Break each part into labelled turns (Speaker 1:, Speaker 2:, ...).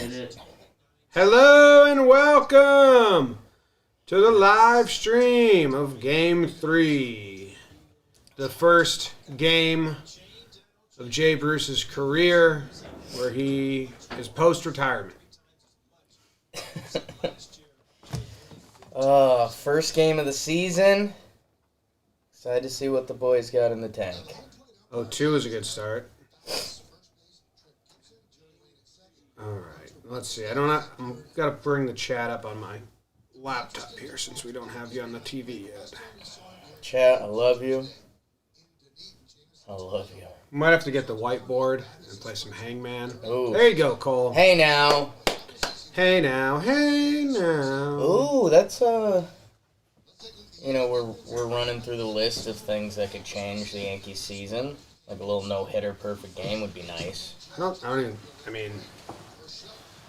Speaker 1: Hit it.
Speaker 2: Hello and welcome to the live stream of Game 3. The first game of Jay Bruce's career where he is post-retirement.
Speaker 3: First game of the season. Excited to see what the boys got in the tank.
Speaker 2: 0-2 is a good start. Alright, let's see. I'm got to bring the chat up on my laptop here since we don't have you on the TV yet.
Speaker 3: Chat, I love you. I love you.
Speaker 2: Might have to get the whiteboard and play some Hangman.
Speaker 3: Ooh.
Speaker 2: There you go, Cole.
Speaker 3: Hey now.
Speaker 2: Hey now, hey now.
Speaker 3: Ooh, that's we're running through the list of things that could change the Yankees season. Like a little no-hitter perfect game would be nice.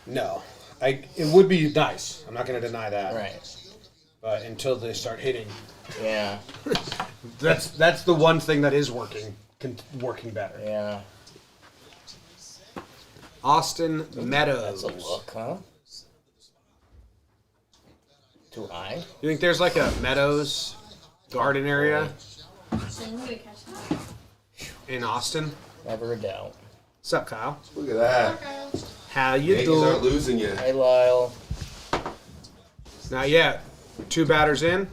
Speaker 2: No. It would be nice. I'm not going to deny that.
Speaker 3: Right.
Speaker 2: But until they start hitting.
Speaker 3: Yeah.
Speaker 2: That's the one thing that is working better.
Speaker 3: Yeah.
Speaker 2: Austin Meadows.
Speaker 3: That's a look, huh? Too high?
Speaker 2: You think there's like a Meadows garden area in Austin?
Speaker 3: Never a doubt.
Speaker 2: What's up, Kyle?
Speaker 4: Look at that.
Speaker 2: How you
Speaker 4: Yankees
Speaker 2: doing?
Speaker 4: aren't losing yet.
Speaker 3: Hey, Lyle.
Speaker 2: Not yet. 2 batters in.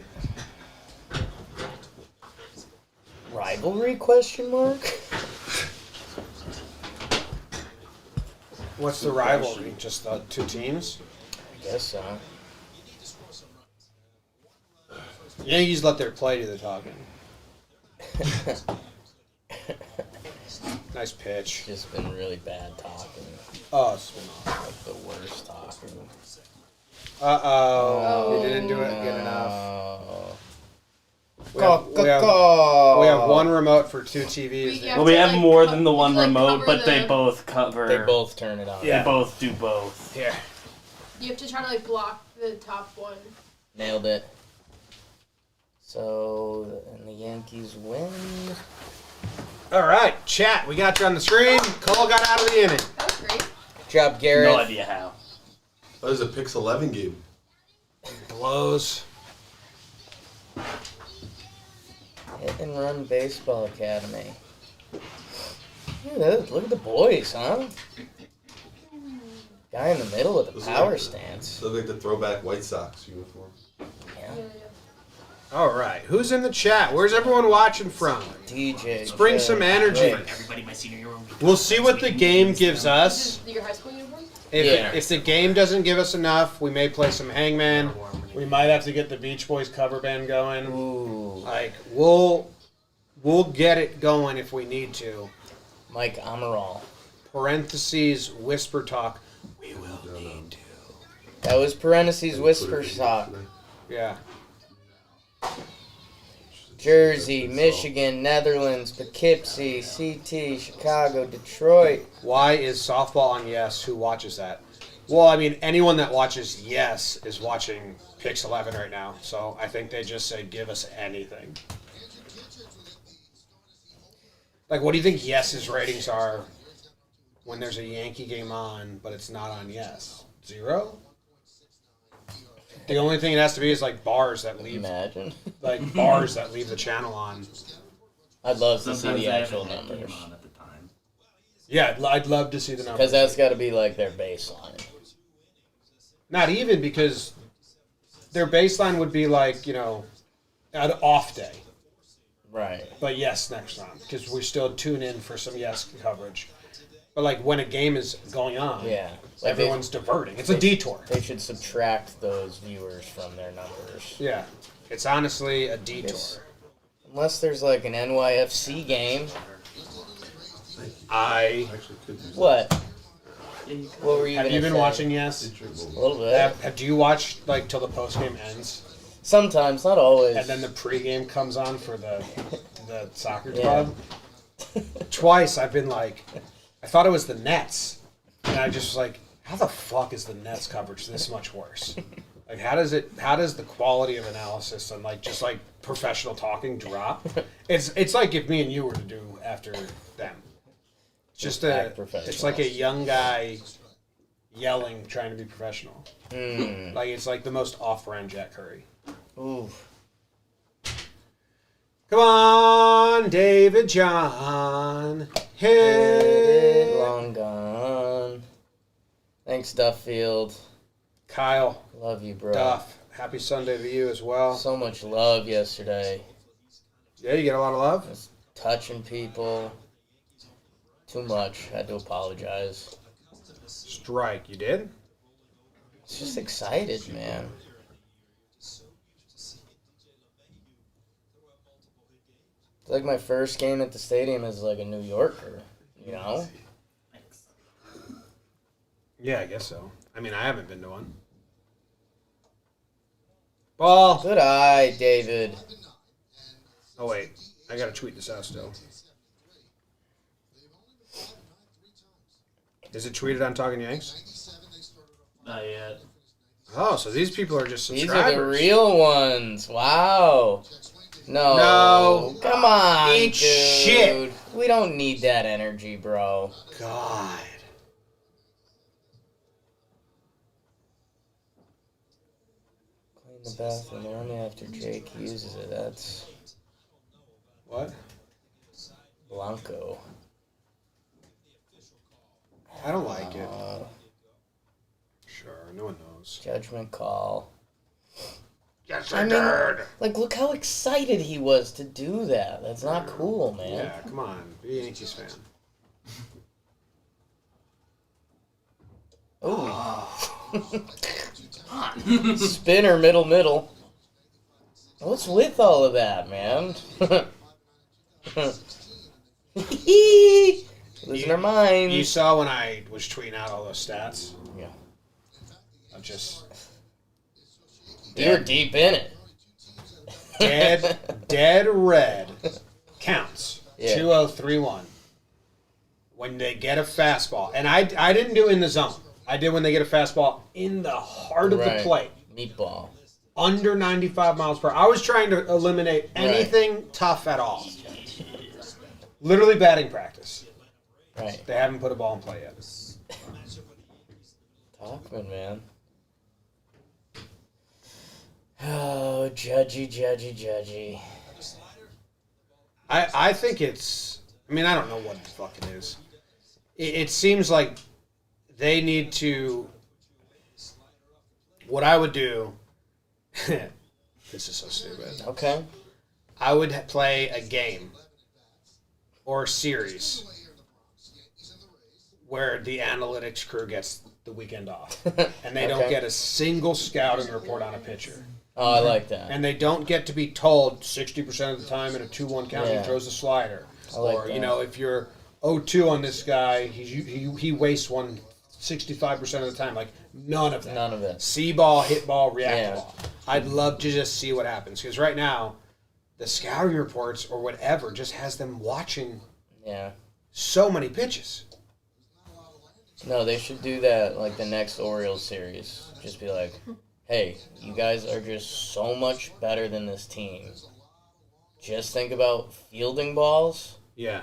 Speaker 3: Rivalry, question mark?
Speaker 2: What's the rivalry? Just the 2 teams?
Speaker 3: I guess so.
Speaker 2: Yankees let their play do the talking. Nice pitch.
Speaker 3: Just been really bad talking.
Speaker 2: Oh, it's been
Speaker 3: Like the worst talking.
Speaker 2: Uh-oh. You didn't do it good enough. We have one remote for 2 TVs.
Speaker 1: Well, we have more than the one remote, but they both cover.
Speaker 3: They both turn it on.
Speaker 1: They both do both.
Speaker 2: Yeah.
Speaker 5: You have to try to block the top one.
Speaker 3: Nailed it. So, and the Yankees win.
Speaker 2: All right, chat. We got you on the screen. Cole got out of the inning.
Speaker 5: That was great.
Speaker 3: Good job, Garrett.
Speaker 1: No idea how.
Speaker 4: That was a Pix 11 game.
Speaker 2: Blows.
Speaker 3: Hit and Run Baseball Academy. Look at the boys, huh? Guy in the middle with the
Speaker 4: Looks
Speaker 3: power
Speaker 4: like
Speaker 3: stance.
Speaker 4: Look like the throwback White Sox uniform.
Speaker 3: Yeah.
Speaker 2: All right. Who's in the chat? Where's everyone watching from?
Speaker 3: DJ.
Speaker 2: Let's bring some energy.
Speaker 1: Everybody, my senior year.
Speaker 2: We'll see what the game gives us.
Speaker 5: This is your high school uniform?
Speaker 2: If the game doesn't give us enough, we may play some Hangman. We might have to get the Beach Boys cover band going.
Speaker 3: Ooh.
Speaker 2: Like we'll get it going if we need to.
Speaker 3: Mike Amaral.
Speaker 2: Parentheses whisper talk. We will need to.
Speaker 3: That was parentheses whisper talk.
Speaker 2: Yeah.
Speaker 3: Jersey, Michigan, Netherlands, Poughkeepsie, CT, Chicago, Detroit.
Speaker 2: Why is softball on Yes? Who watches that? Well, I mean, anyone that watches Yes is watching Pix 11 right now. So I think they just say, give us anything. Like, what do you think Yes's ratings are when there's a Yankee game on, but it's not on Yes? 0? The only thing it has to be is like bars that leave,
Speaker 3: Imagine.
Speaker 2: like bars that leave the channel on.
Speaker 3: I'd love to see
Speaker 1: Sometimes
Speaker 3: the
Speaker 1: they have
Speaker 3: actual
Speaker 1: a head game
Speaker 3: numbers.
Speaker 1: on at the time.
Speaker 2: Yeah, I'd love to see the numbers.
Speaker 3: Because that's got to be like their baseline.
Speaker 2: Not even, because their baseline would be like, an off day.
Speaker 3: Right.
Speaker 2: But Yes next round, because we still tune in for some Yes coverage. But like when a game is going on,
Speaker 3: Yeah. Like
Speaker 2: everyone's diverting. It's a detour.
Speaker 3: They should subtract those viewers from their numbers.
Speaker 2: Yeah, it's honestly a detour.
Speaker 3: Unless there's like an NYFC game.
Speaker 4: Actually, could use
Speaker 3: What? What were you
Speaker 2: Have
Speaker 3: gonna
Speaker 2: you been
Speaker 3: say?
Speaker 2: watching Yes?
Speaker 3: A little bit.
Speaker 2: Do you watch like till the post game ends,
Speaker 3: Sometimes, not always.
Speaker 2: and then the pregame comes on for the soccer
Speaker 3: Yeah.
Speaker 2: club? Twice I've been like, I thought it was the Nets, and I just was like, how the fuck is the Nets coverage this much worse? Like, how does the quality of analysis and just professional talking drop? It's like if me and you were to do after them. It's just
Speaker 3: Act professional.
Speaker 2: it's like a young guy yelling, trying to be professional. Like, it's like the most off-brand Jack Curry.
Speaker 3: Ooh.
Speaker 2: Come on, David John. Hit it.
Speaker 3: Long gone. Thanks, Duffield.
Speaker 2: Kyle.
Speaker 3: Love you, bro.
Speaker 2: Duff. Happy Sunday to you as well.
Speaker 3: So much love yesterday.
Speaker 2: Yeah, you get a lot of love?
Speaker 3: Just touching people. Too much. Had to apologize.
Speaker 2: Strike. You did?
Speaker 3: It's just excited, man. It's like my first game at the stadium as like a New Yorker, you know?
Speaker 2: Yeah, I guess so. I mean, I haven't been to one. Ball.
Speaker 3: Good eye, David.
Speaker 2: Oh, wait. I got to tweet this out still. Is it tweeted on Talkin Yanks?
Speaker 1: Not yet.
Speaker 2: Oh, so these people are just
Speaker 3: These
Speaker 2: subscribers.
Speaker 3: are the real ones. Wow. No.
Speaker 2: No.
Speaker 3: Come on,
Speaker 2: Eat
Speaker 3: dude.
Speaker 2: shit.
Speaker 3: We don't need that energy, bro.
Speaker 2: God.
Speaker 3: Clean the bathroom only after Jake uses it. That's
Speaker 2: What?
Speaker 3: Blanco.
Speaker 2: I don't like it. Sure, no one knows.
Speaker 3: Judgment call.
Speaker 2: Yes,
Speaker 3: I mean, like, look how excited he was to do that. That's not cool, man.
Speaker 2: Yeah, come on. Be a Yankees fan.
Speaker 3: Ooh. Spinner, middle. What's with all of that, man? Losing our minds.
Speaker 2: You saw when I was tweeting out all those stats?
Speaker 3: Yeah.
Speaker 2: I'm just
Speaker 3: You're deep in it.
Speaker 2: dead red counts.
Speaker 3: Yeah.
Speaker 2: 2031. When they get a fastball. And I didn't do in the zone. I did when they get a fastball in the heart of the plate.
Speaker 3: Meatball.
Speaker 2: Under 95 miles per hour. I was trying to eliminate anything tough at all. Literally batting practice.
Speaker 3: Right.
Speaker 2: They haven't put a ball in play yet.
Speaker 3: Talkman, man. Oh, judgy.
Speaker 2: I think it's... I mean, I don't know what the fuck it is. It seems like they need to... What I would do... This is so stupid.
Speaker 3: Okay.
Speaker 2: I would play a game or a series where the analytics crew gets the weekend off. And they don't get a single scouting report on a pitcher.
Speaker 3: Oh, I like that.
Speaker 2: And they don't get to be told 60% of the time in a 2-1 count he throws a slider.
Speaker 3: I like
Speaker 2: or,
Speaker 3: that.
Speaker 2: you know, if you're 0-2 on this guy, he wastes one 65% of the time. Like, none of that.
Speaker 3: None of it.
Speaker 2: See ball, hit ball, react ball. I'd love to just see what happens. Because right now, the scouting reports or whatever just has them watching so many pitches.
Speaker 3: No, they should do that like the next Orioles series. Just be like, hey, you guys are just so much better than this team. Just think about fielding balls.
Speaker 2: Yeah.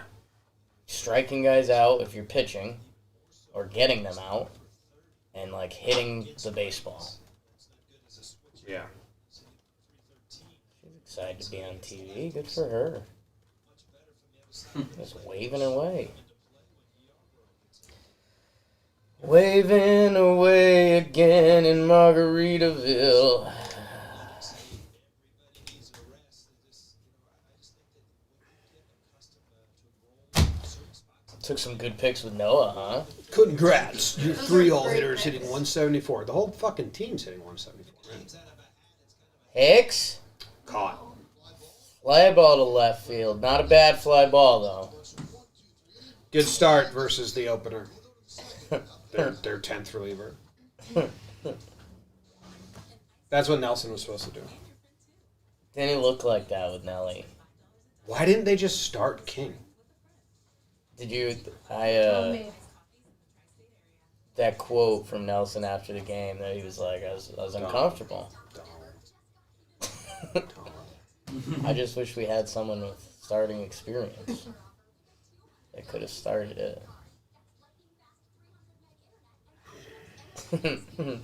Speaker 3: Striking guys out if you're pitching. Or getting them out. And, like, hitting the baseball.
Speaker 2: Yeah.
Speaker 3: She's excited to be on TV. Good for her. Just waving away. Waving away again in Margaritaville. Took some good picks with Noah, huh?
Speaker 2: Congrats. Your 3 all hitters hitting 174. The whole fucking team's hitting 174, man.
Speaker 3: Hicks?
Speaker 2: Caught.
Speaker 3: Fly ball to left field. Not a bad fly ball, though.
Speaker 2: Good start versus the opener. Their 10th reliever. That's what Nelson was supposed to do.
Speaker 3: Didn't he look like that with Nelly?
Speaker 2: Why didn't they just start King?
Speaker 3: Did you...
Speaker 5: Me.
Speaker 3: that quote from Nelson after the game that he was like, I was uncomfortable. I just wish we had someone with starting experience that could have started it.
Speaker 1: Not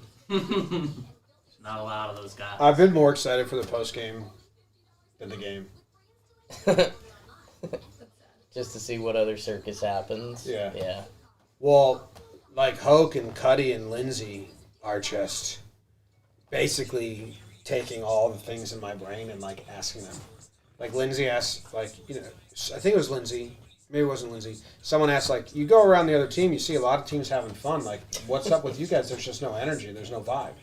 Speaker 1: a lot of those guys.
Speaker 2: I've been more excited for the post game than the game.
Speaker 3: Just to see what other circus happens.
Speaker 2: Yeah.
Speaker 3: Yeah.
Speaker 2: Well, like Hoke and Cuddy and Lindsay are just basically taking all the things in my brain and like asking them. Like Lindsay asked, like, you know, I think it was Lindsay. Maybe it wasn't Lindsay. Someone asked, like, you go around the other team, you see a lot of teams having fun. Like, what's up with you guys? There's just no energy. There's no vibe.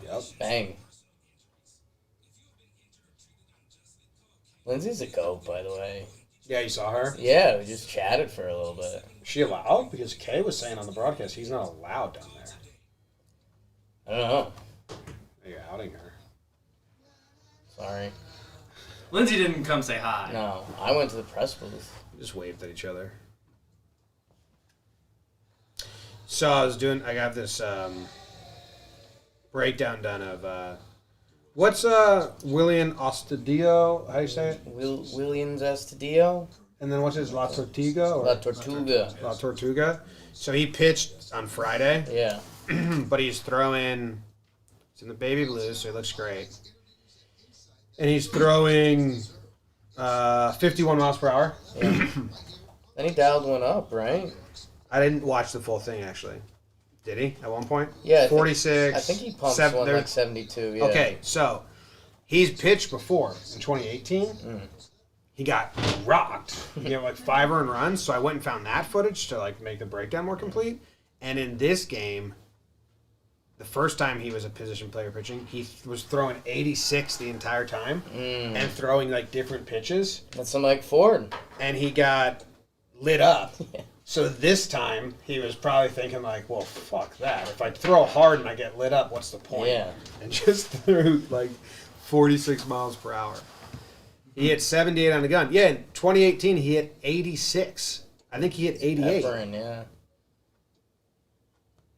Speaker 2: Yep.
Speaker 3: Bang. Lindsay's a goat, by the way.
Speaker 2: Yeah, you saw her?
Speaker 3: Yeah, we just chatted for a little bit.
Speaker 2: She allowed? Because Kay was saying on the broadcast he's not allowed down there.
Speaker 3: I don't know.
Speaker 2: You're outing her.
Speaker 3: Sorry.
Speaker 1: Lindsay didn't come say hi.
Speaker 3: No, I went to the press booth.
Speaker 2: We just waved at each other. So I got this breakdown done of what's William Ostadio? How do you say it?
Speaker 3: Williams Estadio?
Speaker 2: And then what's his La Tortuga? Or
Speaker 3: La Tortuga.
Speaker 2: La Tortuga. So he pitched on Friday,
Speaker 3: Yeah.
Speaker 2: but he's throwing. It's in the baby blues, so he looks great. And he's throwing 51 miles per hour.
Speaker 3: Yeah. Then he dialed one up, right?
Speaker 2: I didn't watch the full thing actually. Did he at one point?
Speaker 3: Yeah.
Speaker 2: 46.
Speaker 3: I think he pumped one
Speaker 2: there-
Speaker 3: like 72. Yeah.
Speaker 2: Okay, so he's pitched before in 2018. He got rocked. He got like 5 earned runs, so I went and found that footage to like make the breakdown more complete. And in this game, the first time he was a position player pitching, he was throwing 86 the entire time and throwing like different pitches.
Speaker 3: That's some Mike Ford.
Speaker 2: And he got lit up. So this time he was probably thinking like, well, fuck that. If I throw hard and I get lit up, what's the point?
Speaker 3: Yeah.
Speaker 2: And just threw like 46 miles per hour. He hit 78 on the gun. Yeah, in 2018 he hit 86. I think he hit 88.
Speaker 3: Efferin, yeah.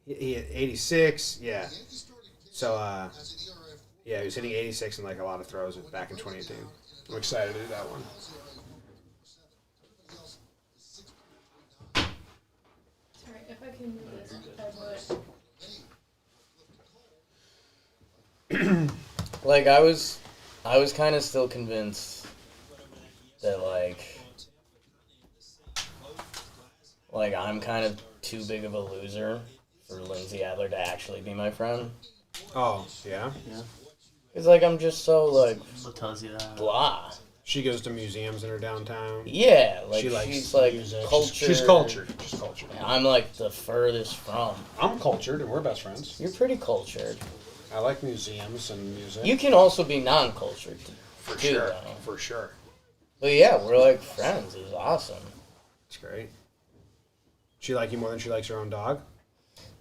Speaker 2: He hit 86. Yeah. So yeah, he was hitting 86 in like a lot of throws back in 2018. I'm excited to do that one.
Speaker 5: Alright, if I can do this, I would.
Speaker 3: Like I was kind of still convinced that like I'm kind of too big of a loser for Lindsay Adler to actually be my friend.
Speaker 2: Oh, yeah?
Speaker 3: It's like I'm just so like
Speaker 1: What tells you that?
Speaker 3: blah.
Speaker 2: She goes to museums in her downtown.
Speaker 3: Yeah, like
Speaker 2: She likes
Speaker 3: she's like
Speaker 2: music.
Speaker 3: cultured.
Speaker 2: She's cultured. She's cultured.
Speaker 3: I'm like the furthest from.
Speaker 2: I'm cultured, and we're best friends.
Speaker 3: You're pretty cultured.
Speaker 2: I like museums and music.
Speaker 3: You can also be non-cultured.
Speaker 2: for
Speaker 3: too,
Speaker 2: sure.
Speaker 3: though.
Speaker 2: For sure.
Speaker 3: But yeah, we're like friends. It's awesome.
Speaker 2: It's great. She like you more than she likes her own dog?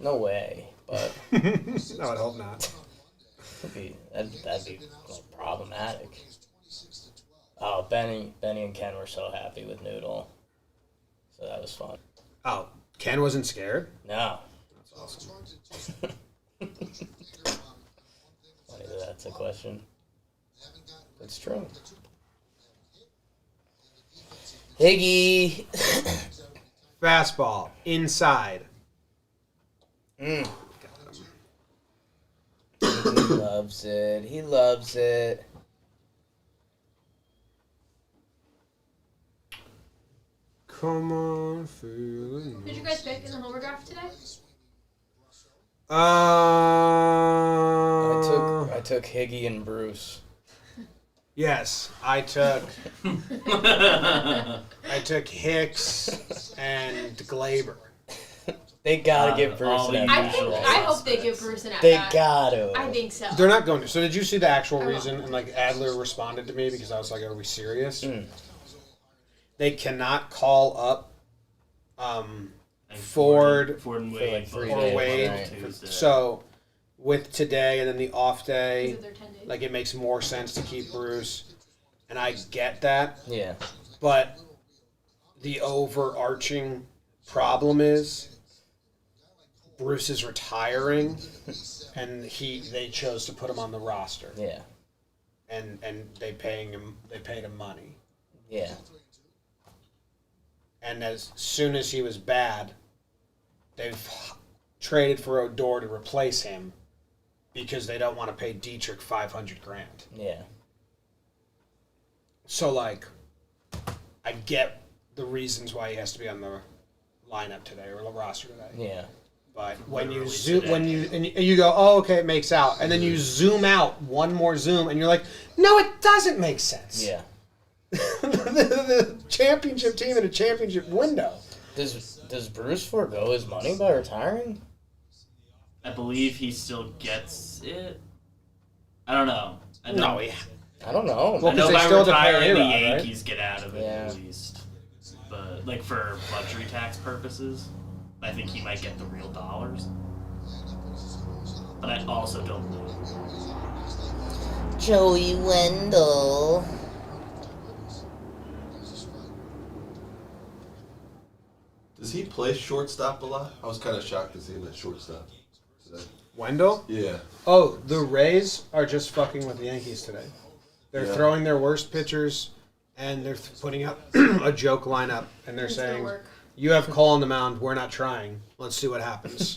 Speaker 3: No way, but
Speaker 2: No, I'd hope not.
Speaker 3: that'd be problematic. Oh, Benny and Ken were so happy with Noodle, so that was fun.
Speaker 2: Oh, Ken wasn't scared?
Speaker 3: No,
Speaker 2: That's awesome.
Speaker 3: funny that that's a question. It's true. Higgy.
Speaker 2: Fastball. Inside.
Speaker 3: Mm.
Speaker 2: Got him.
Speaker 3: He loves it. He loves it.
Speaker 2: Come on, feeling.
Speaker 5: Did you guys pick in the homer draft today?
Speaker 3: I took Higgy and Bruce.
Speaker 2: Yes, I took Hicks and Glaber.
Speaker 3: They gotta give Bruce
Speaker 1: all
Speaker 3: an
Speaker 1: the
Speaker 3: at
Speaker 5: I think.
Speaker 3: bat.
Speaker 5: I hope they give Bruce an at
Speaker 3: They
Speaker 5: bat.
Speaker 3: gotta.
Speaker 5: I think so.
Speaker 2: They're not going to. So did you see the actual
Speaker 5: I
Speaker 2: reason? And like Adler responded to me because I was like, "Are we serious?"
Speaker 3: Mm.
Speaker 2: They cannot call up
Speaker 1: And
Speaker 2: Ford
Speaker 1: and
Speaker 3: For
Speaker 1: Wade.
Speaker 3: like 3
Speaker 2: or
Speaker 3: days,
Speaker 2: Wade.
Speaker 3: right.
Speaker 1: Tuesday.
Speaker 2: So with today and then the off
Speaker 5: Is
Speaker 2: day,
Speaker 5: it their 10 days?
Speaker 2: like it makes more sense to keep Bruce, and I get that.
Speaker 3: Yeah.
Speaker 2: But the overarching problem is Bruce is retiring, and they chose to put him on the roster,
Speaker 3: Yeah.
Speaker 2: and they paid him money,
Speaker 3: Yeah.
Speaker 2: and as soon as he was bad, they've traded for Odor to replace him because they don't want to pay Dietrich $500,000.
Speaker 3: Yeah.
Speaker 2: So, like, I get the reasons why he has to be on the lineup today or the roster today.
Speaker 3: Yeah.
Speaker 2: But when you
Speaker 1: Literally
Speaker 2: zoom,
Speaker 1: today.
Speaker 2: when you go, oh, okay, it makes out, and then you zoom out one more zoom, and you're like, no, it doesn't make sense.
Speaker 3: Yeah.
Speaker 2: the championship team in a championship window.
Speaker 3: Does Bruce forego his money by retiring?
Speaker 1: I believe he still gets it. I don't know. I
Speaker 2: No,
Speaker 3: I don't know.
Speaker 2: Well,
Speaker 1: I know
Speaker 2: 'cause they
Speaker 1: by
Speaker 2: still have to pay
Speaker 1: retiring, the
Speaker 2: A-Rod, right?
Speaker 1: Yankees get out of it
Speaker 3: Yeah.
Speaker 1: at least. But, like, for luxury tax purposes, I think he might get the real dollars. But I also don't know.
Speaker 3: Joey Wendell.
Speaker 4: Does he play shortstop a lot? I was kind of shocked to see him at shortstop today.
Speaker 2: Wendell?
Speaker 4: Yeah.
Speaker 2: Oh, the Rays are just fucking with the Yankees today. They're
Speaker 4: Yeah.
Speaker 2: throwing their worst pitchers, and they're putting up a joke lineup, and they're
Speaker 5: It's gonna
Speaker 2: saying,
Speaker 5: work.
Speaker 2: you have Cole on the mound, we're not trying. Let's see what happens.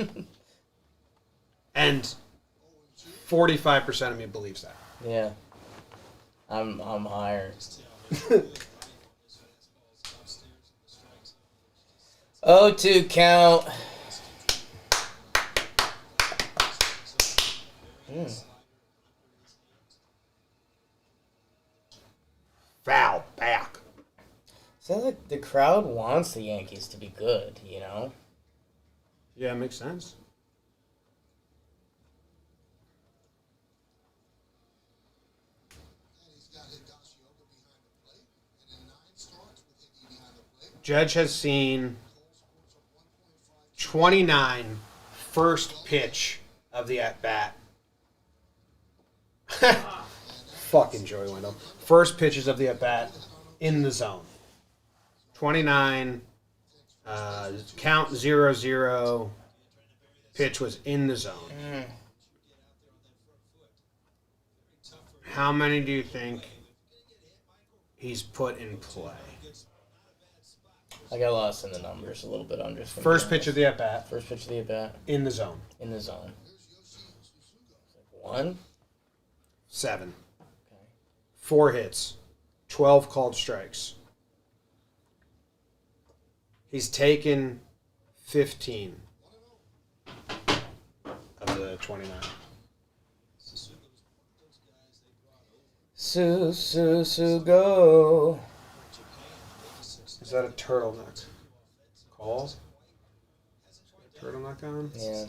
Speaker 2: And 45% of me believes that.
Speaker 3: Yeah. I'm higher. 0-2 count.
Speaker 2: Foul back.
Speaker 3: So like the crowd wants the Yankees to be good, you know?
Speaker 2: Yeah, it makes sense. Judge has seen 29 first pitch of the at-bat. Fucking Joey Wendell. First pitches of the at-bat in the zone. 29, count 0-0, pitch was in the zone. How many do you think he's put in play?
Speaker 3: I got lost in the numbers a little bit. I'm just
Speaker 2: First pitch of the at-bat
Speaker 3: First pitch of the at bat
Speaker 2: in the zone.
Speaker 3: in the zone. 1.
Speaker 2: 7.
Speaker 3: Okay.
Speaker 2: 4 hits. 12 called strikes. He's taken 15 of the 29.
Speaker 3: Sue, go.
Speaker 2: Is that a turtleneck? Call? Turtleneck on?
Speaker 3: Yeah.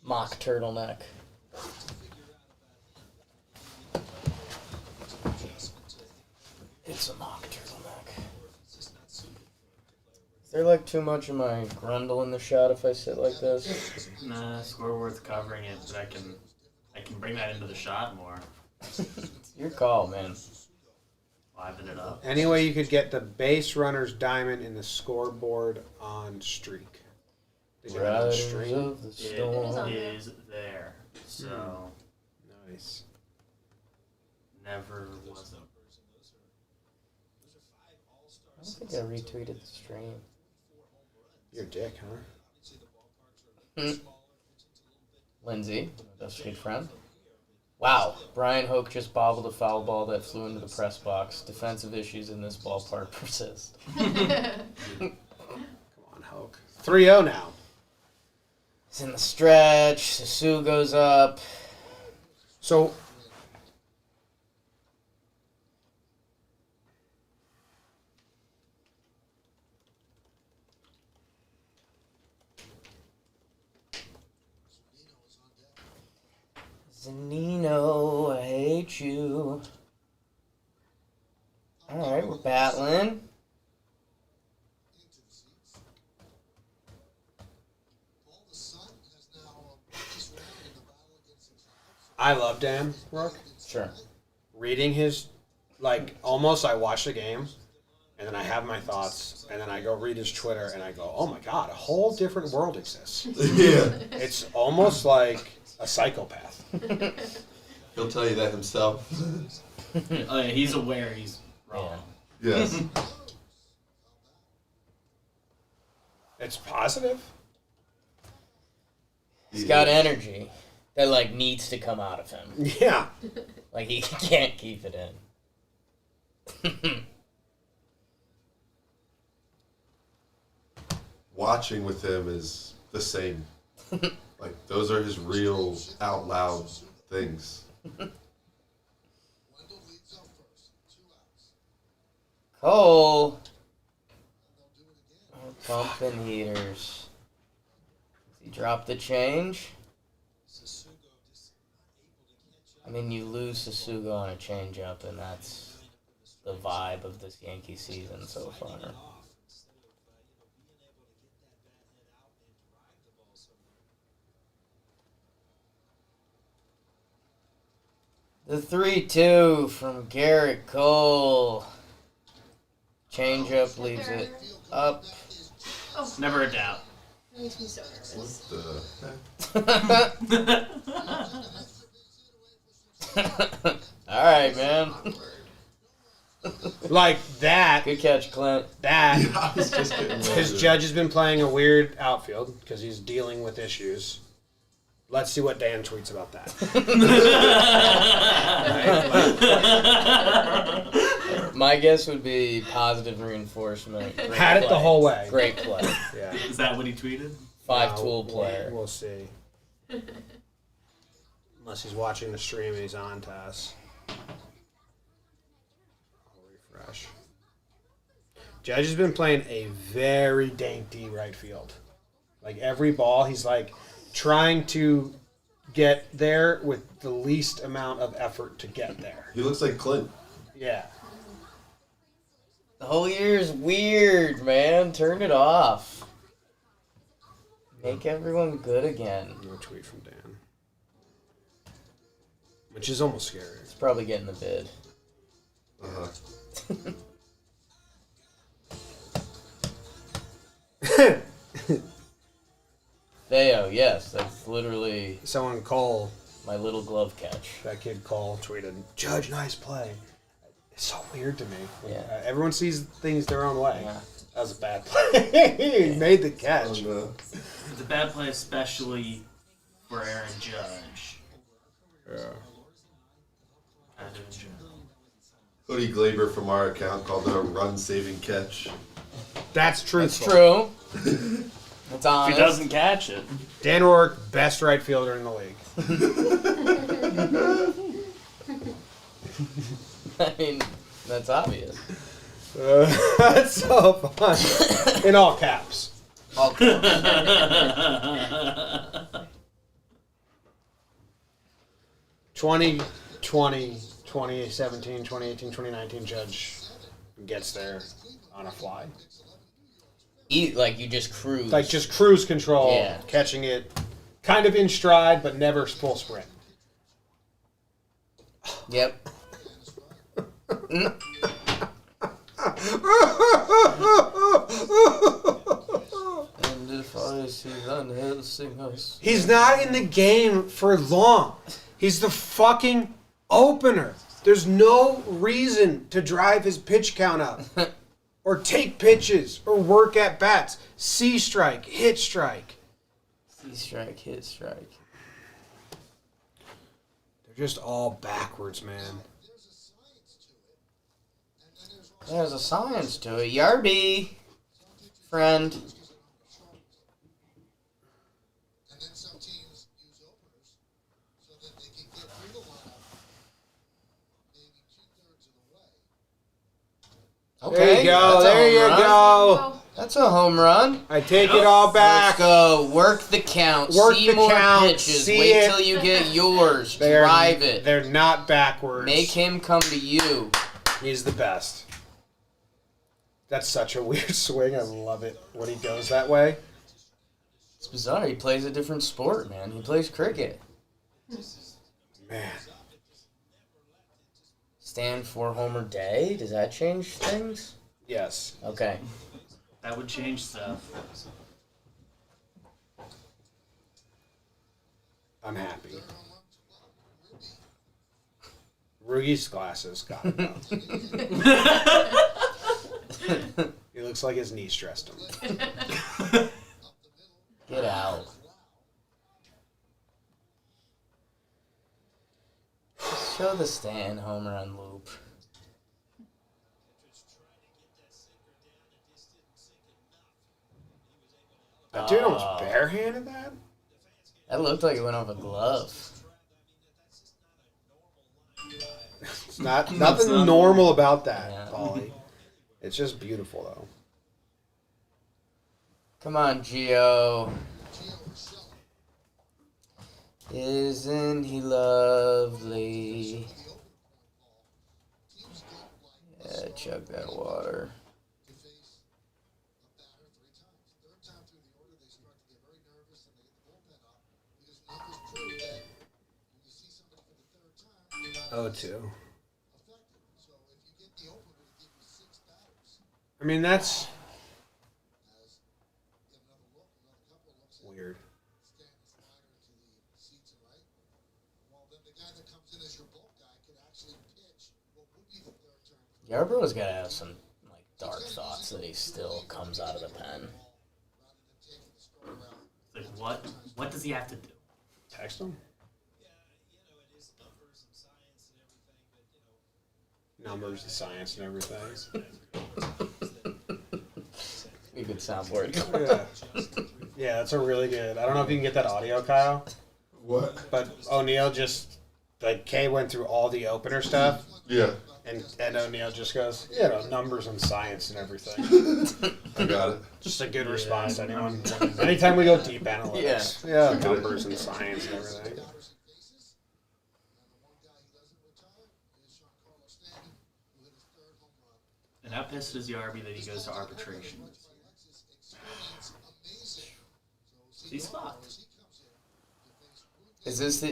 Speaker 3: Mock turtleneck. It's a mock turtleneck. Is there like too much of my grundle in the shot if I sit like this?
Speaker 1: Nah, score worth covering it, but I can bring that into the shot more.
Speaker 3: It's your call, man.
Speaker 1: Liven it up.
Speaker 2: Any way you could get the base runner's diamond in the scoreboard on streak. Is it on
Speaker 3: Riders
Speaker 2: stream?
Speaker 3: of the
Speaker 1: It
Speaker 3: storm.
Speaker 1: is there. So,
Speaker 2: Nice.
Speaker 1: never was a...
Speaker 3: I don't think I retweeted the stream.
Speaker 2: You're a dick, huh?
Speaker 3: Lindsay, my best good friend. Wow, Brian Hoke just bobbled a foul ball that flew into the press box. Defensive issues in this ballpark persist.
Speaker 2: Come on, Hoke. 3-0 now.
Speaker 3: It's in the stretch. Sue goes up.
Speaker 2: So,
Speaker 3: Zanino, I hate you. Alright, we're battling.
Speaker 2: I love Dan Rook.
Speaker 3: Sure.
Speaker 2: Reading his, like, almost I watch the game, and then I have my thoughts, and then I go read his Twitter, and I go, oh my God, a whole different world exists.
Speaker 4: Yeah.
Speaker 2: It's almost like a psychopath.
Speaker 4: He'll tell you that himself.
Speaker 1: Oh, yeah, he's aware he's wrong.
Speaker 4: Yes.
Speaker 2: It's positive.
Speaker 3: He's got energy that, like, needs to come out of him.
Speaker 2: Yeah.
Speaker 3: Like, he can't keep it in.
Speaker 4: Watching with him is the same. Like, those are his real out loud things.
Speaker 3: Cole. Pumping heaters. He dropped the change. I mean, you lose Sasugo on a changeup, and that's the vibe of this Yankee season so far. The 3-2 from Garrett Cole. Changeup leaves it up.
Speaker 5: Oh,
Speaker 1: Never a doubt.
Speaker 5: that makes me so nervous.
Speaker 4: What the heck?
Speaker 3: All right, man.
Speaker 2: Like that.
Speaker 3: Good catch, Clint.
Speaker 2: That.
Speaker 4: Yeah, I was just getting
Speaker 2: His judge has been playing a weird outfield because he's dealing with issues. Let's see what Dan tweets about that.
Speaker 3: My guess would be positive reinforcement. Great
Speaker 2: Had it the
Speaker 3: play.
Speaker 2: whole way.
Speaker 3: Great play.
Speaker 2: Yeah.
Speaker 1: Is that what he tweeted?
Speaker 3: Five-tool player.
Speaker 2: We'll see. Unless he's watching the stream and he's on to us. I'll refresh. Judge has been playing a very dainty right field. Like every ball, he's like trying to get there with the least amount of effort to get there.
Speaker 4: He looks like Clint.
Speaker 2: Yeah.
Speaker 3: The whole year is weird, man. Turn it off. Make everyone good again.
Speaker 2: No tweet from Dan. Which is almost scary.
Speaker 3: It's probably getting the bid. Theo, yes, that's literally
Speaker 2: Someone Cole,
Speaker 3: my little glove catch.
Speaker 2: that kid Cole tweeted, Judge, nice play. It's so weird to me.
Speaker 3: Yeah.
Speaker 2: Everyone sees things their own way.
Speaker 3: Yeah.
Speaker 2: That was a bad play. He made the catch.
Speaker 1: It's a bad play, especially for Aaron Judge.
Speaker 2: Yeah.
Speaker 1: I do enjoy.
Speaker 4: Cody Glaber from our account called it a run-saving catch.
Speaker 2: That's
Speaker 3: That's
Speaker 2: truthful.
Speaker 3: true. That's
Speaker 1: If
Speaker 3: honest.
Speaker 1: he doesn't catch it,
Speaker 2: Dan Rourke, best right fielder in the league.
Speaker 3: I mean, that's obvious.
Speaker 2: That's so fun. In all caps.
Speaker 3: Okay.
Speaker 2: 2020, 2017, 2018, 2019 Judge gets there on a fly.
Speaker 3: Like you just cruise.
Speaker 2: Like just cruise control,
Speaker 3: Yeah.
Speaker 2: catching it kind of in stride, but never full sprint.
Speaker 3: Yep. And if I see Van Helsing us.
Speaker 2: He's not in the game for long. He's the fucking opener. There's no reason to drive his pitch count up. Or take pitches. Or work at bats. See strike. Hit strike.
Speaker 3: See strike, hit strike.
Speaker 2: They're just all backwards, man.
Speaker 3: There's a science to it. Yarbrough, friend.
Speaker 2: There
Speaker 3: Okay,
Speaker 2: you go.
Speaker 3: that's a
Speaker 2: There you
Speaker 3: home run.
Speaker 2: go.
Speaker 3: That's a home run.
Speaker 2: I take it all
Speaker 3: Let's
Speaker 2: back.
Speaker 3: go. Work the count.
Speaker 2: Work
Speaker 3: See
Speaker 2: the
Speaker 3: more
Speaker 2: count.
Speaker 3: pitches.
Speaker 2: See
Speaker 3: Wait
Speaker 2: it.
Speaker 3: till you get yours.
Speaker 2: They're-
Speaker 3: Drive it.
Speaker 2: They're not backwards.
Speaker 3: Make him come to you.
Speaker 2: He's the best. That's such a weird swing. I love it when he goes that way.
Speaker 3: It's bizarre. He plays a different sport, man. He plays cricket.
Speaker 2: Man.
Speaker 3: Stand for Homer Day? Does that change things?
Speaker 2: Yes.
Speaker 3: Okay.
Speaker 1: that would change stuff.
Speaker 2: I'm happy. Rugi's glasses got it though. He looks like his knee stressed him.
Speaker 3: Get out. Show the Stanton homer on loop.
Speaker 2: That dude almost barehanded that?
Speaker 3: That looked like it went off a glove.
Speaker 2: It's nothing normal about that,
Speaker 3: Yeah.
Speaker 2: Paulie. It's just beautiful, though.
Speaker 3: Come on, Gio. Isn't he lovely? Yeah, chug that water.
Speaker 2: Oh, two. I mean, that's weird.
Speaker 3: Yarbrough's got to have some like dark thoughts that he still comes out of the pen.
Speaker 1: Like, what does he have to do?
Speaker 2: Text him? Numbers and science and everything.
Speaker 3: A good soundboard.
Speaker 2: Yeah, that's a really good. I don't know if you can get that audio, Kyle.
Speaker 4: What?
Speaker 2: But O'Neal just, like, Kay went through all the opener stuff.
Speaker 4: Yeah.
Speaker 2: And O'Neal just goes, numbers and science and everything.
Speaker 4: I got it.
Speaker 2: Just a good response to anyone. Anytime we go deep analytics. Yeah, numbers and science and everything.
Speaker 1: And how pissed is Yarbrough that he goes to arbitration? He's fucked.
Speaker 3: Is this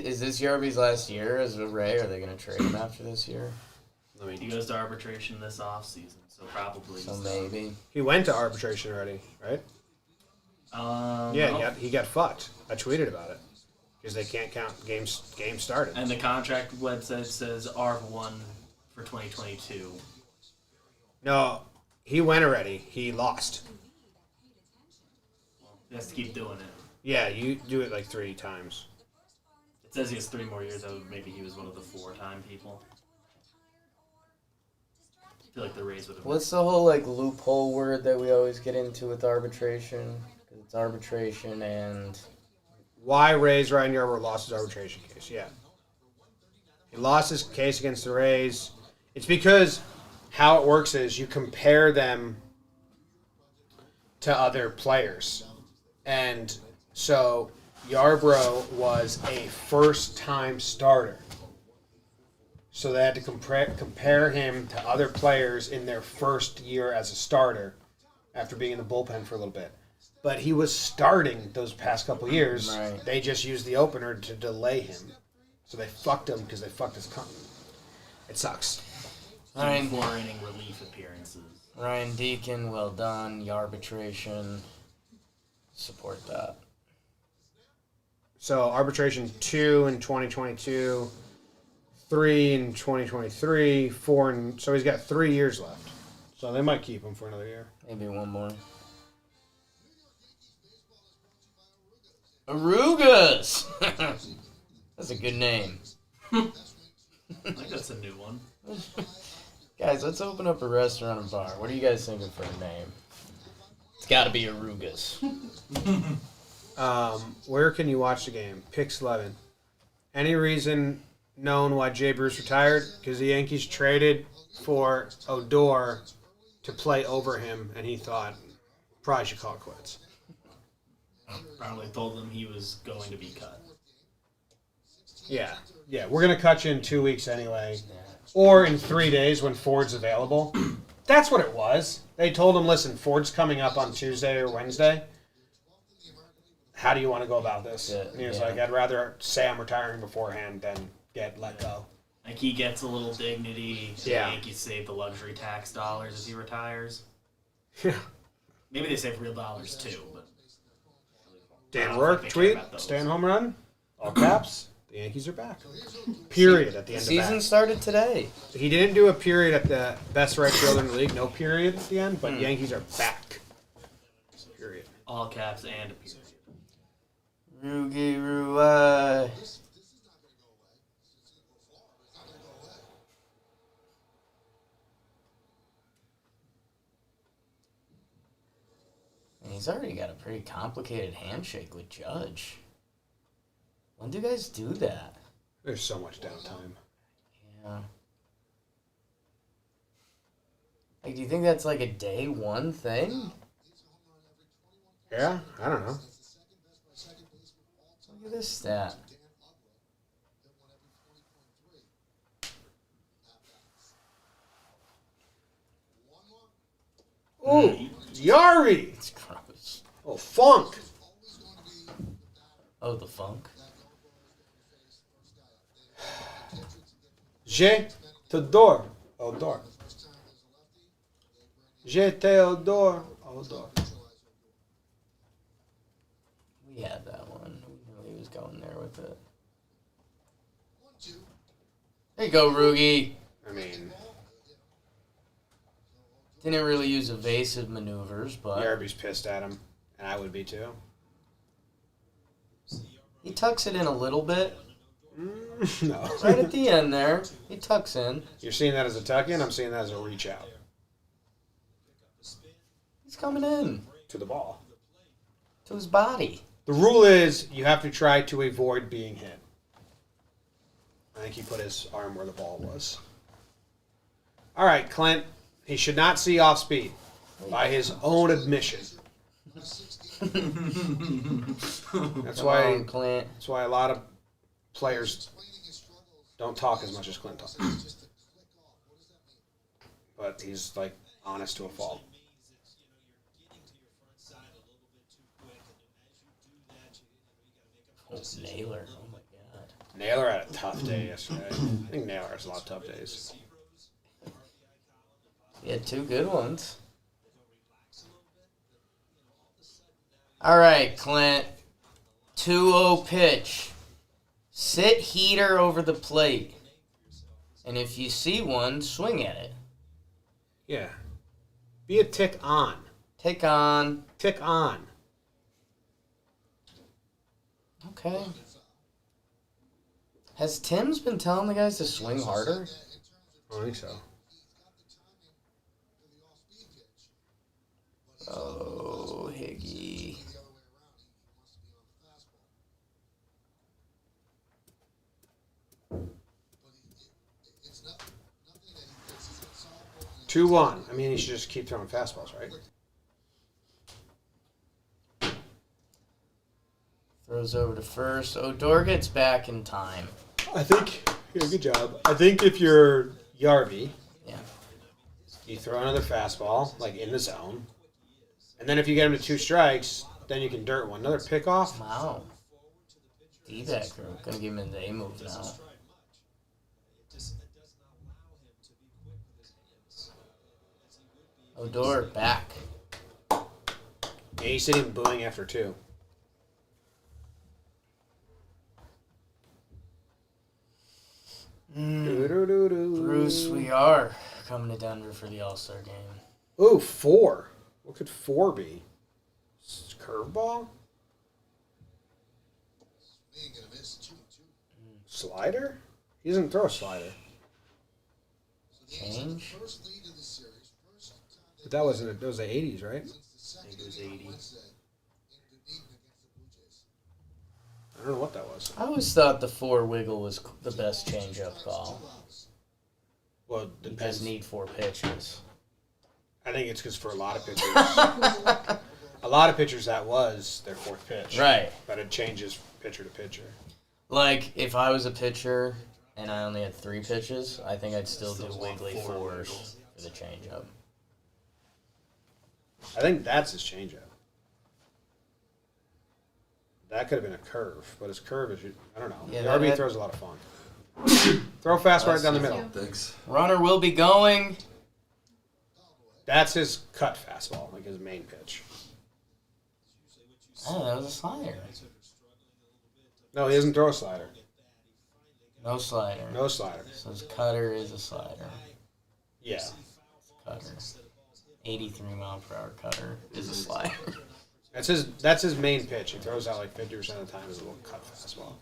Speaker 3: Yarbrough's last year as a Ray? Are they going to trade him after this year?
Speaker 1: He goes to arbitration this offseason, so probably.
Speaker 3: So maybe.
Speaker 2: He went to arbitration already, right?
Speaker 1: No.
Speaker 2: He got fucked. I tweeted about it. Because they can't count games started.
Speaker 1: And the contract website says ARB1 for 2022.
Speaker 2: No, he went already. He lost.
Speaker 1: He has to keep doing it.
Speaker 2: Yeah, you do it like 3 times.
Speaker 1: It says he has 3 more years, so maybe he was one of the 4-time people. I feel like the Rays would have.
Speaker 3: What's the whole like loophole word that we always get into with arbitration? 'Cause it's arbitration and
Speaker 2: Why Rays Ryan Yarbrough lost his arbitration case? Yeah. He lost his case against the Rays. It's because how it works is you compare them to other players. And so Yarbrough was a first-time starter. So they had to compare him to other players in their first year as a starter after being in the bullpen for a little bit. But he was starting those past couple years.
Speaker 3: Right.
Speaker 2: They just used the opener to delay him. So they fucked him because they fucked his company. It sucks.
Speaker 3: Ryan
Speaker 1: 4-inning relief appearances.
Speaker 3: Ryan Deacon, well done. Yarbitration. Support that.
Speaker 2: So arbitration 2 in 2022, 3 in 2023, 4 in... So he's got 3 years left. So they might keep him for another year.
Speaker 3: Maybe one more. Arugas! That's a good name.
Speaker 1: I think that's a new one.
Speaker 3: Guys, let's open up a restaurant and bar. What are you guys thinking for a name? It's got to be Arugas.
Speaker 2: Where can you watch the game? Pix 11. Any reason known why Jay Bruce retired? Because the Yankees traded for Odor to play over him, and he thought, probably should call it quits.
Speaker 1: Probably told them he was going to be cut.
Speaker 2: Yeah, we're going to cut you in 2 weeks anyway. Or in 3 days when Ford's available. That's what it was. They told him, listen, Ford's coming up on Tuesday or Wednesday. How do you want to go about this? And he was like, I'd rather say I'm retiring beforehand than get let go.
Speaker 1: Like, he gets a little dignity.
Speaker 2: Yeah.
Speaker 1: The Yankees save the luxury tax dollars if he retires.
Speaker 2: Yeah.
Speaker 1: Maybe they save real dollars, too. But
Speaker 2: Dan Rourke tweet, Stan home run, all caps, the Yankees are back. Period at the end of
Speaker 3: Season
Speaker 2: that.
Speaker 3: started today.
Speaker 2: He didn't do a period at the best right fielder in the league, no period at the end, but Yankees are back. Period.
Speaker 1: all caps and a period.
Speaker 3: Rugi Ruai. He's already got a pretty complicated handshake with Judge. When do you guys do that?
Speaker 2: There's so much downtime.
Speaker 3: Yeah. Like, do you think that's like a day one thing?
Speaker 2: Yeah, I don't know.
Speaker 3: Look at this stat.
Speaker 2: Ooh, Yari!
Speaker 3: It's gross.
Speaker 2: Oh, funk!
Speaker 3: Oh, the funk.
Speaker 2: Je t'adore. Odor. Je t'adore. Odor.
Speaker 3: We had that one. We knew he was going there with it. There you go, Rugi.
Speaker 2: I mean,
Speaker 3: Didn't really use evasive maneuvers, but
Speaker 2: Yarby's pissed at him, and I would be too.
Speaker 3: he tucks it in a little bit.
Speaker 2: No.
Speaker 3: Right at the end there, he tucks in.
Speaker 2: You're seeing that as a tuck in, I'm seeing that as a reach out
Speaker 3: He's coming in
Speaker 2: to the ball.
Speaker 3: to his body.
Speaker 2: The rule is you have to try to avoid being hit. I think he put his arm where the ball was. All right, Clint. He should not see off speed, by his own admission. That's
Speaker 3: Come
Speaker 2: why.
Speaker 3: on, Clint.
Speaker 2: That's why a lot of players don't talk as much as Clint talks. But he's like honest to a fault.
Speaker 3: Oh, Naylor. Oh my God.
Speaker 2: Naylor had a tough day yesterday. I think Naylor has a lot of tough days.
Speaker 3: He had two good ones. All right, Clint. 2-0 pitch. Sit heater over the plate. And if you see one, swing at it.
Speaker 2: Yeah. Be a tick on.
Speaker 3: Take on.
Speaker 2: Tick on.
Speaker 3: Okay. Has Tim's been telling the guys to swing harder?
Speaker 2: I don't think so.
Speaker 3: Oh, Higgy.
Speaker 2: 2-1. I mean, he should just keep throwing fastballs, right?
Speaker 3: Throws over to first. Odor gets back in time.
Speaker 2: I think. Yeah, good job. I think if you're Yarby,
Speaker 3: Yeah.
Speaker 2: you throw another fastball, like in the zone. And then if you get him to 2 strikes, then you can dirt one. Another pickoff.
Speaker 3: Wow. D-back are going to give him an A move now. Odor back.
Speaker 2: Yeah, he's sitting booing after 2.
Speaker 3: Bruce, we are coming to Denver for the All-Star game.
Speaker 2: Ooh, 4. What could 4 be? Curveball? Slider? He doesn't throw a slider.
Speaker 3: Change?
Speaker 2: But that was the 80s, right?
Speaker 1: I think it was 80.
Speaker 2: I don't know what that was.
Speaker 3: I always thought the 4 wiggle was the best changeup call.
Speaker 2: Well,
Speaker 3: You
Speaker 2: depends.
Speaker 3: just need 4 pitches.
Speaker 2: I think it's because for a lot of pitchers, that was their 4th pitch.
Speaker 3: Right.
Speaker 2: But it changes pitcher to pitcher.
Speaker 3: Like, if I was a pitcher and I only had 3 pitches, I think I'd still do
Speaker 1: Still want
Speaker 3: wiggly
Speaker 1: 4
Speaker 3: 4s
Speaker 1: wiggles.
Speaker 3: for the changeup.
Speaker 2: I think that's his changeup. That could have been a curve, but his curve is, I don't know.
Speaker 3: Yeah,
Speaker 2: The
Speaker 3: that
Speaker 2: RB
Speaker 3: had-
Speaker 2: throws a lot of fun. Throw fastball right down the middle.
Speaker 4: Thanks.
Speaker 3: Runner will be going.
Speaker 2: That's his cut fastball, like his main pitch.
Speaker 3: Oh, that was a slider.
Speaker 2: No, he doesn't throw a slider.
Speaker 3: No slider.
Speaker 2: No slider.
Speaker 3: So his cutter is a slider.
Speaker 2: Yeah.
Speaker 3: Cutter. 83-mile-per-hour cutter is a slider.
Speaker 2: That's his main pitch. He throws out like 50% of the time as a little cut fastball.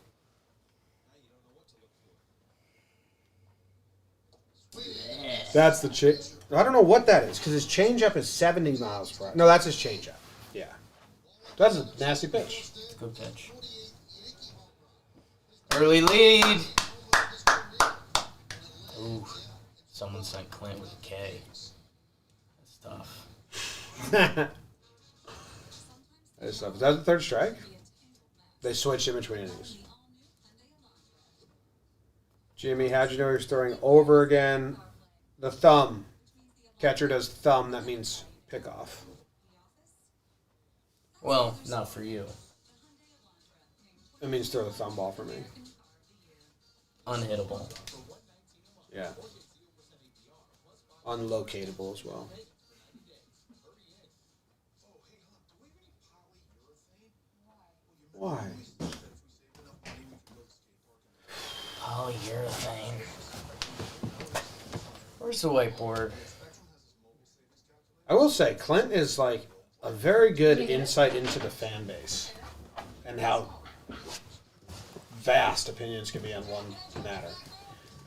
Speaker 2: That's the I don't know what that is because his changeup is 70 miles per hour. No, that's his changeup. Yeah. That's a nasty pitch.
Speaker 3: Good pitch. Early lead. Ooh. Someone sent Clint with a K. That's tough.
Speaker 2: That's tough. Is that the third strike? They switched in between innings. Jimmy, how'd you know you're throwing over again? The thumb. Catcher does thumb. That means pick off.
Speaker 3: Well, not for you.
Speaker 2: It means throw the thumb ball for me.
Speaker 3: Unhittable.
Speaker 2: Yeah. Unlocatable as well. Why?
Speaker 3: Polyurethane. Where's the whiteboard?
Speaker 2: I will say, Clint is like a very good insight into the fan base and how vast opinions can be on one matter.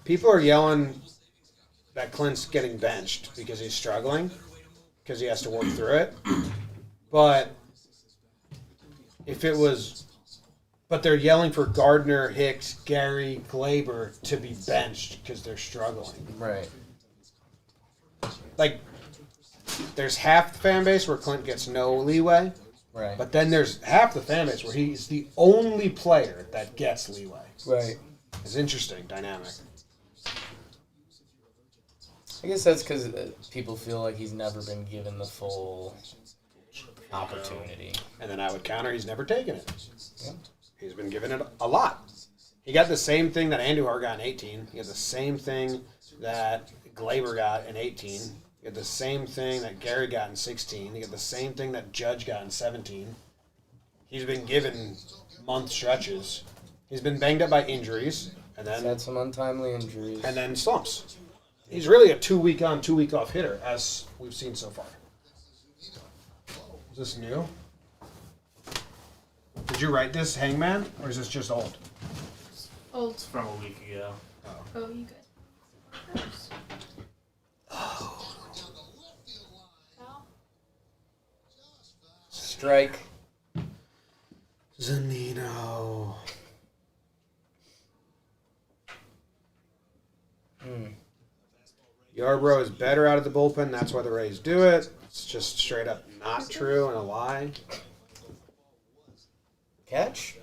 Speaker 2: People are yelling that Clint's getting benched because he's struggling, because he has to work through it. But if it was, but they're yelling for Gardner, Hicks, Gary, Glaber to be benched because they're struggling.
Speaker 3: Right.
Speaker 2: Like, there's half the fan base where Clint gets no leeway,
Speaker 3: Right.
Speaker 2: but then there's half the fan base where he's the only player that gets leeway.
Speaker 3: Right.
Speaker 2: It's interesting dynamic.
Speaker 3: I guess that's because people feel like he's never been given the full opportunity.
Speaker 2: And then I would counter, he's never taken it.
Speaker 3: Yeah.
Speaker 2: He's been given it a lot. He got the same thing that Andujar got in 18. He got the same thing that Glaber got in 18. He got the same thing that Gary got in 16. He got the same thing that Judge got in 17. He's been given month stretches. He's been banged up by injuries and
Speaker 3: He's
Speaker 2: then
Speaker 3: had some untimely injuries.
Speaker 2: and then slumps. He's really a 2 week on, 2 week off hitter, as we've seen so far. Is this new? Did you write this, Hangman, or is this just old?
Speaker 5: Old.
Speaker 1: It's from a week ago.
Speaker 5: Oh, you guys.
Speaker 3: Strike.
Speaker 2: Zanino. Yarbrough is better out of the bullpen. That's why the Rays do it. It's just straight up not true and a lie.
Speaker 3: Catch?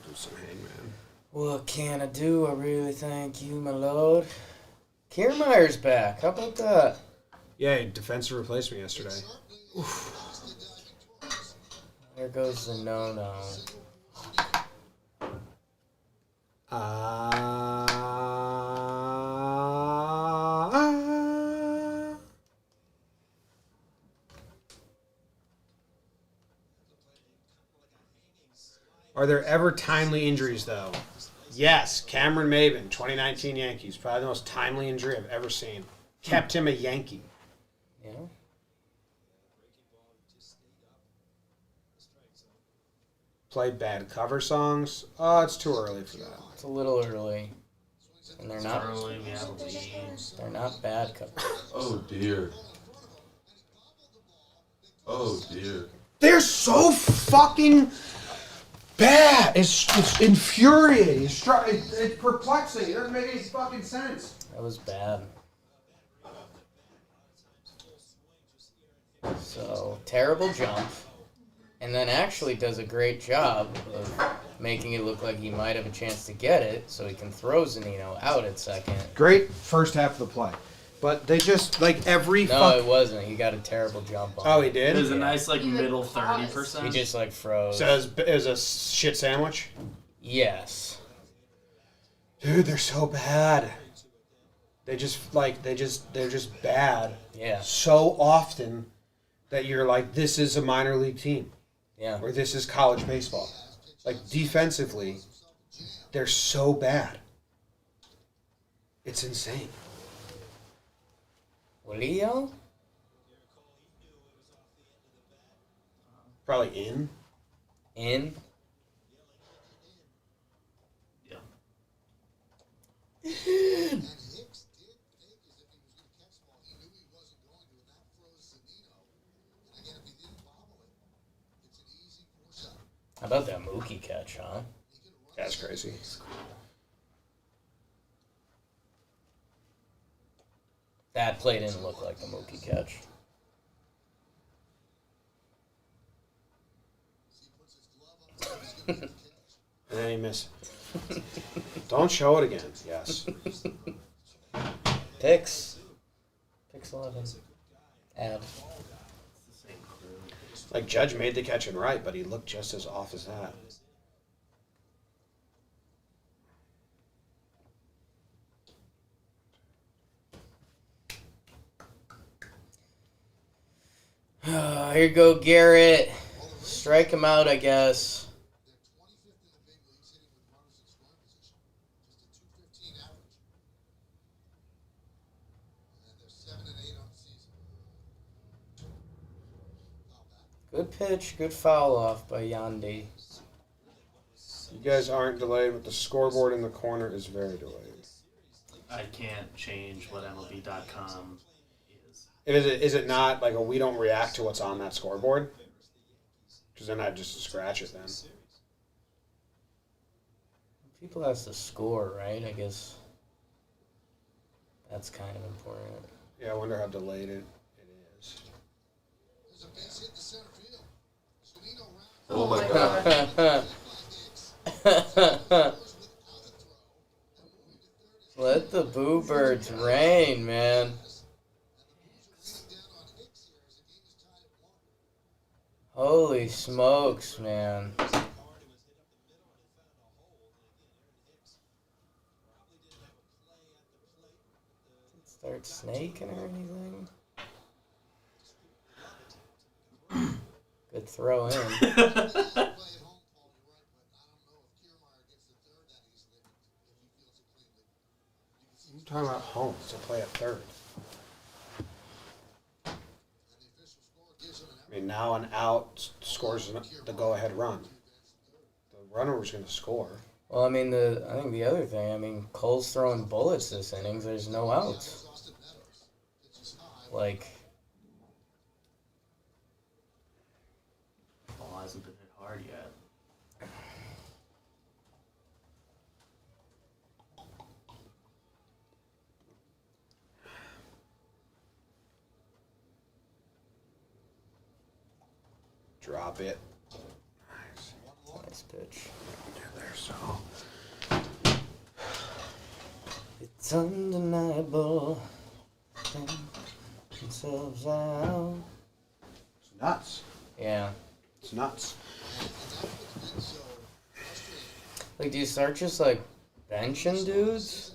Speaker 2: Do some Hangman.
Speaker 3: What can I do? I really thank you, my lord. Kiermaier's back. How about that?
Speaker 2: Yeah, he defensive replacement yesterday.
Speaker 3: There goes the no-no.
Speaker 2: Are there ever timely injuries, though? Yes. Cameron Maben, 2019 Yankees. Probably the most timely injury I've ever seen. Kept him a Yankee.
Speaker 3: Yeah.
Speaker 2: Played bad cover songs. Oh, it's too early for that.
Speaker 3: It's a little early. And they're not
Speaker 1: Early, we have a lead.
Speaker 3: they're not bad covers.
Speaker 4: Oh dear. Oh dear.
Speaker 2: They're so fucking bad. It's infuriating. It's perplexing. It doesn't make any fucking sense.
Speaker 3: That was bad. So, terrible jump. And then actually does a great job of making it look like he might have a chance to get it, so he can throw Zanino out at second.
Speaker 2: Great first half of the play. But they just, like, every
Speaker 3: No, it wasn't. He got a terrible jump on
Speaker 2: Oh, he
Speaker 3: it.
Speaker 2: did?
Speaker 1: It was a nice, like, middle 30%.
Speaker 3: He just, like, froze.
Speaker 2: So it was a shit sandwich?
Speaker 3: Yes.
Speaker 2: Dude, they're so bad. They're just bad
Speaker 3: Yeah.
Speaker 2: so often that you're like, this is a minor league team.
Speaker 3: Yeah.
Speaker 2: Or this is college baseball. Like, defensively, they're so bad. It's insane.
Speaker 3: Julio?
Speaker 2: Probably in.
Speaker 3: In?
Speaker 1: Yeah.
Speaker 3: about that Mookie catch, huh?
Speaker 2: That's crazy.
Speaker 3: That play didn't look like the Mookie catch.
Speaker 2: And then he missed. Don't show it again. Yes.
Speaker 3: Picks 11. Add.
Speaker 2: Like Judge made the catch and right, but he looked just as off as that.
Speaker 3: Here you go, Garrett. Strike him out, I guess. Good pitch, good foul off by Yandy.
Speaker 2: You guys aren't delayed, but the scoreboard in the corner is very delayed.
Speaker 1: I can't change what MLB.com is.
Speaker 2: Is it not like we don't react to what's on that scoreboard? Because then I'd just scratch it then.
Speaker 3: People has to score, right? I guess that's kind of important.
Speaker 2: Yeah, I wonder how delayed it is.
Speaker 4: Oh my god.
Speaker 3: Let the boo birds rain, man. Holy smokes, man. Start snaking or anything? Good throw in.
Speaker 2: I'm talking about home to play at third. I mean, now an out scores the go-ahead run. The runner was going to score.
Speaker 3: Well, I mean, I think the other thing, Cole's throwing bullets this innings. There's no outs. Like,
Speaker 1: Ball hasn't been hit hard yet.
Speaker 2: Drop it.
Speaker 3: nice pitch.
Speaker 2: There, so.
Speaker 3: It's undeniable. Themselves out.
Speaker 2: It's nuts.
Speaker 3: Yeah.
Speaker 2: It's nuts.
Speaker 3: Like, do you start just, like, benching dudes?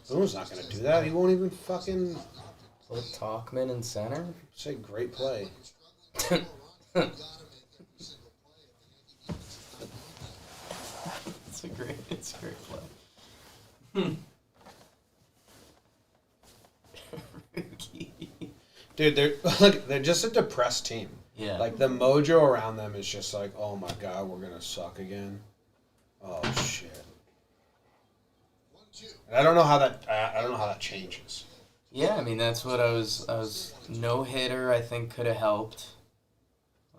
Speaker 2: Boone's not going to do that. He won't even fucking
Speaker 3: Put Talkman in center?
Speaker 2: say great play.
Speaker 3: It's a great play.
Speaker 2: Dude, they're just a depressed team.
Speaker 3: Yeah.
Speaker 2: Like the mojo around them is just like, oh my god, we're gonna suck again. Oh shit. And I don't know how that changes.
Speaker 3: Yeah, I mean, that's what I was no hitter, I think, could have helped.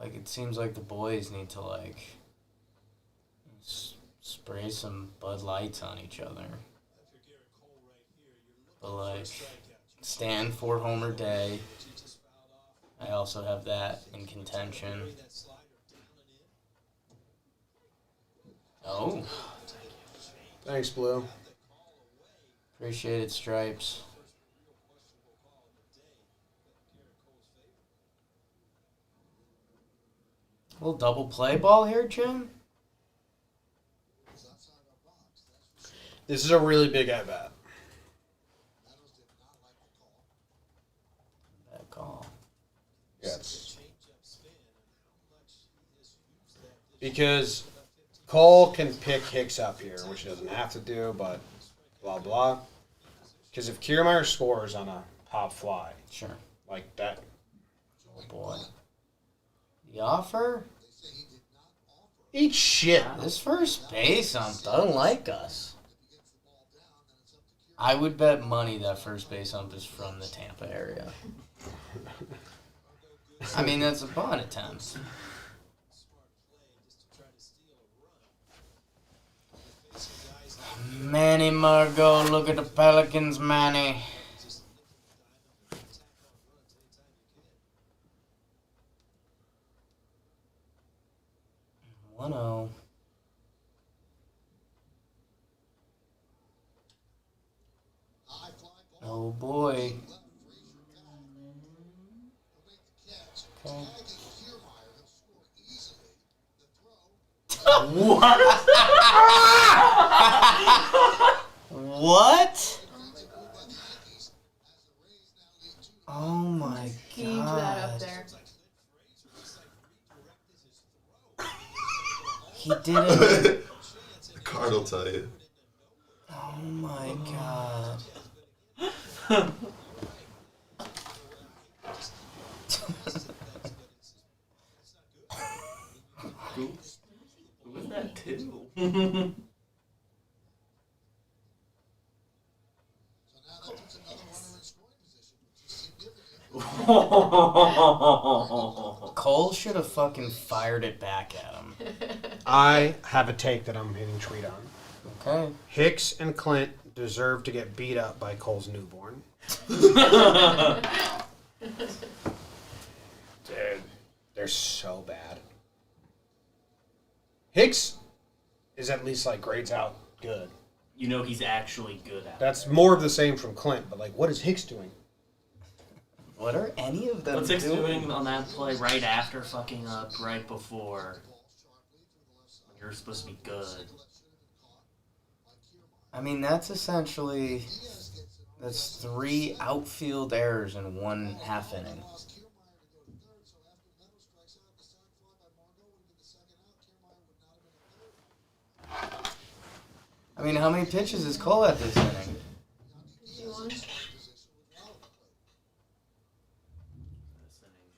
Speaker 3: Like, it seems like the boys need to, like, spray some Bud Lights on each other. But, like, Stan 4-homer day. I also have that in contention. Oh.
Speaker 2: Thanks, Blue.
Speaker 3: Appreciate it, Stripes. A little double play ball here, Jim?
Speaker 2: This is a really big at bat.
Speaker 3: Bad call.
Speaker 2: Yes. Because Cole can pick Hicks up here, which he doesn't have to do, but blah, blah. Because if Kiermaier scores on a pop fly,
Speaker 3: Sure.
Speaker 2: like that,
Speaker 3: Oh, boy. The offer?
Speaker 2: eat shit.
Speaker 3: This first base doesn't like us. I would bet money that first base ump is from the Tampa area. I mean, that's a bunt attempt. Manny Margot, look at the Pelicans, Manny. One zero. Oh boy. Okay.
Speaker 1: What?
Speaker 3: What? Oh my
Speaker 5: Huge that up
Speaker 3: god.
Speaker 5: there.
Speaker 3: He did it.
Speaker 4: The card will tell you.
Speaker 3: Oh my god.
Speaker 1: Who was that too?
Speaker 3: Cole should have fucking fired it back at him.
Speaker 2: I have a take that I'm hitting tweet on.
Speaker 3: Okay.
Speaker 2: Hicks and Clint deserve to get beat up by Cole's newborn. Dude, they're so bad. Hicks is at least like grades out good.
Speaker 1: You know he's actually good at it.
Speaker 2: That's more of the same from Clint, but like, what is Hicks doing?
Speaker 3: What are any of them
Speaker 1: What's Hicks doing on that play right after fucking up, right before? When you're supposed to be good.
Speaker 3: I mean, that's essentially... That's 3 outfield errors in 1 half inning. I mean, how many pitches is Cole at this inning?
Speaker 5: 51.
Speaker 1: This inning's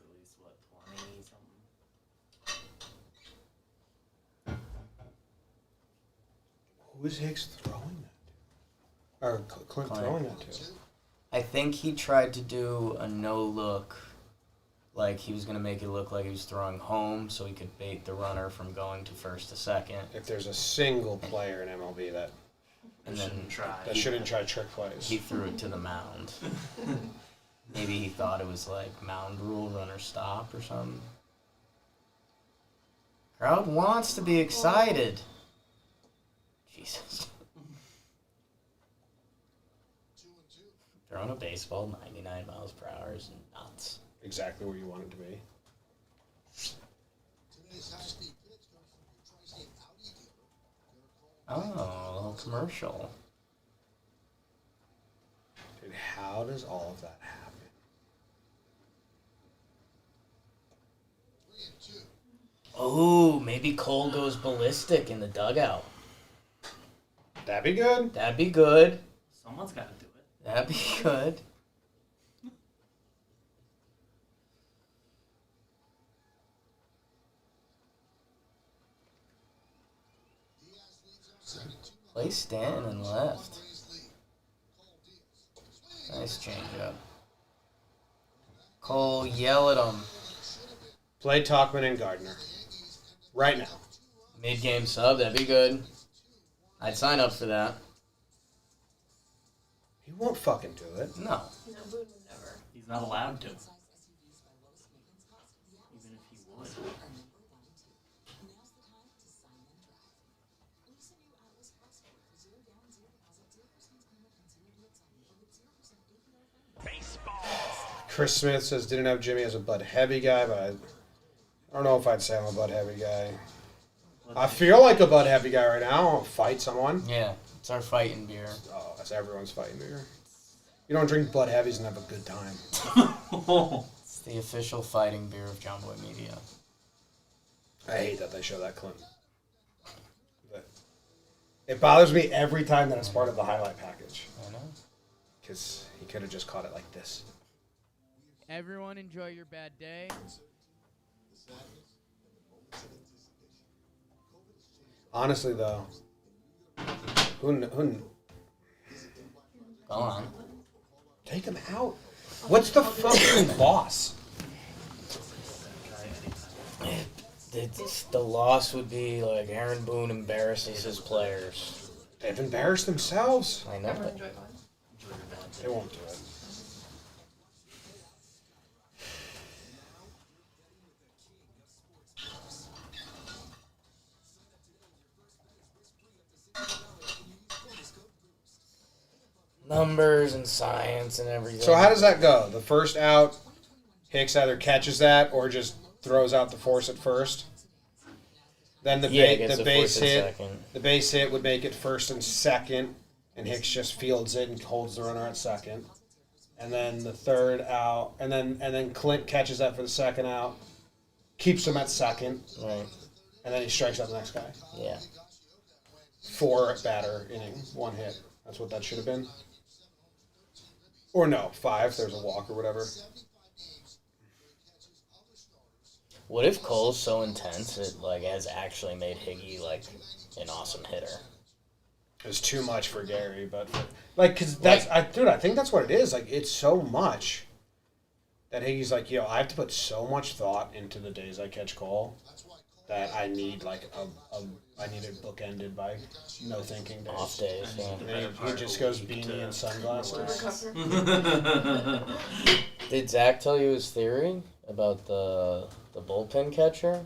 Speaker 1: at least, what, 20 something?
Speaker 2: Who is Hicks throwing that to? Or Clint throwing that to?
Speaker 3: I think he tried to do a no-look, like he was going to make it look like he was throwing home so he could bait the runner from going to first to second.
Speaker 2: If there's a single player in MLB that
Speaker 3: And then
Speaker 2: shouldn't try trick plays.
Speaker 3: he threw it to the mound. Maybe he thought it was like mound rule, runner stop or something. Crowd wants to be excited. Jesus. Throwing a baseball 99 miles per hour is nuts.
Speaker 2: Exactly where you want it to be.
Speaker 3: Oh, a little commercial.
Speaker 2: Dude, how does all of that happen?
Speaker 3: Oh, maybe Cole goes ballistic in the dugout.
Speaker 2: That'd be good.
Speaker 3: That'd be good.
Speaker 1: Someone's got to do it.
Speaker 3: That'd be good. Play Stanton and left. Nice changeup. Cole, yell at him.
Speaker 2: Play Talkman and Gardner. Right now.
Speaker 3: Mid-game sub, that'd be good. I'd sign up for that.
Speaker 2: He won't fucking do it.
Speaker 3: No.
Speaker 5: No, Boone would never.
Speaker 1: He's not allowed to. Even if he would.
Speaker 2: Chris Smith says didn't have Jimmy as a Bud Heavy guy, but I don't know if I'd say I'm a Bud Heavy guy. I feel like a Bud Heavy guy right now. I'll fight someone.
Speaker 3: Yeah, it's our fighting beer.
Speaker 2: Oh, that's everyone's fighting beer. You don't drink Bud Heavies and have a good time.
Speaker 3: It's the official fighting beer of John Boy Media.
Speaker 2: I hate that they show that clip. But it bothers me every time that it's part of the highlight package.
Speaker 3: I know.
Speaker 2: Because he could have just caught it like this.
Speaker 6: Everyone enjoy your bad day.
Speaker 2: Honestly, though, who
Speaker 3: Go on.
Speaker 2: take him out? What's the fucking loss?
Speaker 3: The loss would be like Aaron Boone embarrasses his players.
Speaker 2: They've embarrassed themselves.
Speaker 3: I know.
Speaker 5: Everyone enjoy going.
Speaker 1: Enjoy your bad day.
Speaker 2: They won't do it.
Speaker 3: Numbers and science and everything.
Speaker 2: So how does that go? The first out, Hicks either catches that or just throws out the force at first. Then the
Speaker 3: gets
Speaker 2: the
Speaker 3: a
Speaker 2: base
Speaker 3: force at
Speaker 2: hit,
Speaker 3: second.
Speaker 2: the base hit would make it first and second, and Hicks just fields it and holds the runner at second. And then the third out, and then Clint catches that for the second out, keeps him at second,
Speaker 3: Right.
Speaker 2: and then he strikes out the next guy.
Speaker 3: Yeah.
Speaker 2: 4 batter inning, 1 hit. That's what that should have been. Or no, 5. There's a walk or whatever.
Speaker 3: What if Cole's so intense it like has actually made Higgy like an awesome hitter?
Speaker 2: It's too much for Gary, but like, cause that's I think that's what it is. Like, it's so much that Higgy's like, I have to put so much thought into the days I catch Cole that I need like I need it bookended by no thinking days.
Speaker 3: Off days. Yeah.
Speaker 2: And then he just goes beanie and sunglasses.
Speaker 3: Did Zach tell you his theory about the bullpen catcher?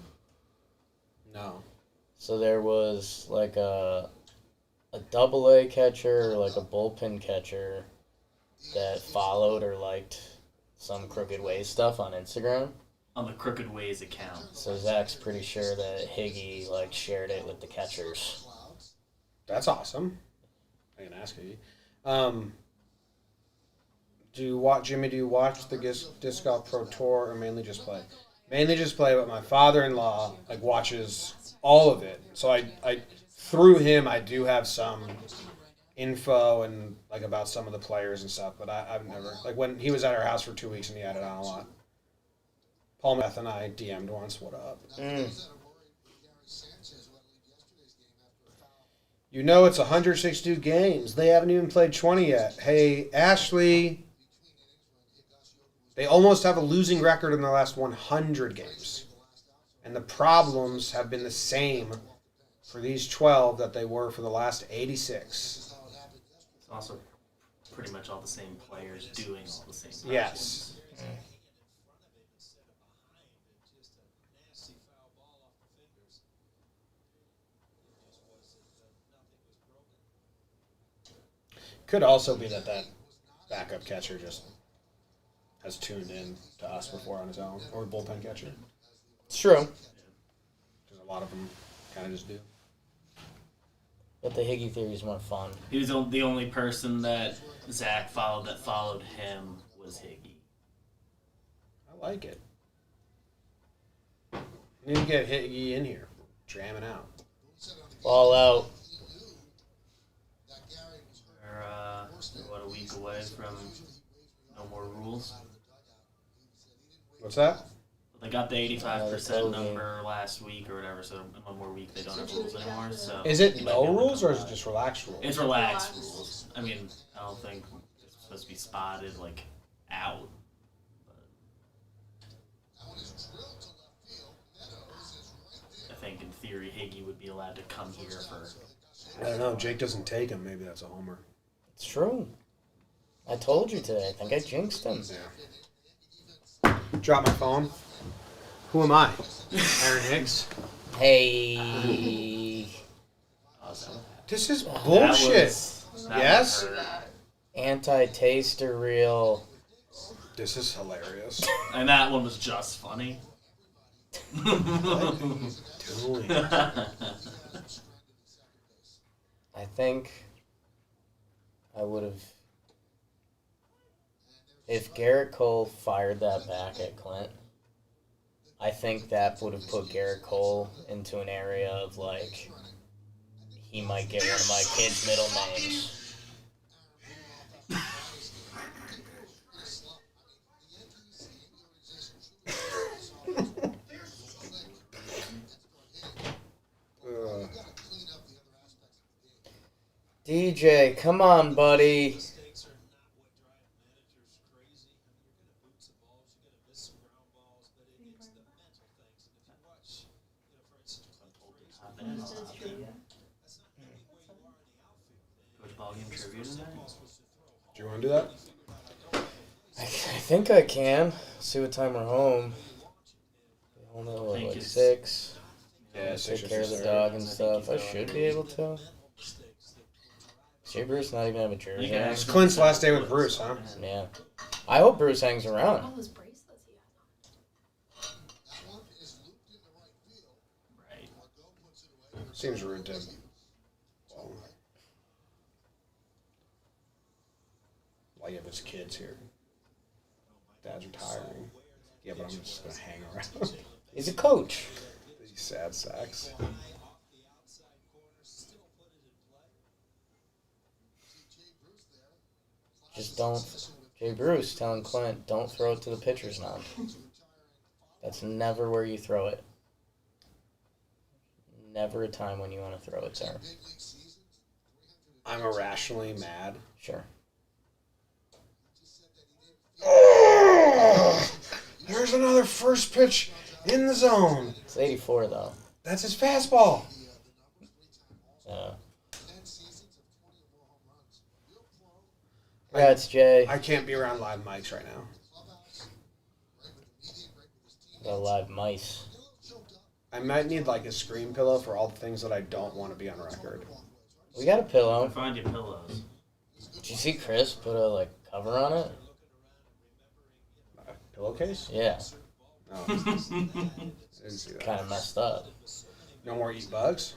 Speaker 2: No.
Speaker 3: So there was like a double-A catcher, or like a bullpen catcher that followed or liked some Crooked Ways stuff on Instagram.
Speaker 1: On the Crooked Ways account.
Speaker 3: So Zach's pretty sure that Higgy like shared it with the catchers.
Speaker 2: That's awesome. I can ask Higgy. Do you watch the Disc Golf Pro Tour or mainly just play? Mainly just play, but my father-in-law like watches all of it. So I through him I do have some info and like about some of the players and stuff, but I've never like when he was at our house for 2 weeks and he had it on a lot. Paul Meth and I DM'd once. What up? You know it's 162 games. They haven't even played 20 yet. Hey, Ashley. They almost have a losing record in their last 100 games. And the problems have been the same for these 12 that they were for the last 86.
Speaker 1: It's also pretty much all the same players doing all the same problems.
Speaker 2: Yes. Could also be that backup catcher just has tuned in to us before on his own, or bullpen catcher.
Speaker 3: It's true.
Speaker 2: Because a lot of them kind of just do.
Speaker 3: But the Higgy theory is more fun.
Speaker 1: He was the only person that Zach followed that followed him was Higgy.
Speaker 2: I like it. Need to get Higgy in here, jamming out.
Speaker 3: Ball out.
Speaker 1: We're a week away from no more rules.
Speaker 2: What's that?
Speaker 1: They got the 85%
Speaker 3: closing.
Speaker 1: number last week or whatever, so in one more week they don't have rules anymore. So
Speaker 2: Is it
Speaker 1: you might
Speaker 2: no
Speaker 1: be able to
Speaker 2: rules or is it
Speaker 1: come
Speaker 2: just relaxed rules?
Speaker 1: back. It's relaxed rules. I mean, I don't think it's supposed to be spotted like out. But I think in theory Higgy would be allowed to come here for.
Speaker 2: I don't know. Jake doesn't take him. Maybe that's a homer.
Speaker 3: It's true. I told you today. I think I jinxed him.
Speaker 2: Yeah. Drop my phone. Who am I? Aaron Hicks.
Speaker 3: Hey.
Speaker 2: This is
Speaker 1: That
Speaker 2: bullshit.
Speaker 1: that
Speaker 2: Yes?
Speaker 1: one hurt.
Speaker 3: Anti-taster reel.
Speaker 2: This is hilarious.
Speaker 1: And that one was just funny.
Speaker 2: Doing.
Speaker 3: I think I would have. If Garrett Cole fired that back at Clint, I think that would have put Garrett Cole into an area of like, he might get one of my kids' middle names. DJ, come on, buddy.
Speaker 1: ball game trivia tonight?
Speaker 2: Do you want to do that?
Speaker 3: I think I can. See what time we're home. I don't know,
Speaker 1: think
Speaker 3: like
Speaker 1: it's-
Speaker 3: 6.
Speaker 2: Yeah,
Speaker 3: Take
Speaker 2: 6 or
Speaker 3: care of the
Speaker 2: 6:30.
Speaker 3: dog and
Speaker 1: I think
Speaker 3: stuff. I
Speaker 1: he's
Speaker 3: should
Speaker 1: going.
Speaker 3: be able to. Jay Bruce not even have a jersey.
Speaker 1: You can
Speaker 3: on?
Speaker 2: It's
Speaker 1: ask
Speaker 2: Clint's last day with Bruce, huh?
Speaker 3: Yeah. I hope Bruce hangs around.
Speaker 5: All those bracelets he has
Speaker 1: Right.
Speaker 2: Seems rude to. Well, why you have his kids here? Dad's retiring. Yeah, but I'm just gonna hang around.
Speaker 3: He's a coach.
Speaker 2: These sad sacks.
Speaker 3: Just don't. Jay Bruce telling Clint, don't throw it to the pitcher's mound. That's never where you throw it. Never a time when you want to throw it there.
Speaker 2: I'm irrationally mad.
Speaker 3: Sure.
Speaker 2: Oh! There's another first pitch in the zone.
Speaker 3: It's 84 though.
Speaker 2: That's his fastball.
Speaker 3: Yeah. Congrats, Jay.
Speaker 2: I can't be around live mics right now.
Speaker 3: Got live mice.
Speaker 2: I might need like a screen pillow for all the things that I don't want to be on record.
Speaker 3: We got a
Speaker 1: I'll
Speaker 3: pillow.
Speaker 1: find you pillows.
Speaker 3: Did you see Chris put a cover on it?
Speaker 2: A pillowcase?
Speaker 3: Yeah.
Speaker 2: No. I didn't see that.
Speaker 3: Kind of messed up.
Speaker 2: No more eat bugs?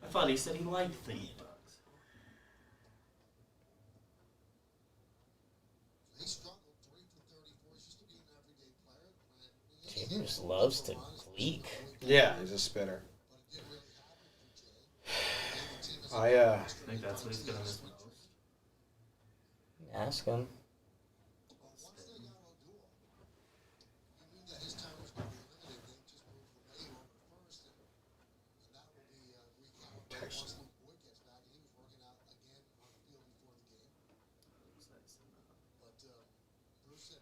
Speaker 1: I thought he said he liked the eat bugs.
Speaker 3: Jay Bruce loves to leak.
Speaker 2: Yeah, he's a spitter. I
Speaker 1: I think that's what he's gonna miss most.
Speaker 3: Ask him.
Speaker 2: text.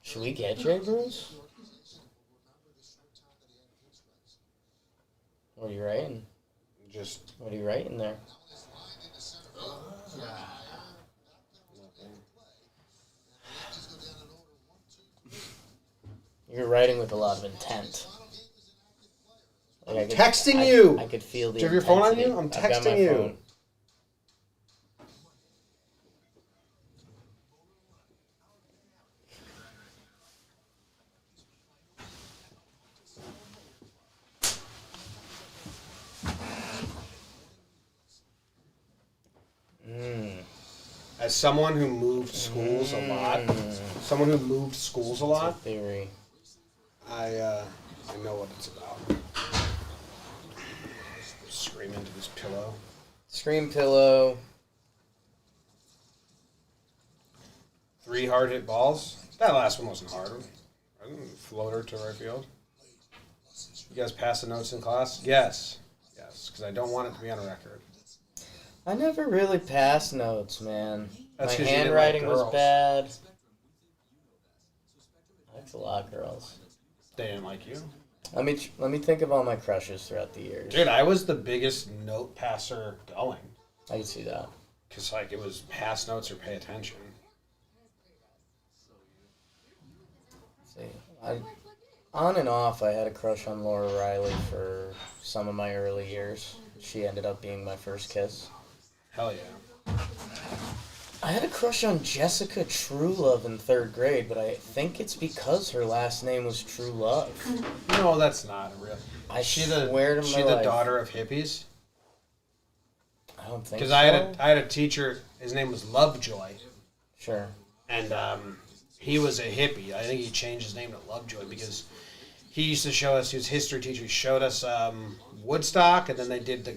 Speaker 3: Should we get Jay Bruce? What are you writing?
Speaker 2: Just
Speaker 3: What are you writing there? You're writing with a lot of intent. Like,
Speaker 2: I'm texting you.
Speaker 3: I could feel the
Speaker 2: Do you have your phone on
Speaker 3: intensity.
Speaker 2: you? I'm
Speaker 3: I've got my
Speaker 2: texting you.
Speaker 3: phone.
Speaker 2: as someone who moved schools a lot,
Speaker 3: Theory.
Speaker 2: I know what it's about. Scream into this pillow.
Speaker 3: Scream pillow.
Speaker 2: 3 hard hit balls. That last one wasn't hard. I didn't floater to right field. You guys pass the notes in class? Yes. Yes, because I don't want it to be on record.
Speaker 3: I never really passed notes, man.
Speaker 2: That's
Speaker 3: My
Speaker 2: 'cause you didn't
Speaker 3: handwriting
Speaker 2: like
Speaker 3: was
Speaker 2: girls.
Speaker 3: bad. That's a lot of girls.
Speaker 2: They didn't like you.
Speaker 3: Let me think of all my crushes throughout the years.
Speaker 2: Dude, I was the biggest note passer going.
Speaker 3: I can see that.
Speaker 2: Because, like, it was pass notes or pay attention.
Speaker 3: See, on and off, I had a crush on Laura Riley for some of my early years. She ended up being my first kiss.
Speaker 2: Hell yeah.
Speaker 3: I had a crush on Jessica Truelove in 3rd grade, but I think it's because her last name was Truelove.
Speaker 2: No, that's not real.
Speaker 3: I
Speaker 2: She
Speaker 3: swear to
Speaker 2: the
Speaker 3: my life.
Speaker 2: daughter of hippies?
Speaker 3: I don't think
Speaker 2: Because
Speaker 3: so.
Speaker 2: I had a teacher, his name was Lovejoy,
Speaker 3: Sure.
Speaker 2: and he was a hippie. I think he changed his name to Lovejoy because he used to show us, he was a history teacher, he showed us Woodstock, and then they did the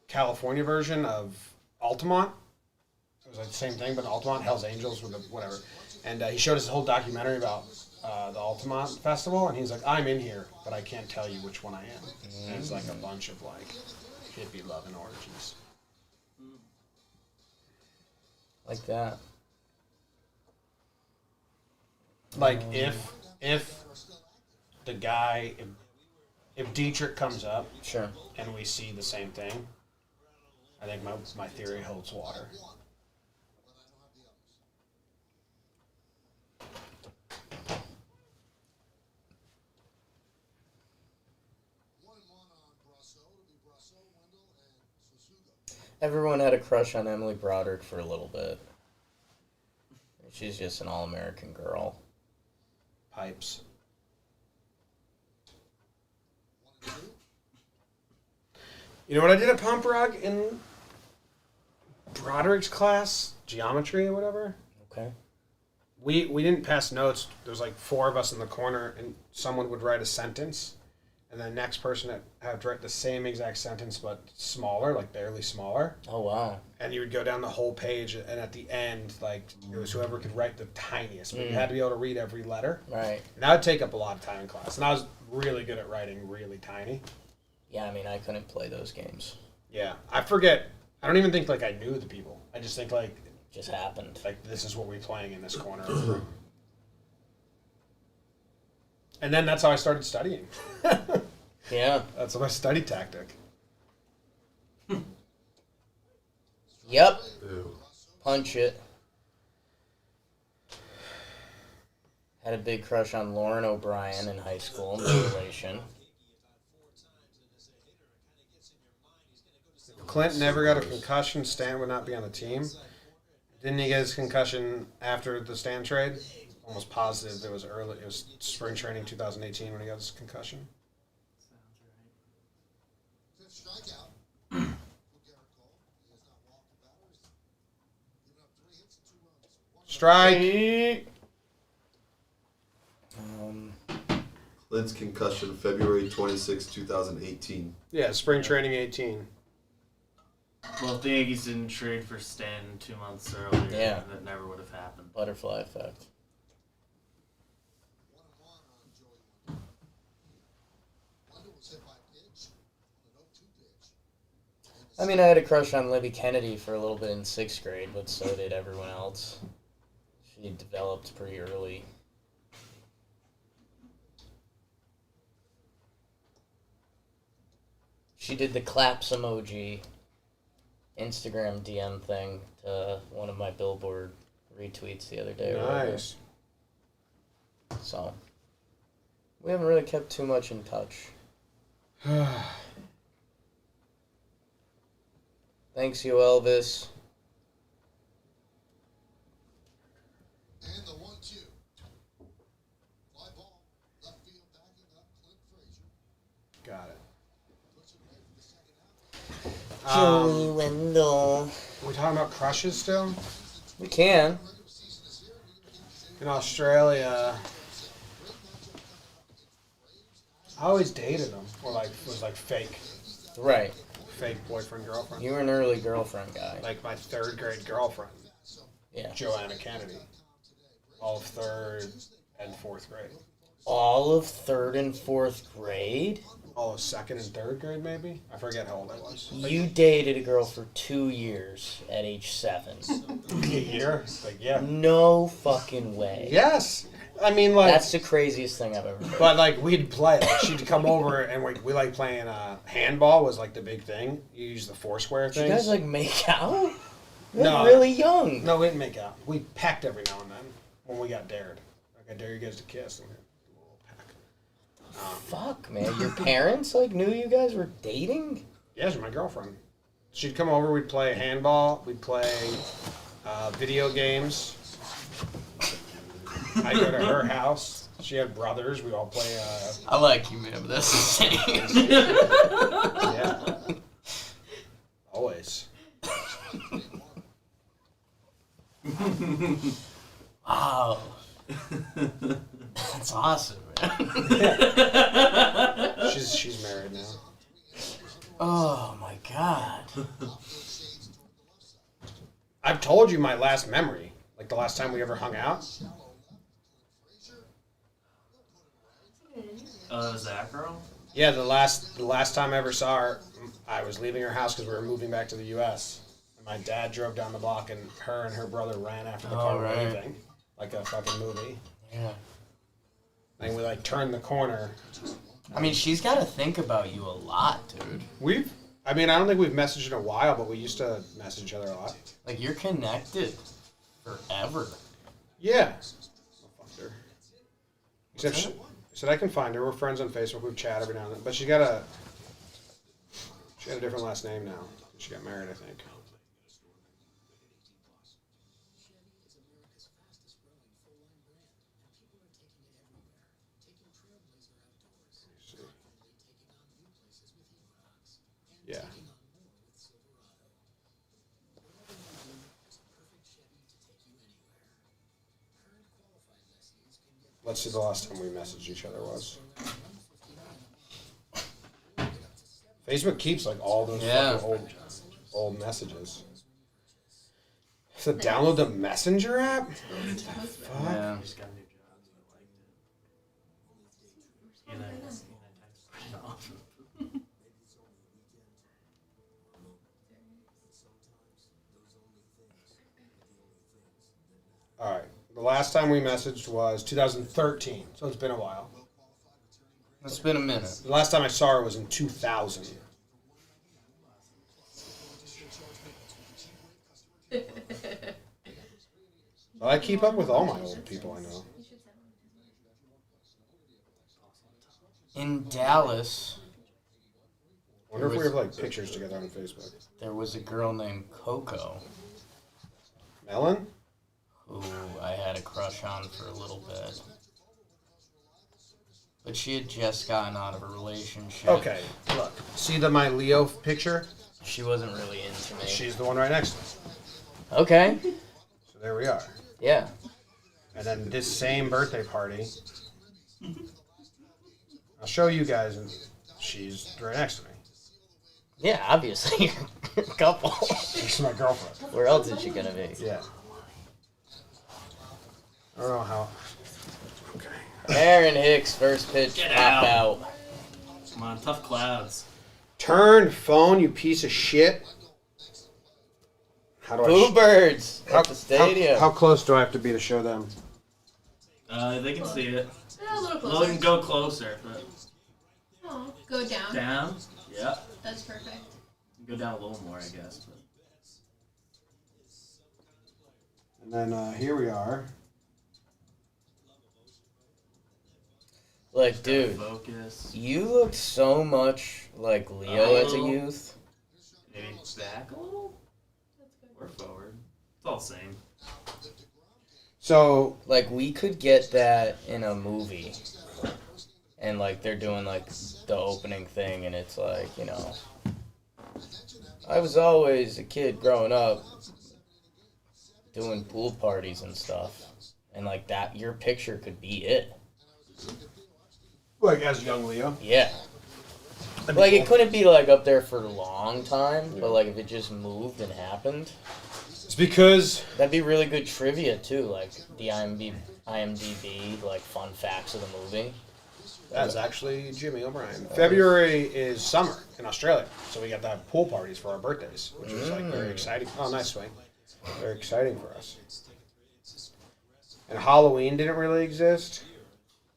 Speaker 2: California version of Altamont. It was like the same thing, but Altamont, Hell's Angels, whatever. And he showed us a whole documentary about the Altamont Festival, and he's like, I'm in here, but I can't tell you which one I am. And it's like a bunch of like hippie love and orgies.
Speaker 3: Like that.
Speaker 2: Like if the guy, if Dietrich comes up
Speaker 3: Sure.
Speaker 2: and we see the same thing, I think my theory holds water.
Speaker 3: Everyone had a crush on Emily Broderick for a little bit. She's just an all-American girl.
Speaker 2: Pipes. You know what I did at Pomperog in Broderick's class? Geometry or whatever?
Speaker 3: Okay.
Speaker 2: We didn't pass notes. There was like 4 of us in the corner, and someone would write a sentence, and the next person had to write the same exact sentence but smaller, like barely smaller.
Speaker 3: Oh, wow.
Speaker 2: And you would go down the whole page, and at the end, like, it was whoever could write the tiniest, but you had to be able to read every letter.
Speaker 3: Right.
Speaker 2: And that would take up a lot of time in class. And I was really good at writing really tiny.
Speaker 3: Yeah, I mean, I couldn't play those games.
Speaker 2: Yeah. I forget. I don't even think, like, I knew the people. I just think, like,
Speaker 3: Just happened.
Speaker 2: like this is what we're playing in this corner of the room. And then that's how I started studying.
Speaker 3: Yeah.
Speaker 2: That's my study tactic.
Speaker 3: Yep.
Speaker 4: Ew.
Speaker 3: Punch it. Had a big crush on Lauren O'Brien in high school. No relation.
Speaker 2: If Clint never got a concussion, Stan would not be on the team. Didn't he get his concussion after the Stan trade? Almost positive it was early. It was spring training 2018 when he got his concussion. Strike.
Speaker 4: Clint's concussion, February 26, 2018.
Speaker 2: Yeah, spring training 18.
Speaker 1: Well, if the Yankees didn't trade for Stan 2 months earlier,
Speaker 3: Yeah.
Speaker 1: that never would have happened.
Speaker 3: Butterfly effect. I mean, I had a crush on Libby Kennedy for a little bit in 6th grade, but so did everyone else. She developed pretty early. She did the claps emoji Instagram DM thing to one of my Billboard retweets the other day. or whatever.
Speaker 2: Nice.
Speaker 3: So, we haven't really kept too much in touch. Thanks, you, Elvis.
Speaker 7: And the 1-2. Fly ball, left field, backing up, Clint Frazier.
Speaker 2: Got it.
Speaker 7: Puts it right for the second out.
Speaker 3: Joey Wendell.
Speaker 2: Are we talking about crushes still?
Speaker 3: We can.
Speaker 2: In Australia, I always dated them, or like was like fake
Speaker 3: Right.
Speaker 2: boyfriend girlfriend.
Speaker 3: You were an early girlfriend guy.
Speaker 2: Like my 3rd grade girlfriend,
Speaker 3: Yeah.
Speaker 2: Joanna Kennedy, all of 3rd and 4th grade,
Speaker 3: All of 3rd and 4th grade?
Speaker 2: all of 2nd and 3rd grade maybe. I forget how old I was.
Speaker 3: You dated a girl for 2 years at age 7.
Speaker 2: A year? Like yeah.
Speaker 3: No fucking way.
Speaker 2: Yes. I mean like.
Speaker 3: That's the craziest thing I've ever heard.
Speaker 2: But like we'd play, like she'd come over and we like playing handball was like the big thing. You use the 4-square
Speaker 3: Did you
Speaker 2: things.
Speaker 3: guys like make out? You're
Speaker 2: No.
Speaker 3: really young.
Speaker 2: No, we didn't make out. We pecked every now and then when we got dared. Like I dare you guys to kiss. And we had a little peck.
Speaker 3: Fuck, man. Your parents like knew you guys were dating?
Speaker 2: Yeah, she's my girlfriend. She'd come over. We'd play handball. We'd play video games. I'd go to her house. She had brothers. We'd all play.
Speaker 3: I like you, man, but that's insane.
Speaker 2: Yeah. Always.
Speaker 3: Wow. That's awesome, man.
Speaker 2: She's married now.
Speaker 3: Oh my god.
Speaker 2: I've told you my last memory. Like the last time we ever hung out.
Speaker 1: Is that girl?
Speaker 2: Yeah, the last time I ever saw her, I was leaving her house because we were moving back to the U.S. And my dad drove down the block, and her brother ran after the car,
Speaker 3: right.
Speaker 2: leaving, like a fucking movie.
Speaker 3: Yeah.
Speaker 2: And we like turned the corner.
Speaker 3: I mean, she's got to think about you a lot, dude.
Speaker 2: We've I mean, I don't think we've messaged in a while, but we used to message each other a lot.
Speaker 3: Like, you're connected forever.
Speaker 2: Yeah. I'll find her. Except she said I can find her. We're friends on Facebook. We chat every now and then. But she got a different last name now. She got married, I think. Yeah. Let's see the last time we messaged each other was. Facebook keeps like all those fucking old messages. So download the Messenger app? What the fuck?
Speaker 3: Yeah.
Speaker 1: Just got a new job, so I liked it. And I text pretty often.
Speaker 2: All right. The last time we messaged was 2013, so it's been a while.
Speaker 3: It's been a minute.
Speaker 2: The last time I saw her was in 2000. Well, I keep up with all my old people I know.
Speaker 3: In Dallas,
Speaker 2: I wonder if we have like pictures together on Facebook.
Speaker 3: there was a girl named Coco
Speaker 2: Melon?
Speaker 3: who I had a crush on for a little bit. But she had just gotten out of a relationship.
Speaker 2: Okay, look. See my Leo picture?
Speaker 3: She wasn't really into me.
Speaker 2: She's the one right next to me.
Speaker 3: Okay.
Speaker 2: So there we are.
Speaker 3: Yeah.
Speaker 2: And then this same birthday party, I'll show you guys, and she's right next to me.
Speaker 3: Yeah, obviously. You're a couple.
Speaker 2: She's my girlfriend.
Speaker 3: Where else is she gonna be?
Speaker 2: Yeah. I don't know how. Okay.
Speaker 3: Aaron Hicks, first pitch,
Speaker 1: Get
Speaker 3: pop
Speaker 1: out.
Speaker 3: out.
Speaker 1: Come on, tough clouds.
Speaker 2: Turn phone, you piece of shit. How do
Speaker 3: Boo
Speaker 2: I?
Speaker 3: Birds at the stadium.
Speaker 2: How close do I have to be to show them?
Speaker 1: They can see it.
Speaker 5: A little
Speaker 1: Well, we can
Speaker 5: closer.
Speaker 1: go closer, but
Speaker 5: Oh, go down.
Speaker 1: down. Yeah.
Speaker 5: That's perfect.
Speaker 1: Go down a little more, I guess. But.
Speaker 2: And then here we are.
Speaker 3: Like, dude,
Speaker 1: Focus.
Speaker 3: you look so much like Leo as a youth.
Speaker 1: Maybe back a little. Or forward. It's all the same.
Speaker 2: So
Speaker 3: Like, we could get that in a movie. And, like, they're doing, like, the opening thing, and it's like, you know, I was always a kid growing up doing pool parties and stuff. And, like, that, your picture could be it.
Speaker 2: like as young Leo.
Speaker 3: Yeah. Like, it couldn't be, like, up there for a long time, but, like, if it just moved and happened,
Speaker 2: It's because
Speaker 3: that'd be really good trivia, too. Like, the IMDb, like, fun facts of the movie.
Speaker 2: that's actually Jimmy O'Brien. February is summer in Australia, so we got to have pool parties for our birthdays, which is like very exciting. Oh, nice swing. Very exciting for us. And Halloween didn't really exist,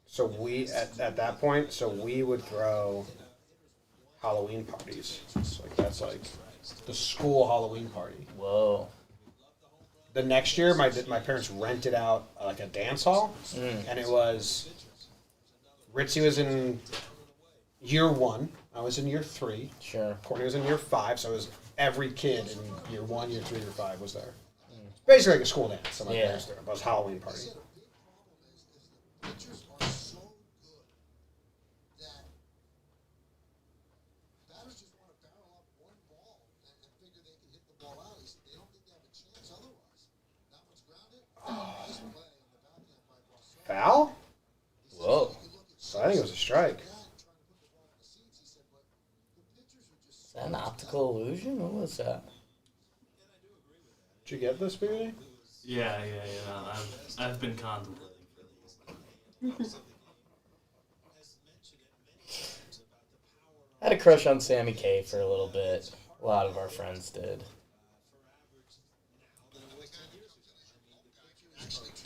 Speaker 2: so we at that point, so we would throw Halloween parties. So like that's like the school Halloween party.
Speaker 3: Whoa.
Speaker 2: The next year, my parents rented out like a dance hall, and it was Ritzy was in year 1. I was in year 3.
Speaker 3: Sure.
Speaker 2: Courtney was in year 5, so it was every kid in year 1, year 3, year 5 was there. Basically like a school dance. So my
Speaker 3: Yeah.
Speaker 2: parents threw it, but it was a Halloween party. Foul?
Speaker 3: Whoa.
Speaker 2: So I think it was a strike.
Speaker 3: Is that an optical illusion? What was that?
Speaker 2: Did you get this, baby?
Speaker 1: Yeah. I've been contemplating for these.
Speaker 3: I had a crush on Sammy K for a little bit. A lot of our friends did.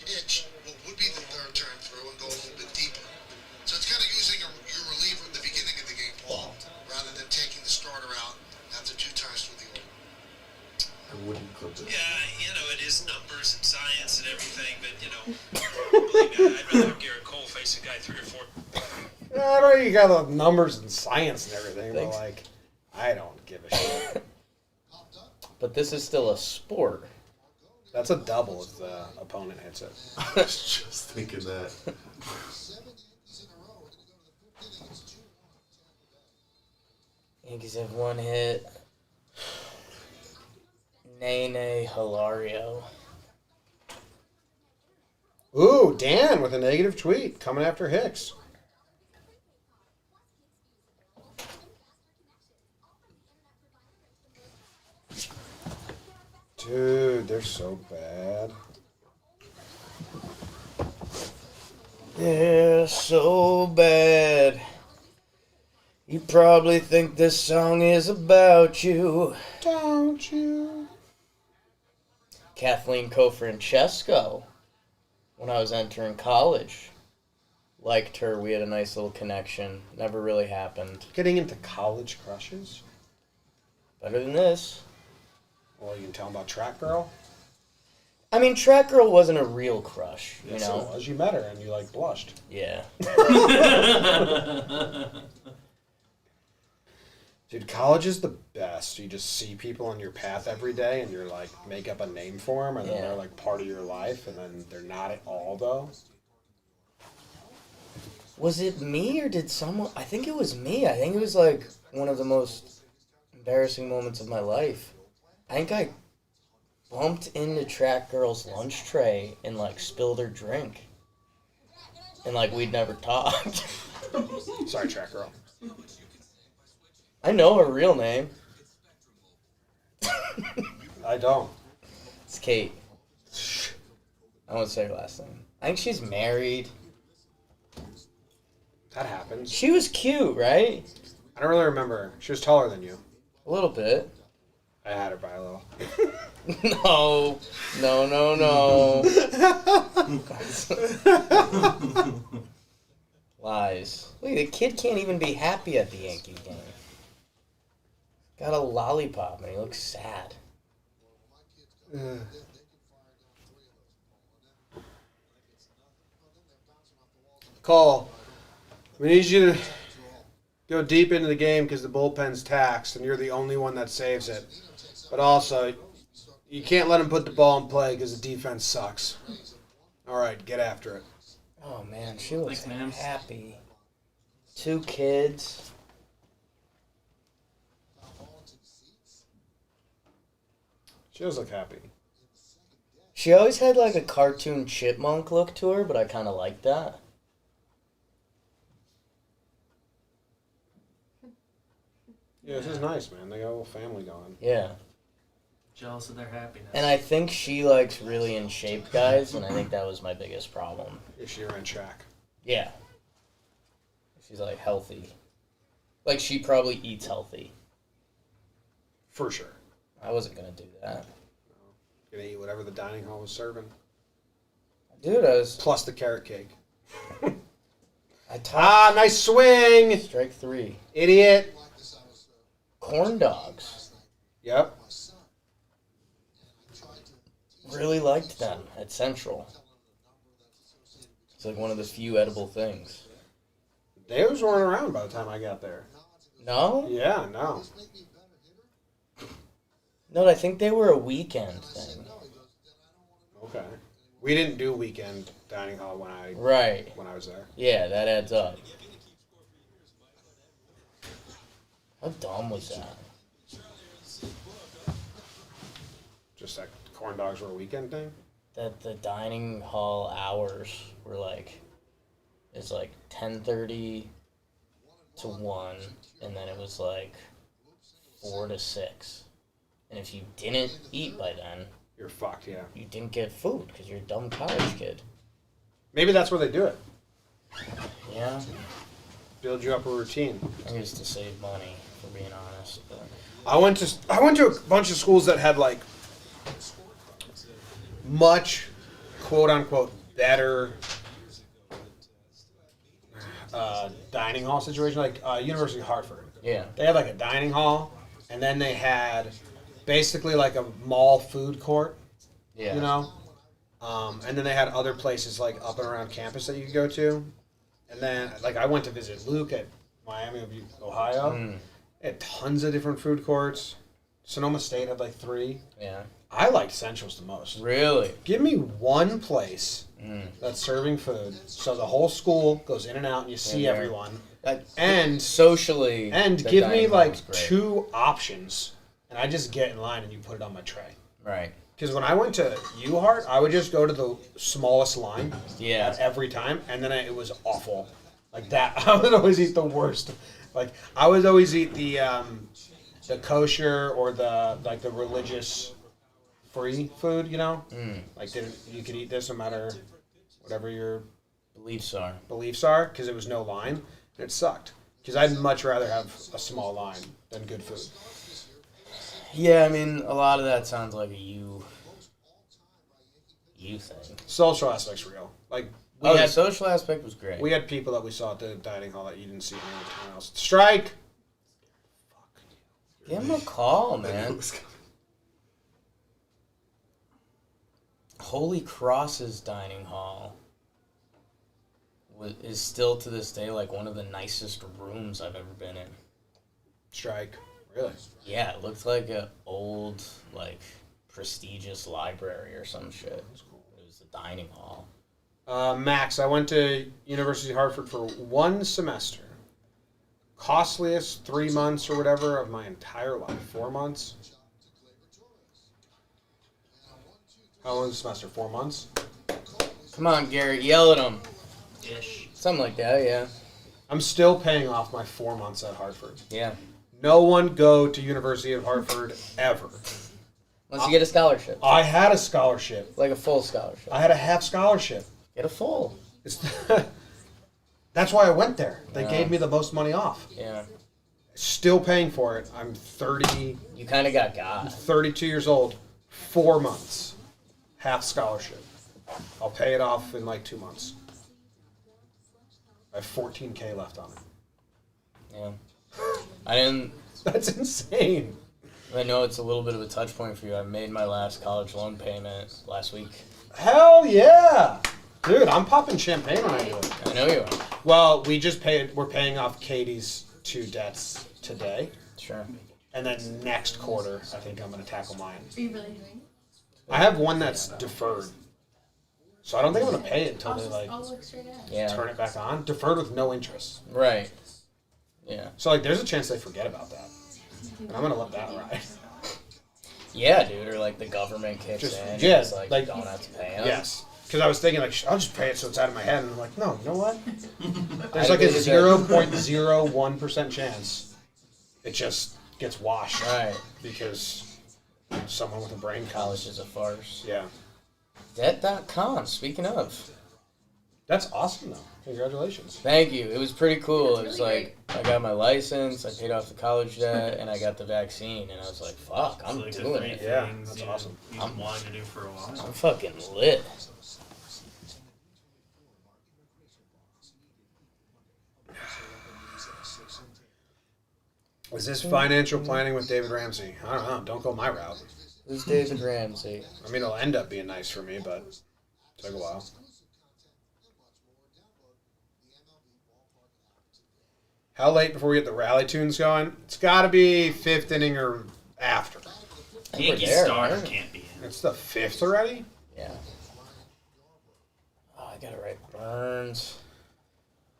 Speaker 8: Pitch what would be the third turn through and go a little bit deeper. So it's kind of using your reliever at the beginning of the game, Paul, rather than taking the starter out, rather have Garrett Cole face a guy 3 or 4.
Speaker 2: I know you got the numbers and science and everything,
Speaker 3: Thanks.
Speaker 2: but like, I don't give a shit.
Speaker 3: But this is still a sport.
Speaker 2: That's a double if the opponent hits it.
Speaker 4: I was just thinking that.
Speaker 3: Yankees have one hit. Nene Hilario.
Speaker 2: Ooh, Dan with a negative tweet coming after Hicks. Dude, they're so bad.
Speaker 3: They're so bad. You probably think this song is about you.
Speaker 2: Don't you?
Speaker 3: Kathleen Cofrancesco, when I was entering college, liked her. We had a nice little connection. Never really happened.
Speaker 2: Getting into college crushes?
Speaker 3: Better than this.
Speaker 2: Well, you can tell them about Track Girl.
Speaker 3: I mean, Track Girl wasn't a real crush, you
Speaker 2: Yes,
Speaker 3: know?
Speaker 2: it was. You met her and you like blushed.
Speaker 3: Yeah.
Speaker 2: Dude, college is the best. You just see people on your path every day and you're like, make up a name for them and then
Speaker 3: Yeah.
Speaker 2: they're like part of your life and then they're not at all though.
Speaker 3: Was it me or did someone... I think it was me. I think it was like one of the most embarrassing moments of my life. I think I bumped into Track Girl's lunch tray and like spilled her drink. And like we'd never talked.
Speaker 2: Sorry, Track Girl.
Speaker 3: I know her real name.
Speaker 2: I don't.
Speaker 3: It's Kate. I won't say her last name. I think she's married.
Speaker 2: That happens.
Speaker 3: She was cute, right?
Speaker 2: I don't really remember her. She was taller than you.
Speaker 3: A little bit.
Speaker 2: I had her by a little.
Speaker 3: No. Lies. Look, the kid can't even be happy at the Yankee game. Got a lollipop and he looks sad.
Speaker 2: Cole, we need you to go deep into the game because the bullpen's taxed and you're the only one that saves it. But also, you can't let him put the ball in play because the defense sucks. All right, get after it.
Speaker 3: Oh man, she looks
Speaker 1: Thanks, ma'am.
Speaker 3: happy. 2 kids.
Speaker 2: She does look happy.
Speaker 3: She always had like a cartoon chipmunk look to her, but I kind of liked that.
Speaker 2: Yeah, this is nice, man. They got a little family going.
Speaker 3: Yeah.
Speaker 1: Jealous of their happiness.
Speaker 3: And I think she likes really in shape guys, and I think that was my biggest problem.
Speaker 2: If she ran track.
Speaker 3: Yeah. She's like healthy. Like she probably eats healthy.
Speaker 2: For sure.
Speaker 3: I wasn't gonna do that.
Speaker 2: Gonna eat whatever the dining hall was serving.
Speaker 3: Dude, I was.
Speaker 2: Plus the carrot cake.
Speaker 3: I talked.
Speaker 2: Nice swing!
Speaker 3: Strike 3.
Speaker 2: Idiot.
Speaker 3: Corn dogs.
Speaker 2: Yep.
Speaker 3: Really liked them at Central. It's like one of the few edible things.
Speaker 2: They was weren't around by the time I got there.
Speaker 3: No?
Speaker 2: Yeah, no.
Speaker 3: No, I think they were a weekend thing.
Speaker 2: Okay. We didn't do weekend dining hall
Speaker 3: Right.
Speaker 2: when I was there.
Speaker 3: Yeah, that adds up. How dumb was that?
Speaker 2: Just like corn dogs were a weekend thing?
Speaker 3: That the dining hall hours were like, it's like 10:30 to 1, and then it was like 4 to 6. And if you didn't eat by then,
Speaker 2: You're fucked, yeah.
Speaker 3: you didn't get food because you're a dumb college kid.
Speaker 2: Maybe that's where they do it.
Speaker 3: Yeah,
Speaker 2: Build you up a routine.
Speaker 3: I used to save money, for being honest. But
Speaker 2: I went to a bunch of schools that had like much quote unquote better dining hall situation, like University of Hartford.
Speaker 3: yeah,
Speaker 2: They had like a dining hall, and then they had basically like a mall food court.
Speaker 3: yeah.
Speaker 2: You know, And then they had other places like up and around campus that you could go to. And then like I went to visit Luke at Miami, Ohio. It had tons of different food courts. Sonoma State had like 3.
Speaker 3: Yeah.
Speaker 2: I liked Central's the most.
Speaker 3: Really?
Speaker 2: Give me one place that's serving food, so the whole school goes in and out, and you see everyone. And
Speaker 3: socially,
Speaker 2: and
Speaker 3: the
Speaker 2: give me
Speaker 3: dining hall
Speaker 2: like
Speaker 3: is great.
Speaker 2: 2 options, and I just get in line and you put it on my tray.
Speaker 3: Right.
Speaker 2: Because when I went to U-Heart, I would just go to the smallest line every time, and then it was awful. Like that, I would always eat the worst. Like I would always eat the kosher or the religious free food, you know? Like you could eat this no matter whatever your
Speaker 3: beliefs are,
Speaker 2: because it was no line, and it sucked. Because I'd much rather have a small line than good food.
Speaker 3: Yeah, I mean, a lot of that sounds like a you thing.
Speaker 2: Social aspect's real. Like
Speaker 3: The social aspect was great.
Speaker 2: we had people that we saw at the dining hall that you didn't see anywhere else. Strike!
Speaker 3: Give him a call, man. Holy Cross's dining hall is still to this day like one of the nicest rooms I've ever been in.
Speaker 2: Strike. Really?
Speaker 3: Yeah, it looked like an old, like, prestigious library or some shit.
Speaker 2: That's cool.
Speaker 3: It was a dining hall.
Speaker 2: Max, I went to University of Hartford for 1 semester. Costliest 3 months or whatever of my entire life. 4 months. How long was the semester? 4 months?
Speaker 3: Come on, Garrett, yell at him.
Speaker 1: Ish.
Speaker 3: Something like that, yeah.
Speaker 2: I'm still paying off my 4 months at Hartford.
Speaker 3: Yeah.
Speaker 2: No one go to University of Hartford ever.
Speaker 3: Unless you get a scholarship.
Speaker 2: I had a scholarship.
Speaker 3: Like a full scholarship.
Speaker 2: I had a half scholarship.
Speaker 3: Get a full.
Speaker 2: That's why I went there. They gave me the most money off.
Speaker 3: Yeah.
Speaker 2: Still paying for it. I'm 30.
Speaker 3: You kind of got God.
Speaker 2: 32 years old. 4 months. Half scholarship. I'll pay it off in like 2 months. I have $14K left on it.
Speaker 3: Yeah. I didn't...
Speaker 2: That's insane.
Speaker 3: I know it's a little bit of a touch point for you. I made my last college loan payment last week.
Speaker 2: Hell yeah. Dude, I'm popping champagne when I do it.
Speaker 3: I know you are.
Speaker 2: Well, we're paying off Katie's 2 debts today.
Speaker 3: Sure.
Speaker 2: And then next quarter, I think I'm going to tackle mine.
Speaker 5: Are you really doing it?
Speaker 2: I have one that's deferred. So I don't think I'm going to pay it until they like
Speaker 5: I'll look straight at it.
Speaker 3: Yeah.
Speaker 2: turn it back on. Deferred with no interest.
Speaker 3: Right. Yeah.
Speaker 2: So like there's a chance they forget about that. And I'm going to let that ride.
Speaker 3: Yeah, dude. Or like the government kicks
Speaker 2: Just-
Speaker 3: in.
Speaker 2: yeah,
Speaker 3: It's like,
Speaker 2: like-
Speaker 3: you don't have to pay them.
Speaker 2: Yes. Because I was thinking like I'll just pay it so it's out of my head. And I'm like, no, you know what? There's
Speaker 3: I
Speaker 2: like a
Speaker 3: did that.
Speaker 2: 0.01% chance it just gets washed.
Speaker 3: Right.
Speaker 2: Because someone with a brain
Speaker 3: College
Speaker 2: comes.
Speaker 3: is a farce.
Speaker 2: Yeah.
Speaker 3: Debt.com, speaking of.
Speaker 2: That's awesome though. Congratulations.
Speaker 3: Thank you. It was pretty cool. It
Speaker 5: That's
Speaker 3: was
Speaker 5: really
Speaker 3: like, I got my license, I paid off the college debt, and I got the vaccine. And I was like, fuck, I'm
Speaker 1: So, like, the
Speaker 3: doing
Speaker 1: 3
Speaker 3: it.
Speaker 2: Yeah,
Speaker 1: things
Speaker 2: that's
Speaker 1: you-
Speaker 2: awesome.
Speaker 1: You've been wanting to do for a while.
Speaker 3: I'm fucking lit.
Speaker 2: Is this financial planning with David Ramsey? I don't know. Don't go my route.
Speaker 3: Who's David Ramsey?
Speaker 2: I mean, it'll end up being nice for me, but it'll take a while. How late before we get the rally tunes going? It's got to be 5th inning or after.
Speaker 1: Yankee
Speaker 3: there,
Speaker 1: starter
Speaker 3: right?
Speaker 1: can't be in.
Speaker 2: It's the 5th already?
Speaker 3: Yeah. Oh, I gotta write Burns.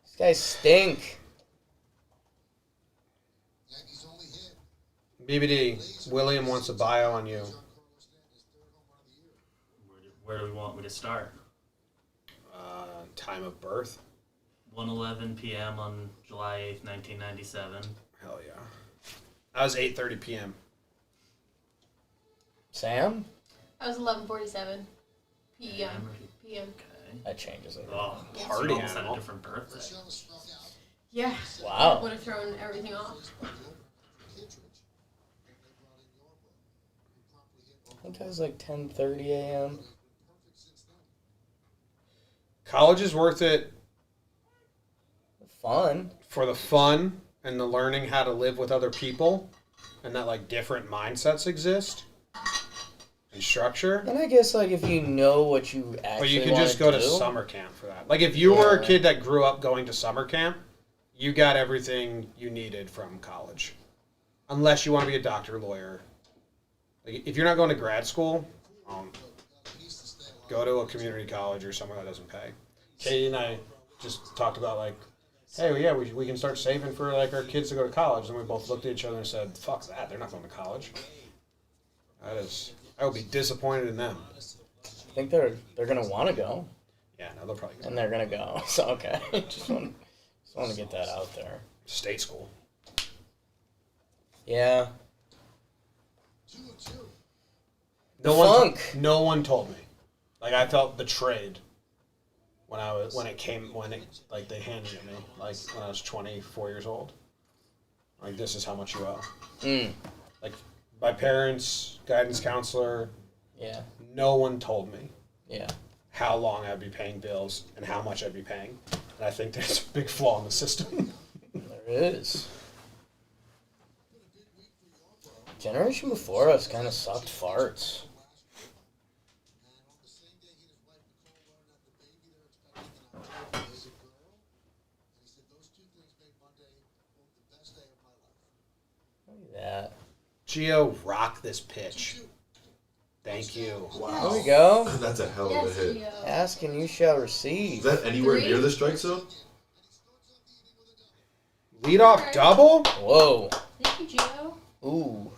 Speaker 3: These guys stink.
Speaker 2: BBD, William wants a bio on you.
Speaker 1: Where do we want me to start?
Speaker 2: Time of birth?
Speaker 1: 1:11 p.m. on July 8th, 1997.
Speaker 2: Hell yeah. That was 8:30 p.m.
Speaker 3: Sam?
Speaker 5: I was 11:47 p.m. p.m.
Speaker 1: Okay.
Speaker 3: That changes it.
Speaker 1: Oh,
Speaker 2: Party
Speaker 1: you almost had
Speaker 2: animal.
Speaker 1: a different birthday.
Speaker 5: Yeah.
Speaker 3: Wow.
Speaker 5: Would have thrown everything off.
Speaker 3: I think it was like 10:30 a.m.
Speaker 2: College is worth it
Speaker 3: Fun.
Speaker 2: for the fun and the learning how to live with other people and that like different mindsets exist. and structure.
Speaker 3: And I guess like if you know what you actually
Speaker 2: But you can
Speaker 3: wanna
Speaker 2: just go to
Speaker 3: do,
Speaker 2: summer camp for that. Like if you were a
Speaker 3: Yeah.
Speaker 2: kid that grew up going to summer camp, you got everything you needed from college. Unless you want to be a doctor, lawyer. Like if you're not going to grad school, go to a community college or somewhere that doesn't pay. Katie and I just talked about like, hey, well, yeah, we can start saving for like our kids to go to college. And we both looked at each other and said, fuck that, they're not going to college. I would be disappointed in them.
Speaker 3: I think they're gonna want to go,
Speaker 2: Yeah, no, they'll probably go.
Speaker 3: and they're gonna go. So okay, just want to get that out there.
Speaker 2: State school.
Speaker 3: Yeah.
Speaker 2: No
Speaker 3: Funk.
Speaker 2: No one told me. Like I felt betrayed when they handed it to me. Like when I was 24 years old. Like this is how much you owe. Like my parents, guidance counselor.
Speaker 3: Yeah.
Speaker 2: No one told me.
Speaker 3: Yeah.
Speaker 2: How long I'd be paying bills and how much I'd be paying. And I think there's a big flaw in the system.
Speaker 3: There is. Generation before us kind of sucked farts. Look at that.
Speaker 2: Gio, rock this pitch. Thank you.
Speaker 4: Wow.
Speaker 3: There we go.
Speaker 4: That's a hell of a
Speaker 5: Yes,
Speaker 4: hit.
Speaker 5: Gio.
Speaker 3: Ask and you shall
Speaker 4: Is
Speaker 3: receive.
Speaker 4: that anywhere
Speaker 5: 3?
Speaker 4: near the strike zone?
Speaker 2: Leadoff double?
Speaker 3: Whoa.
Speaker 5: Thank you, Gio.
Speaker 3: Ooh.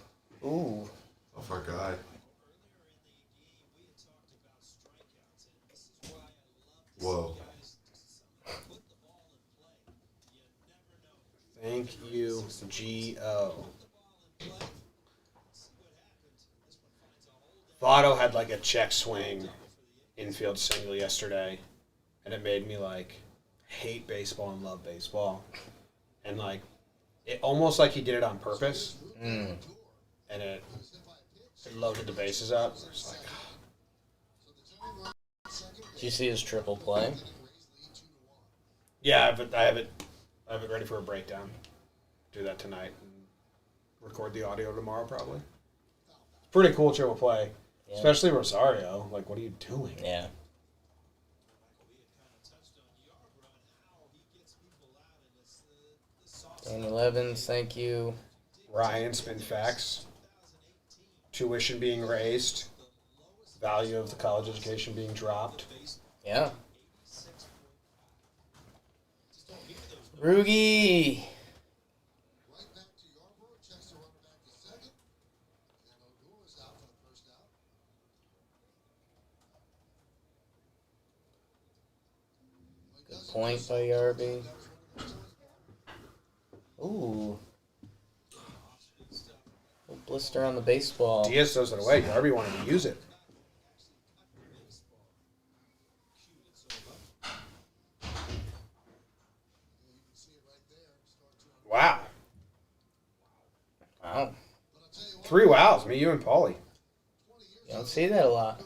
Speaker 3: Ooh.
Speaker 4: Off our guy. Whoa.
Speaker 2: Thank you, Gio. Votto had like a check swing infield single yesterday, and it made me like hate baseball and love baseball. And like, it almost like he did it on purpose, and it loaded the bases up. It's like,
Speaker 3: Did you see his triple play?
Speaker 2: yeah, but I have it ready for a breakdown. Do that tonight and record the audio tomorrow probably. Pretty cool triple play,
Speaker 3: Yeah.
Speaker 2: especially Rosario. Like, what are you doing?
Speaker 3: Yeah. Daniel Evans, thank you.
Speaker 2: Ryan, spin facts. Tuition being raised. Value of the college education being dropped.
Speaker 3: Yeah. Rugi.
Speaker 8: Right back to Yarbrough, checks the runner back to second. And Odor is out for the first out.
Speaker 3: Good point by Yarbrough. Ooh. A blister on the baseball.
Speaker 2: Diaz throws it away. Darby wanted to use it. Wow.
Speaker 3: Wow.
Speaker 2: 3 wows. Me, you, and Paulie.
Speaker 3: You don't see that a lot.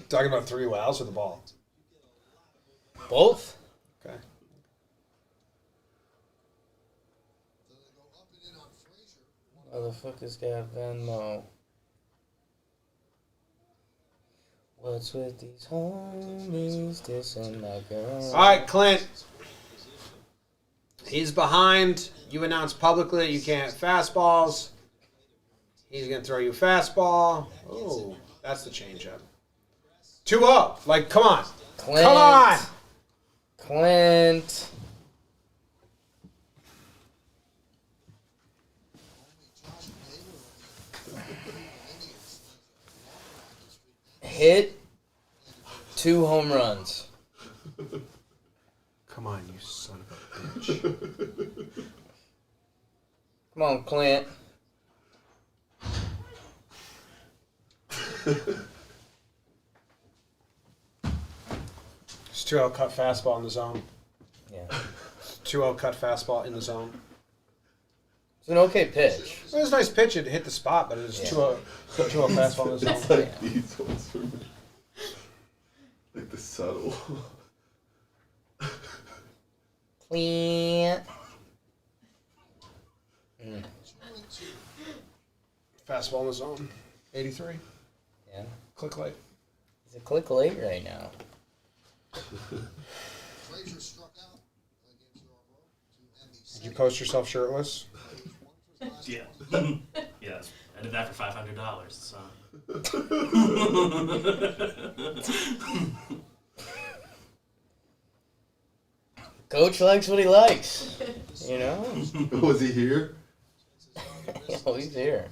Speaker 2: Talking about 3 wows with the ball.
Speaker 3: Both?
Speaker 2: Okay.
Speaker 3: Motherfuckers got Venmo. What's with these homies dissing my girl?
Speaker 2: All right, Clint. He's behind. You announced publicly that you can't hit fastballs. He's going to throw you a fastball. Oh, that's the changeup. 2-0. Like, come on.
Speaker 3: Clint.
Speaker 2: Come on.
Speaker 3: Clint. Hit 2 home runs.
Speaker 2: Come on, you son of a bitch.
Speaker 3: Come on, Clint.
Speaker 2: It's 2-0 cut fastball in the zone.
Speaker 3: Yeah.
Speaker 2: 2-0 cut fastball in the zone.
Speaker 3: It's an okay pitch.
Speaker 2: It was a nice pitch. It hit the spot, but it was 2-0 fastball in the
Speaker 4: It's
Speaker 2: zone.
Speaker 4: like these ones for me. Like the subtle.
Speaker 3: Clint.
Speaker 2: fastball in the zone. 83.
Speaker 3: Yeah.
Speaker 2: Click late.
Speaker 3: He's a click late right now.
Speaker 8: Frazier struck out against Yarbrough to end the
Speaker 2: Did you post yourself shirtless?
Speaker 1: Yeah. Yes. I did that for $500. So.
Speaker 3: Coach likes what he likes. You know?
Speaker 4: Was he here?
Speaker 3: Oh, he's here.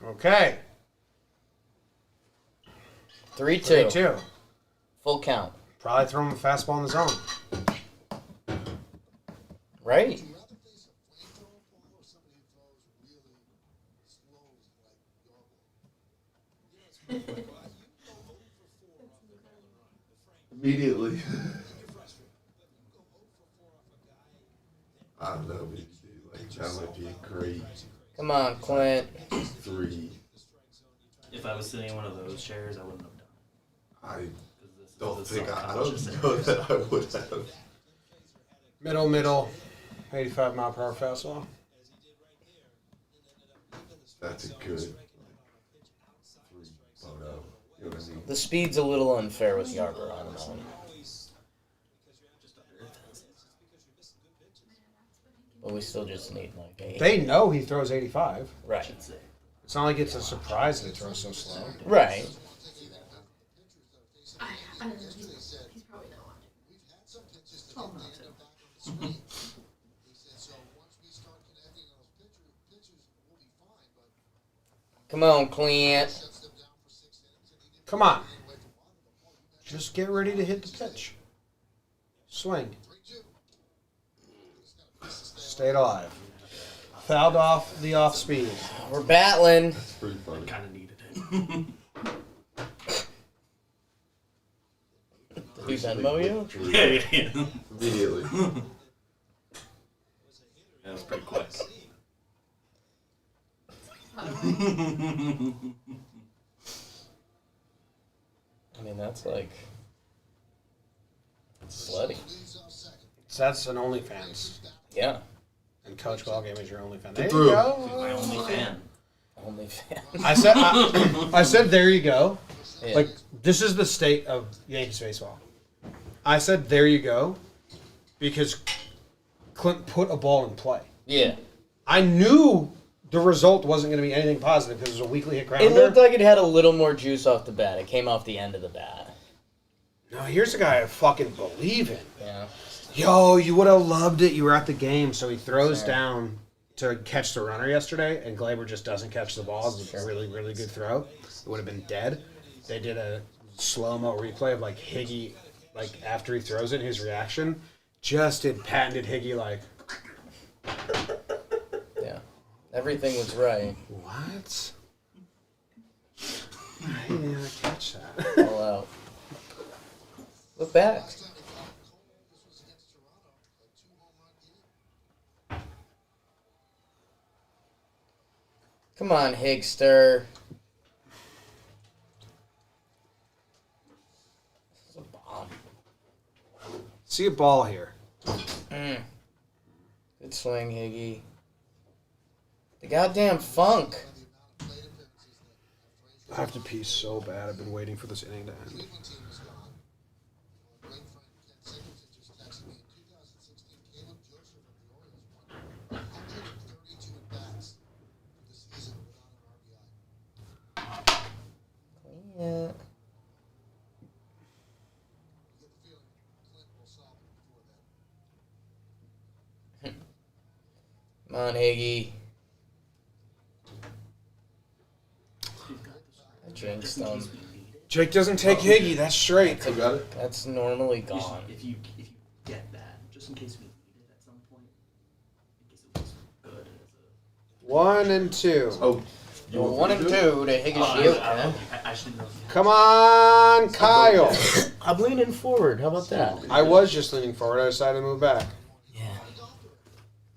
Speaker 2: Okay.
Speaker 3: 3-2.
Speaker 2: 3-2.
Speaker 3: Full count.
Speaker 2: Probably throw him a fastball in the zone.
Speaker 3: Right?
Speaker 8: Would you rather face a flamethrower, Paul, or somebody who throws really slow like Yarbrough?
Speaker 4: Immediately. I don't know, maybe like that might be a great
Speaker 3: Come on, Clint.
Speaker 4: 3.
Speaker 1: If I was sitting in one of those chairs, I wouldn't have done it.
Speaker 4: I
Speaker 1: 'Cause this is
Speaker 4: don't
Speaker 1: the
Speaker 4: think I
Speaker 1: subconscious
Speaker 4: don't know
Speaker 1: area.
Speaker 4: that I would have.
Speaker 2: Middle. 85 mile per hour fastball.
Speaker 4: That's a good 3 photo. You know what I mean?
Speaker 3: The speed's a little unfair with Yarbrough on the mound. But we still just need like a...
Speaker 2: They know he throws 85.
Speaker 3: Right.
Speaker 1: Should say.
Speaker 2: It's not like it's a surprise that he throws so slow.
Speaker 3: Right.
Speaker 5: I don't know. He's probably not watching.
Speaker 8: We've had some pitches that
Speaker 5: Oh,
Speaker 8: they
Speaker 5: no.
Speaker 8: end up back on the screen. He said, so once we start connecting on those pitches, we'll be fine, but
Speaker 3: Come on, Clint.
Speaker 8: shuts them down for 6 innings, and he didn't
Speaker 2: Come on.
Speaker 8: get away from one of them. Paul, you got
Speaker 2: Just get ready to hit the pitch. Swing.
Speaker 8: 3-2.
Speaker 2: Stayed alive. Fouled off the off speed.
Speaker 3: We're battling.
Speaker 4: It's pretty funny.
Speaker 1: Kind of needed it.
Speaker 3: Did he Venmo you?
Speaker 1: Yeah.
Speaker 4: Immediately.
Speaker 1: That was pretty quick.
Speaker 3: I mean, that's like... slutty.
Speaker 2: So that's an OnlyFans.
Speaker 3: Yeah.
Speaker 2: And Coach Ballgame is your OnlyFans. There you
Speaker 4: through.
Speaker 2: go.
Speaker 1: My only fan.
Speaker 3: Only fan.
Speaker 2: I said, there you go.
Speaker 3: Yeah.
Speaker 2: Like, this is the state of Yankees baseball. I said, there you go, because Clint put a ball in play.
Speaker 3: Yeah.
Speaker 2: I knew the result wasn't going to be anything positive because it was a weekly hit grounder.
Speaker 3: It looked like it had a little more juice off the bat. It came off the end of the bat.
Speaker 2: No, here's a guy I fucking believe in.
Speaker 3: Yeah.
Speaker 2: Yo, you would have loved it. You were at the game. So he throws
Speaker 3: Sure.
Speaker 2: down to catch the runner yesterday, and Glaber just doesn't catch the ball. It's a really, really good throw. It would have been dead. They did a slow-mo replay of, like, Higgy, like, after he throws it, his reaction. Just did patented Higgy, like,
Speaker 3: Yeah. Everything was right.
Speaker 2: what? I didn't even catch that.
Speaker 3: All out. Look back.
Speaker 8: last time he caught Cole, this was against Toronto, a 2-home run game.
Speaker 3: Come on, Higster. This is a bomb.
Speaker 2: See a ball here.
Speaker 3: Good swing, Higgy. The goddamn funk.
Speaker 8: The amount of plate appearances that
Speaker 2: I have to pee so bad. I've been waiting for this inning to end.
Speaker 8: Cleveland team is gone. My great friend Ken Singleton just texted me in 2016, Caleb Joseph of the Orioles won 132 at-bats for the season without an RBI.
Speaker 3: Yeah.
Speaker 8: You get the feeling Clint will solve it before then.
Speaker 3: Come on, Higgy. I jinxed him.
Speaker 2: Jake doesn't take Higgy. That's straight.
Speaker 4: You got it?
Speaker 3: That's normally gone.
Speaker 1: If you get that, just in case we need it at some point, in case it was good as a.
Speaker 2: 1 and 2.
Speaker 4: Oh, you
Speaker 3: Well,
Speaker 4: want
Speaker 3: 1 and 2 to Higgy.
Speaker 1: I should know.
Speaker 2: Come on, Kyle.
Speaker 3: I'm leaning forward. How about that?
Speaker 2: I was just leaning forward. I decided to move back.
Speaker 3: Yeah.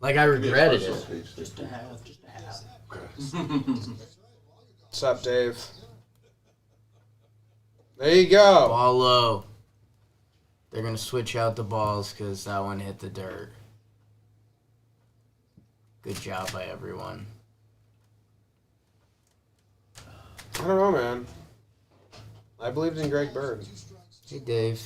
Speaker 3: Like I regretted it.
Speaker 1: Just to have.
Speaker 2: What's up, Dave? There you go.
Speaker 3: Ball low. They're going to switch out the balls because that one hit the dirt. Good job by everyone.
Speaker 2: I don't know, man. I believed in Greg Bird.
Speaker 3: Hey, Dave.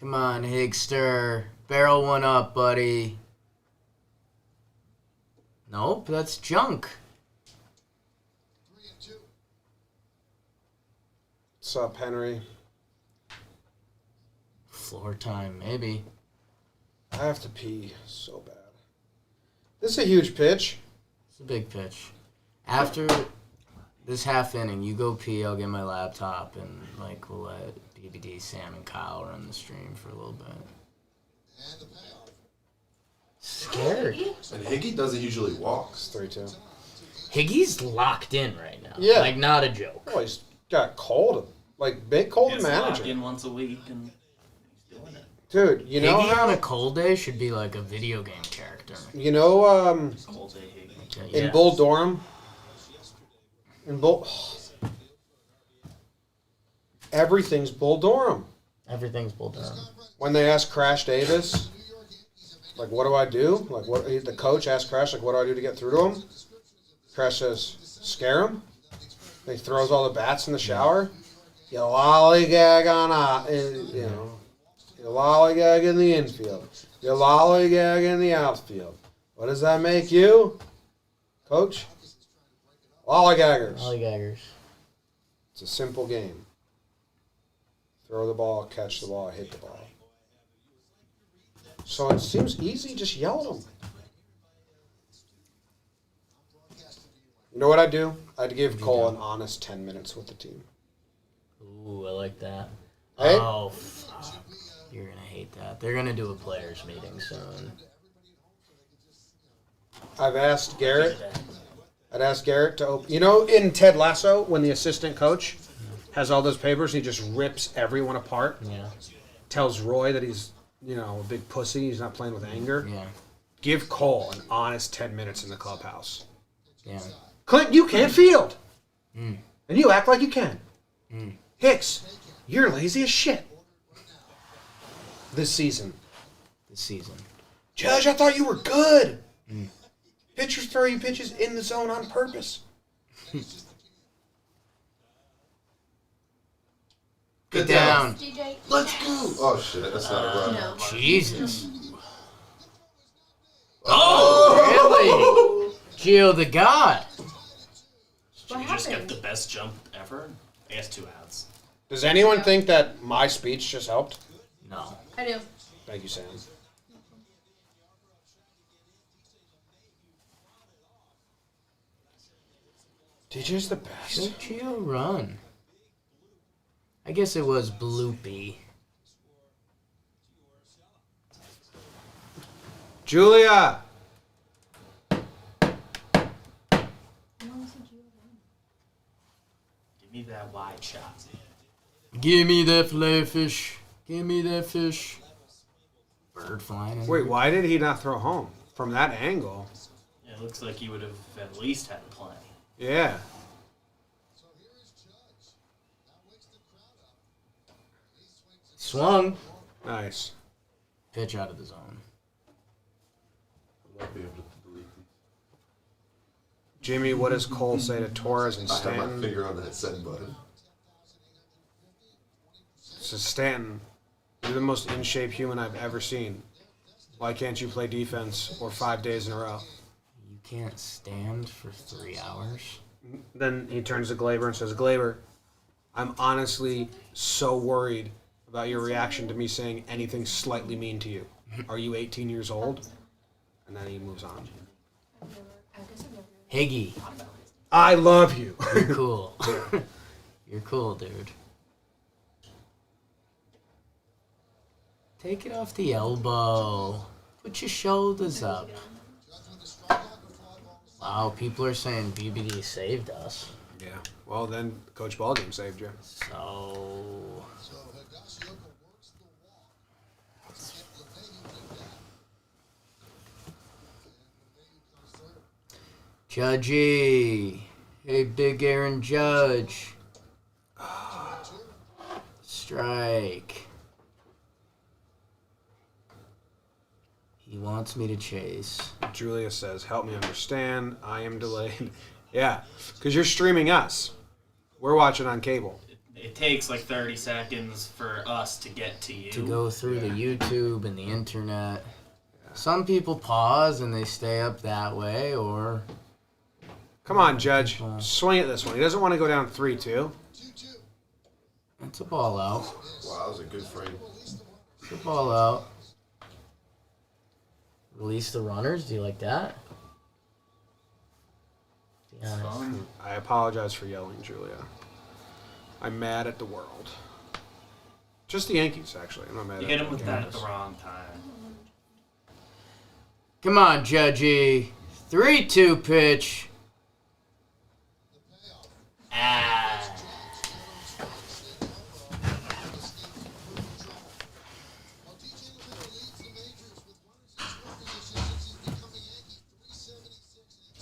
Speaker 3: Come on, Higster. Barrel one up, buddy. Nope, that's junk.
Speaker 2: What's up, Henry?
Speaker 3: Floor time, maybe.
Speaker 2: I have to pee so bad. This is a huge pitch.
Speaker 3: It's a big pitch. After this half inning, you go pee, I'll get my laptop, and like we'll let BBD, Sam, and Kyle run the stream for a little bit. Scared.
Speaker 4: And Higgy doesn't usually walk.
Speaker 2: It's 3-2.
Speaker 3: Higgy's locked in right now.
Speaker 2: Yeah.
Speaker 3: Like, not a joke.
Speaker 2: Oh, he's got cold. Like, big cold
Speaker 1: Gets
Speaker 2: manager.
Speaker 1: locked in once a week, and he's doing it.
Speaker 2: Dude, you know
Speaker 3: Higgy
Speaker 2: how...
Speaker 3: on a cold day should be like a video game character.
Speaker 2: You know,
Speaker 1: Cold day Higgy.
Speaker 3: Yeah.
Speaker 2: in Bull Durham... Everything's Bull Durham.
Speaker 3: Everything's Bull Durham.
Speaker 2: When they asked Crash Davis, like, what do I do? Like, what? The coach asked Crash, like, what do I do to get through to him? Crash says, scare him. He throws all the bats in the shower. You lollygag you lollygag in the infield. You lollygag in the outfield. What does that make you, Coach? Lollygaggers.
Speaker 3: Lollygaggers.
Speaker 2: It's a simple game. Throw the ball, catch the ball, hit the ball. So it seems easy, just yell at them. You know what I'd do? I'd give Cole an honest 10 minutes with the team.
Speaker 3: Ooh, I like that.
Speaker 2: Hey?
Speaker 3: Oh, fuck. You're going to hate that. They're going to do a players meeting soon.
Speaker 2: I've asked Garrett. I'd ask Garrett to open. You know, in Ted Lasso, when the assistant coach has all those papers, he just rips everyone apart.
Speaker 3: Yeah.
Speaker 2: Tells Roy that he's, a big pussy. He's not playing with anger.
Speaker 3: Yeah.
Speaker 2: Give Cole an honest 10 minutes in the clubhouse.
Speaker 3: Yeah.
Speaker 2: Clint, you can't field.
Speaker 3: Mm.
Speaker 2: And you act like you can.
Speaker 3: Mm.
Speaker 2: Hicks, you're lazy as shit. This season. Judge, I thought you were good.
Speaker 3: Mm.
Speaker 2: Pitchers throw you pitches in the zone on purpose.
Speaker 3: Get down.
Speaker 5: DJ.
Speaker 4: Let's go. Oh shit, that's not a run.
Speaker 5: No.
Speaker 3: Jesus. Oh, really? Gio the God.
Speaker 1: Did you just get the best jump ever? I guess 2 outs.
Speaker 2: Does anyone think that my speech just helped?
Speaker 3: No.
Speaker 5: I do.
Speaker 2: Thank you, Sam. DJ's the best.
Speaker 3: Let Gio run. I guess it was bloopy.
Speaker 2: Julia!
Speaker 1: Give me that wide shot.
Speaker 3: Give me that fillet fish. Give me that fish. Bird flying in.
Speaker 2: Wait, why did he not throw home? From that angle?
Speaker 1: It looks like you would have at least had plenty.
Speaker 2: Yeah.
Speaker 3: Swung.
Speaker 2: Nice.
Speaker 3: Pitch out of the zone.
Speaker 4: I might be able to delete these.
Speaker 2: Jimmy, what does Cole say to Torres and
Speaker 4: I have my
Speaker 2: Stanton?
Speaker 4: finger on that send button.
Speaker 2: Says Stanton, you're the most in shape human I've ever seen. Why can't you play defense or 5 days in a row?
Speaker 3: You can't stand for 3 hours.
Speaker 2: Then he turns to Glaber and says, Glaber, I'm honestly so worried about your reaction to me saying anything slightly mean to you. Are you 18 years old? And then he moves on.
Speaker 3: Higgy,
Speaker 2: I love you.
Speaker 3: you're cool. You're cool, dude. Take it off the elbow. Put your shoulders up. Wow, people are saying BBD saved us.
Speaker 2: Yeah. Well, then Coach Ballgame saved you.
Speaker 3: So... Judgy. Hey, Big Aaron Judge. Strike. wants me to chase.
Speaker 2: Julia says, help me understand. I am delayed. Yeah, because you're streaming us. We're watching on cable.
Speaker 1: It takes like 30 seconds for us to get to you.
Speaker 3: To go through the YouTube and the internet. Some people pause and they stay up that way, or...
Speaker 2: Come on, Judge. Swing it this one. He doesn't want to go down 3-2.
Speaker 3: It's a ball out.
Speaker 4: Wow, that was a good frame.
Speaker 3: It's a ball out. Release the runners. Do you like that? Be honest.
Speaker 1: Fun.
Speaker 2: I apologize for yelling, Julia. I'm mad at the world. Just the Yankees, actually. I'm not mad
Speaker 1: You
Speaker 2: at
Speaker 1: hit
Speaker 2: the
Speaker 1: him with that at the
Speaker 2: Yankees.
Speaker 1: wrong time.
Speaker 3: Come on, Judgy. 3-2 pitch.
Speaker 1: Ah.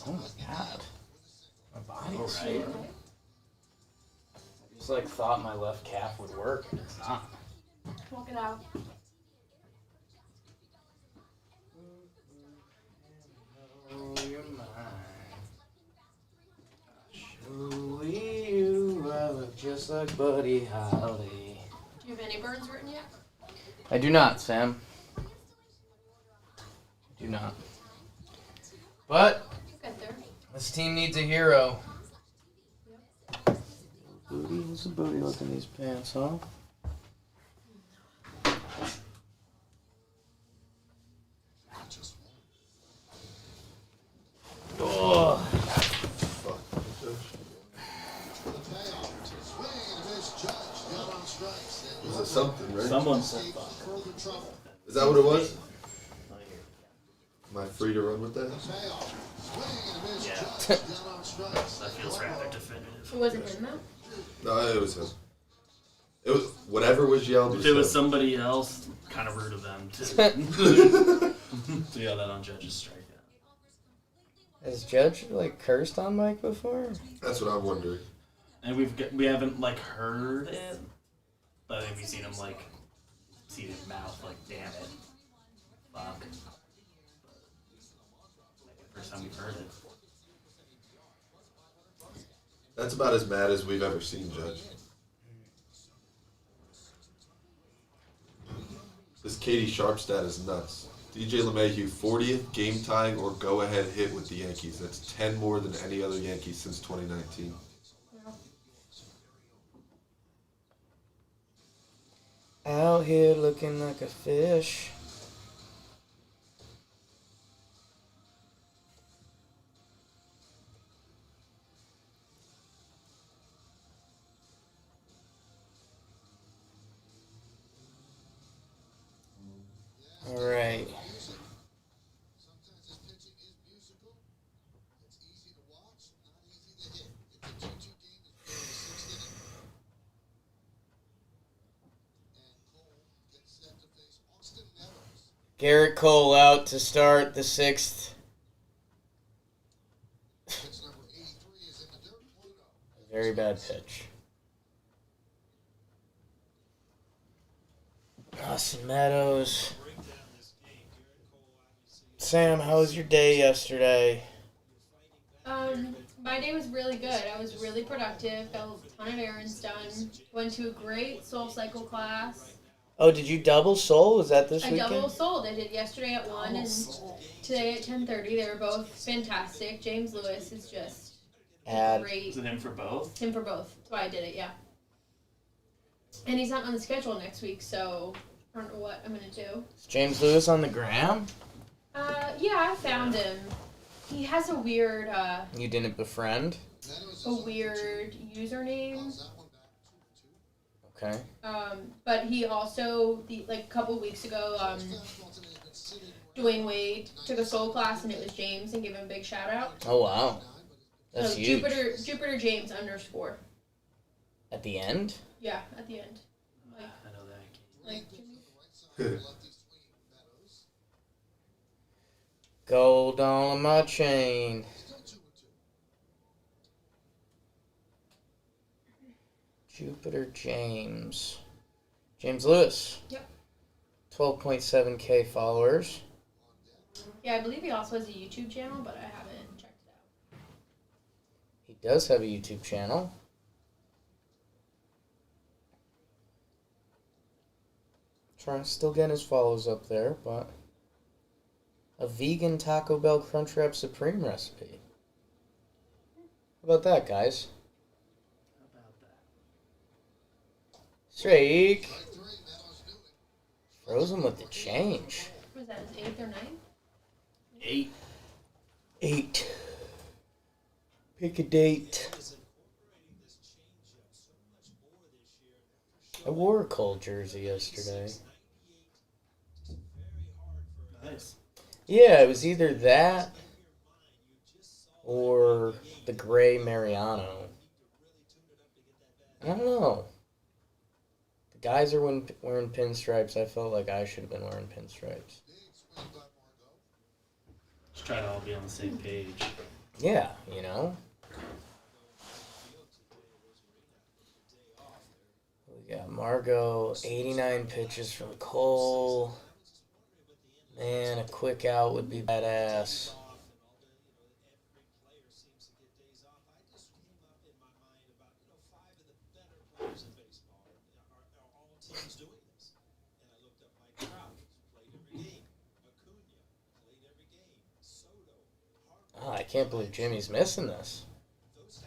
Speaker 3: Oh my god. My body is
Speaker 1: Alright.
Speaker 3: sore. I just thought my left calf would work, and it's not.
Speaker 5: Walk it out.
Speaker 3: Oh, you're mine. Show you I look just like Buddy Holly.
Speaker 5: Do you have any burns written yet?
Speaker 3: I do not, Sam. I do not. But
Speaker 5: Get there.
Speaker 3: this team needs a hero. Booty, what's a booty look in these pants, huh? Oh.
Speaker 4: Fuck. Was it something, right?
Speaker 1: Someone said fuck.
Speaker 4: Is that what it was? Am I free to run with that?
Speaker 1: Yeah. That feels rather definitive.
Speaker 5: It wasn't him though?
Speaker 4: No, it was him. It was whatever was yelled.
Speaker 1: If it was
Speaker 4: him.
Speaker 1: somebody else, kind of rude of them to yell that on Judge's strikeout.
Speaker 3: Has Judge cursed on Mike before?
Speaker 4: That's what I'm wondering.
Speaker 1: And we haven't heard it, but I think we've seen him see his mouth damn it, fuck. But, first time we've heard it.
Speaker 4: That's about as mad as we've ever seen Judge. This Katie Sharp stat is nuts. DJ LeMahieu, 40th game-tying or go-ahead hit with the Yankees. That's 10 more than any other Yankee since 2019.
Speaker 3: Out here looking like a fish. All right. Garrett Cole out to start the sixth. Very bad pitch. Austin Meadows. Sam, how was your day yesterday?
Speaker 5: My day was really good. I was really productive. Got a ton of errands done. Went to a great Soul Cycle class.
Speaker 3: Oh, did you double soul? Was that this
Speaker 5: I
Speaker 3: weekend?
Speaker 5: double sold. I did yesterday at 1 and today at 10:30. They were both fantastic. James Lewis is just great.
Speaker 1: Is it him for both?
Speaker 5: Him for both. That's why I did it, yeah. And he's not on the schedule next week, so I don't know what I'm going to do.
Speaker 3: Is James Lewis on the gram?
Speaker 5: Yeah, I found him. He has a weird,
Speaker 3: You didn't befriend?
Speaker 5: username.
Speaker 3: Okay.
Speaker 5: But he also, a couple weeks ago, Dwayne Wade took a soul class and it was James and gave him a big shout out.
Speaker 3: Oh, wow. That's
Speaker 5: So
Speaker 3: huge.
Speaker 5: Jupiter James _
Speaker 3: At the end?
Speaker 5: Yeah, at the end.
Speaker 1: I know that.
Speaker 3: Gold on my chain. Jupiter James. James Lewis.
Speaker 5: Yep.
Speaker 3: 12.7K followers.
Speaker 5: Yeah, I believe he also has a YouTube channel, but I haven't checked it out.
Speaker 3: He does have a YouTube channel. Trying to still get his follows up there, but a vegan Taco Bell Crunchwrap Supreme recipe. How about that, guys?
Speaker 1: How about that?
Speaker 3: Strike. Frozen with the change.
Speaker 5: Was that his 8th or 9th?
Speaker 1: 8.
Speaker 3: 8. Pick a date. I wore a cold jersey yesterday.
Speaker 1: Nice.
Speaker 3: Yeah, it was either that or the gray Mariano. I don't know. The guys are wearing pinstripes. I felt like I should have been wearing pinstripes.
Speaker 1: Just try to all be on the same page.
Speaker 3: Yeah, you know. We got Margot, 89 pitches from Cole. Man, a quick out would be badass. Oh, I can't believe Jimmy's missing this.
Speaker 8: Well, that's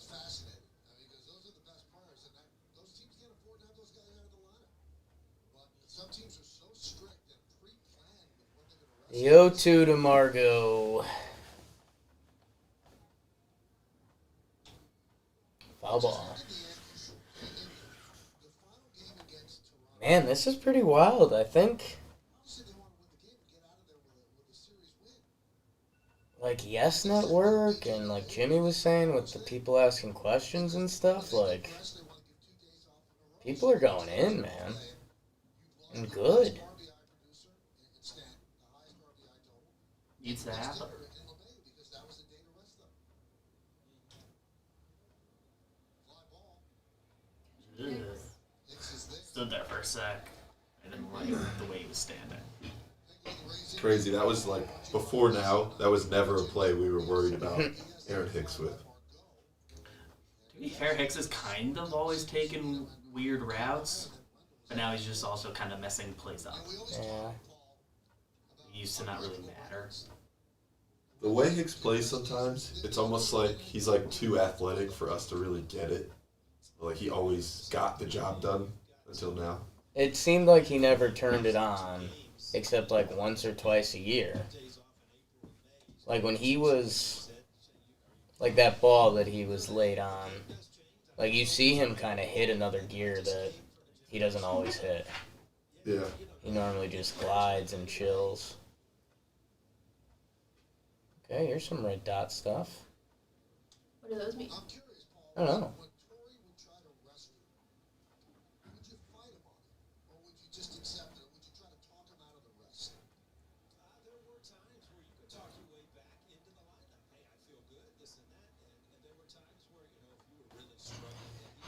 Speaker 8: fascinating. I mean, because those are the best players, and those teams can't afford to have those guys out of the lineup. But some teams are so strict and pre-planned with what they're going to rest.
Speaker 3: The 0-2 to Margot. Foul ball. Man, this is pretty wild. I think, like, Yes Network and, like, Jimmy was saying with the people asking questions and stuff, like, people are going in, man. And good.
Speaker 1: Needs to happen. Ugh. Stood there for a sec. I didn't like the way he was standing.
Speaker 4: Crazy. That was like before now. That was never a play we were worried about Aaron Hicks with.
Speaker 1: To be fair, Hicks has kind of always taken weird routes, but now he's just also kind of messing plays up.
Speaker 3: Yeah.
Speaker 1: He used to not really matter.
Speaker 4: The way Hicks plays sometimes, it's almost like he's like too athletic for us to really get it. Like he always got the job done until now.
Speaker 3: It seemed like he never turned it on, except like once or twice a year. Like when he was, like that ball that he was late on, like you see him kind of hit another gear that he doesn't always hit.
Speaker 4: Yeah.
Speaker 3: He normally just glides and chills. Okay, here's some red dot stuff.
Speaker 5: What do those mean?
Speaker 3: I don't know.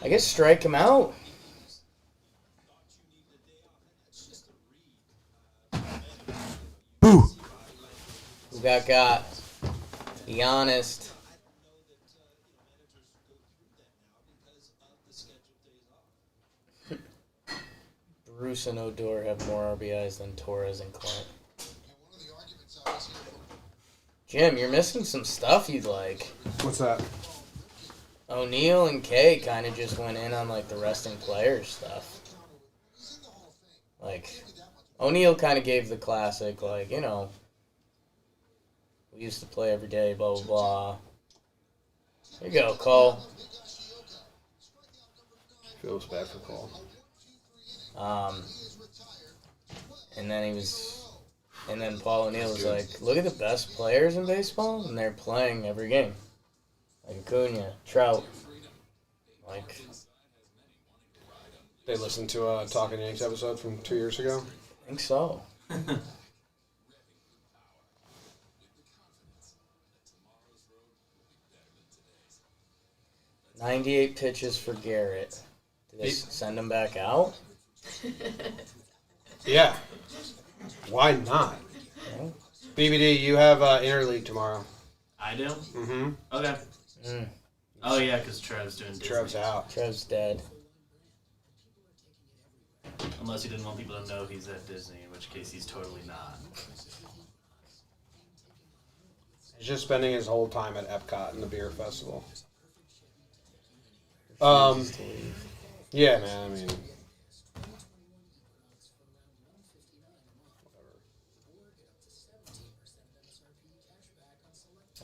Speaker 3: I guess strike him out.
Speaker 2: Boo!
Speaker 3: Who got? Be honest. Bruce and Odor have more RBIs than Torres and Clint. Jim, you're missing some stuff you'd like.
Speaker 2: What's that?
Speaker 3: O'Neal and Kay kind of just went in on like the resting players stuff. Like, O'Neal kind of gave the classic, like, you know, we used to play every day, blah, blah, blah. Here you go, Cole.
Speaker 2: Feels bad for Cole.
Speaker 3: And then Paul O'Neill was like, look at the best players in baseball, and they're playing every game. Like Acuna, Trout. Like,
Speaker 2: They listened to a Talkin Yanks episode from 2 years ago.
Speaker 3: I think so. 98 pitches for Garrett. Did they send him back out?
Speaker 2: Yeah. Why not?
Speaker 3: Yeah.
Speaker 2: BBD, you have interleague tomorrow.
Speaker 1: I do?
Speaker 2: Mm-hmm.
Speaker 1: Okay.
Speaker 3: Mm.
Speaker 1: Oh, yeah, because Trev's doing Disney.
Speaker 2: Trev's out.
Speaker 3: Trev's dead.
Speaker 1: Unless he didn't want people to know he's at Disney, in which case he's totally not.
Speaker 2: He's just spending his whole time at Epcot and the beer festival. Yeah, man. I mean,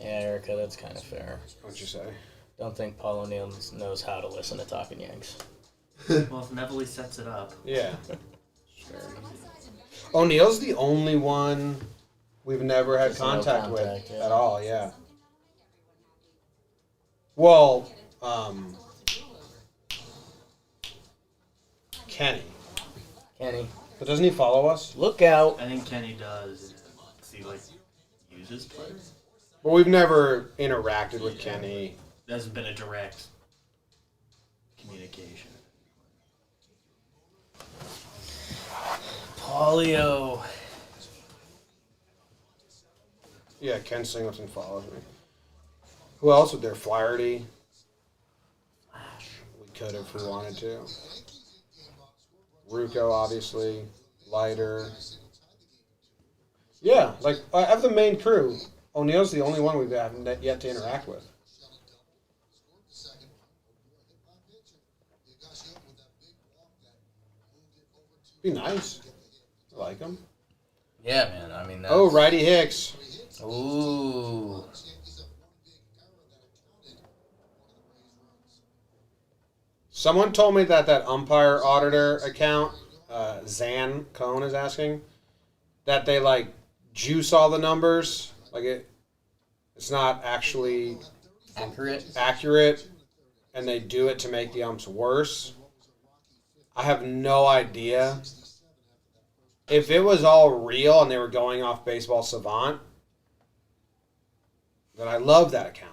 Speaker 3: Yeah, Erica, that's kind of fair.
Speaker 2: what'd you say?
Speaker 3: Don't think Paul O'Neill knows how to listen to Talkin' Yanks.
Speaker 1: Well, if Neville sets it up.
Speaker 2: Yeah. O'Neill's the only one we've never had
Speaker 3: Just no
Speaker 2: contact with
Speaker 3: contact, yeah.
Speaker 2: at all. Yeah. Well, Kenny.
Speaker 3: Kenny,
Speaker 2: But doesn't he follow us?
Speaker 3: look out.
Speaker 1: I think Kenny does. Does he, uses players?
Speaker 2: But we've never interacted with Kenny.
Speaker 1: There hasn't been a direct communication.
Speaker 3: Paulio.
Speaker 2: Yeah, Ken Singleton follows me. Who else would there? Flaherty. We could if we wanted to. Rucco, obviously. Leiter. Yeah, of the main crew, O'Neill's the only one we've haven't yet to interact with. Be nice. I like him.
Speaker 3: Yeah, man. I mean, that's...
Speaker 2: Oh, Righty Hicks.
Speaker 3: Ooh.
Speaker 2: Someone told me that umpire auditor account, Zan Cohn is asking, that they juice all the numbers. It's not actually accurate, and they do it to make the umps worse. I have no idea. If it was all real and they were going off Baseball Savant, then I love that account.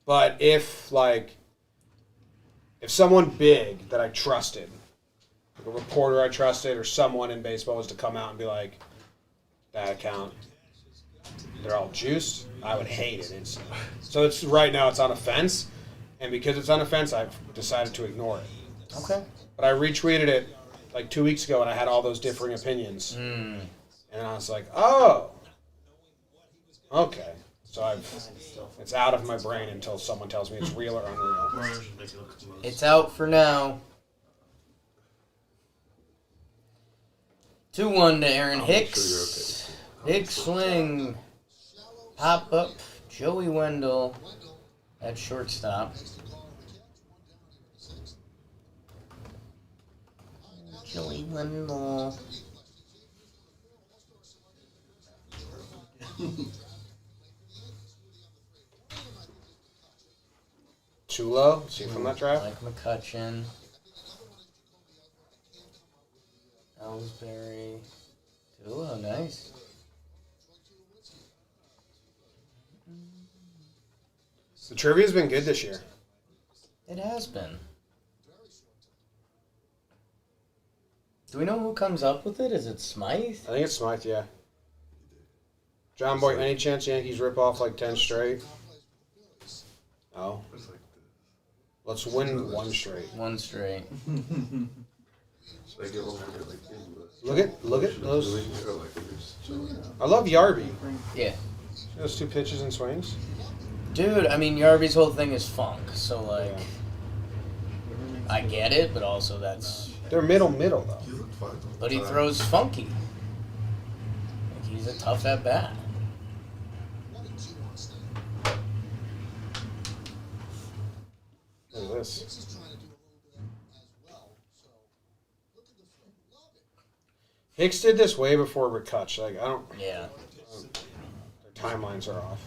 Speaker 2: But if someone big that I trusted, a reporter I trusted or someone in baseball was to come out and be like, that account, they're all juiced, I would hate it instantly. So right now it's on a fence, and because it's on a fence, I've decided to ignore it.
Speaker 3: Okay.
Speaker 2: But I retweeted it 2 weeks ago, and I had all those differing opinions.
Speaker 3: Mm.
Speaker 2: And I was like, oh, okay. So it's out of my brain until someone tells me it's real or unreal.
Speaker 3: It's out for now. 2-1 to Aaron Hicks. Big swing. Pop up. Joey Wendell at shortstop. Joey Wendell.
Speaker 2: Chulo, see from that draft?
Speaker 3: Mike McCutcheon. Ellsbury. Tulo, nice.
Speaker 2: The trivia's been good this year.
Speaker 3: It has been. Do we know who comes up with it? Is it Smythe?
Speaker 2: I think it's Smythe, yeah. John Boy, any chance Yankees rip off 10 straight? No. Let's win one straight.
Speaker 3: One straight.
Speaker 2: Look at those. I love Yarbrough.
Speaker 3: Yeah.
Speaker 2: Those 2 pitches and swings.
Speaker 3: Dude, I mean, Yarbrough's whole thing is funk, so,
Speaker 2: Yeah.
Speaker 3: I get it, but also that's...
Speaker 2: They're middle, though.
Speaker 3: But he throws funky. He's a tough at-bat.
Speaker 2: Look at this. Hicks did this way before Ricutch. I don't...
Speaker 3: Yeah.
Speaker 2: Their timelines are off.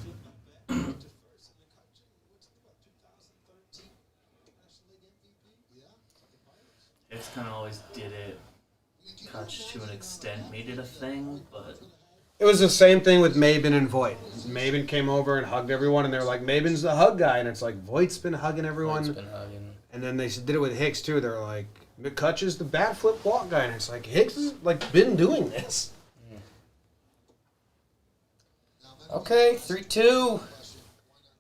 Speaker 1: It's kind of always did it. Touch to an extent made it a thing, but
Speaker 2: It was the same thing with Maben and Voigt. Maben came over and hugged everyone, and they're like, Maben's the hug guy, and it's like Voigt's been hugging everyone.
Speaker 3: Voigt's been hugging.
Speaker 2: And then they did it with Hicks too. They're like, McCutch is the bat flip walk guy, and it's like Hicks has like been doing this.
Speaker 3: Okay, 3-2.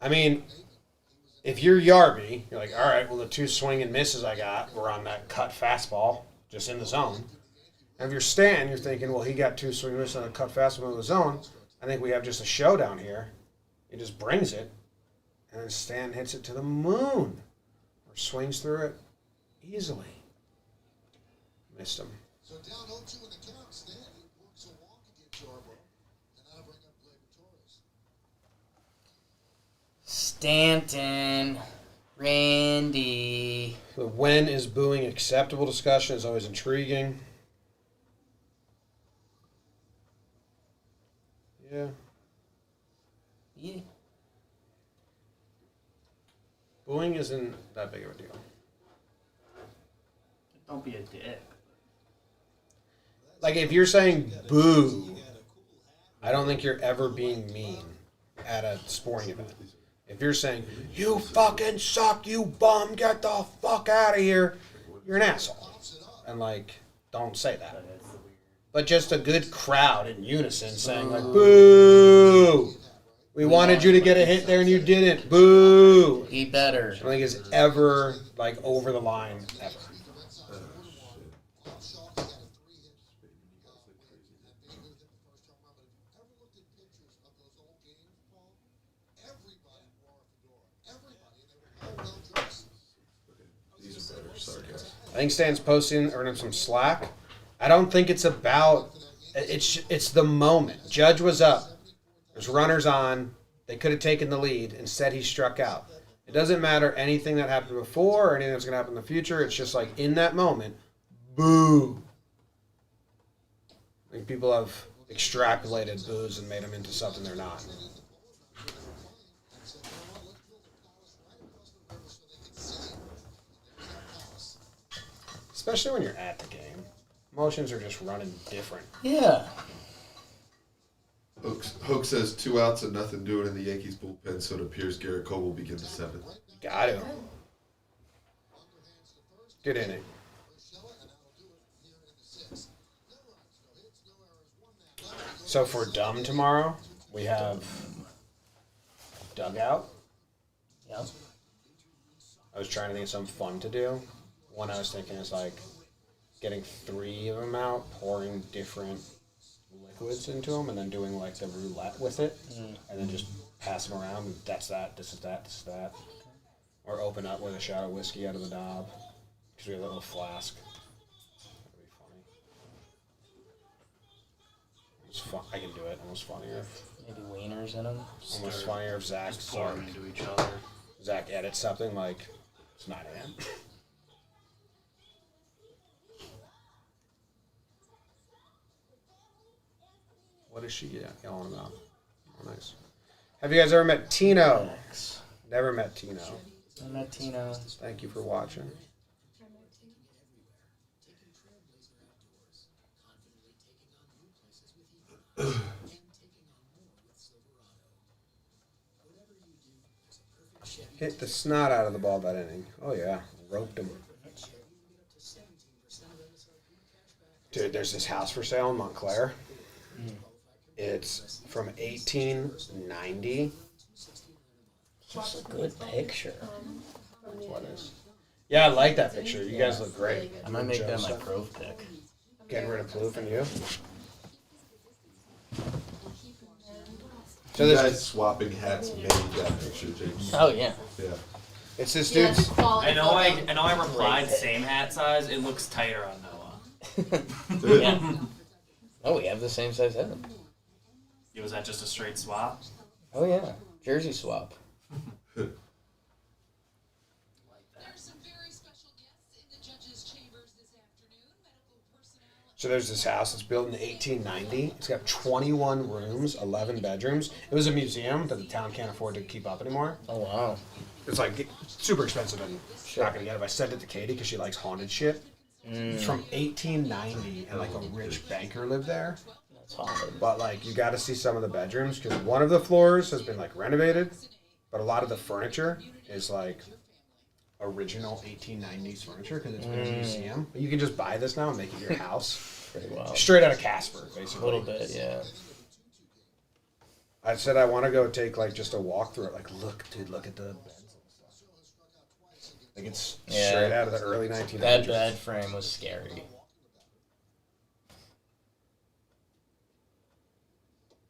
Speaker 2: I mean, if you're Yarbrough, you're like, all right, well, the 2 swing and misses I got were on that cut fastball, just in the zone. And if you're Stan, you're thinking, well, he got 2 swing and misses on a cut fastball in the zone. I think we have just a showdown here. He just brings it, and then Stan hits it to the moon, or swings through it easily. Missed him.
Speaker 8: So down 0-2 in the count, Stan works a walk against Yarbrough, and that'll bring up Blake Torres.
Speaker 3: Stanton. Randy.
Speaker 2: The when is booing acceptable discussion is always intriguing. Yeah.
Speaker 3: Yeah.
Speaker 2: Booing isn't that big of a deal.
Speaker 1: Don't be a dick.
Speaker 2: Like, if you're saying boo, I don't think you're ever being mean at a sporting event. If you're saying, you fucking suck, you bum, get the fuck out of here, you're an asshole. And, like, don't say that. But just a good crowd in unison saying, like, boo! We wanted you to get a hit there and you didn't. Boo!
Speaker 3: Be better.
Speaker 2: I don't think it's ever, like, over the line, ever. I think Stan's posting, earning some slack. I don't think it's about. It's the moment. Judge was up. There's runners on. They could have taken the lead. Instead, he struck out. It doesn't matter anything that happened before or anything that's going to happen in the future. It's just like in that moment, boo. I think people have extrapolated boos and made them into something they're not. Especially when you're at the game. Emotions are just running different.
Speaker 3: Yeah.
Speaker 4: Hoke says 2 outs and nothing doing in the Yankees bullpen, so it appears Garrett Cole will begin the 7th.
Speaker 2: Got to. Good inning. So for dumb tomorrow, we have dugout.
Speaker 3: Yeah.
Speaker 2: I was trying to think of something fun to do. One I was thinking is like getting 3 of them out, pouring different liquids into them, and then doing like the roulette with it, and then just pass them around. And that's that. This is that. This is that. Or open up with a shot of whiskey out of the knob because we have a little flask. That'd be funny. It's fun. I can do it. Almost funnier. If,
Speaker 3: Maybe wieners in them.
Speaker 2: almost funnier if Zach
Speaker 1: Just pour them into each other.
Speaker 2: Zach edits something like it's 9 a.m. What is she yelling about? Oh, nice. Have you guys ever met Tino? Never met Tino.
Speaker 3: I met Tino.
Speaker 2: Thank you for watching. Hit the snot out of the ball that inning. Oh, yeah. Roped him. Dude, there's this house for sale in Montclair. It's from 1890.
Speaker 3: Just a good picture.
Speaker 2: That's what it is. Yeah, I like that picture. You guys look great.
Speaker 3: I might make that my pro pick.
Speaker 2: Getting rid of Plouffe and you. So
Speaker 4: You
Speaker 2: this
Speaker 4: guys swapping hats made that picture, James.
Speaker 3: Oh, yeah.
Speaker 4: Yeah.
Speaker 2: it's this
Speaker 5: Yeah,
Speaker 2: dude's.
Speaker 1: I know I replied same hat size. It looks tighter on Noah.
Speaker 3: Yeah. Oh, we have the same size head.
Speaker 1: Was that just a straight swap?
Speaker 3: Oh, yeah. Jersey swap.
Speaker 2: So there's this house that's built in 1890. It's got 21 rooms, 11 bedrooms. It was a museum that the town can't afford to keep up anymore.
Speaker 3: Oh, wow.
Speaker 2: It's like super expensive and not gonna get it. I sent it to Katie because she likes haunted shit. It's from 1890 and like a rich banker lived there.
Speaker 3: It's haunted.
Speaker 2: But like, you got to see some of the bedrooms because one of the floors has been like renovated, but a lot of the furniture is like original 1890s furniture because it's been a museum. But you can just buy this now and make it your house.
Speaker 3: Pretty wild.
Speaker 2: Straight out of Casper,
Speaker 3: A
Speaker 2: basically.
Speaker 3: little bit, yeah.
Speaker 2: I said I want to go take like just a walk through it. Like, look, dude, look at the beds and stuff. Like it's straight out of the early 1900s.
Speaker 3: That bed frame was scary.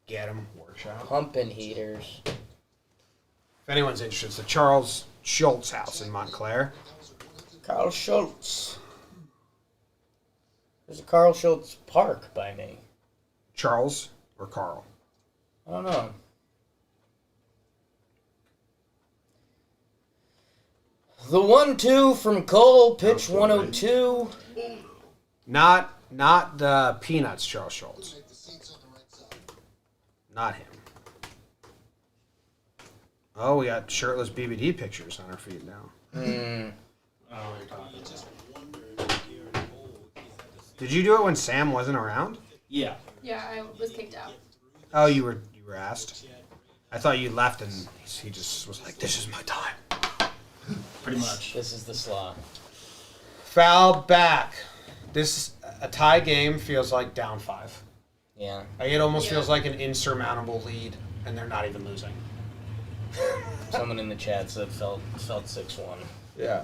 Speaker 2: Get 'em workshop.
Speaker 3: Pumping heaters.
Speaker 2: If anyone's interested, it's the Charles Schultz house in Montclair.
Speaker 3: Carl Schultz. There's a Carl Schultz Park by me.
Speaker 2: Charles or Carl?
Speaker 3: I don't know. The 1-2 from Cole, pitch 102.
Speaker 2: Not the Peanuts Charles Schultz. Not him. Oh, we got shirtless BBD pictures on our feed now.
Speaker 1: Oh, you're talking.
Speaker 2: Did you do it when Sam wasn't around?
Speaker 1: Yeah.
Speaker 5: Yeah, I was kicked out.
Speaker 2: Oh, you were asked. I thought you left and he just was like, "This is my time."
Speaker 1: Pretty much.
Speaker 3: This is the slaw.
Speaker 2: Foul back. This a tie game feels like down 5.
Speaker 3: Yeah.
Speaker 2: Like, it almost feels like an insurmountable lead, and they're not even losing.
Speaker 3: Someone in the chat said felt 6-1.
Speaker 2: Yeah.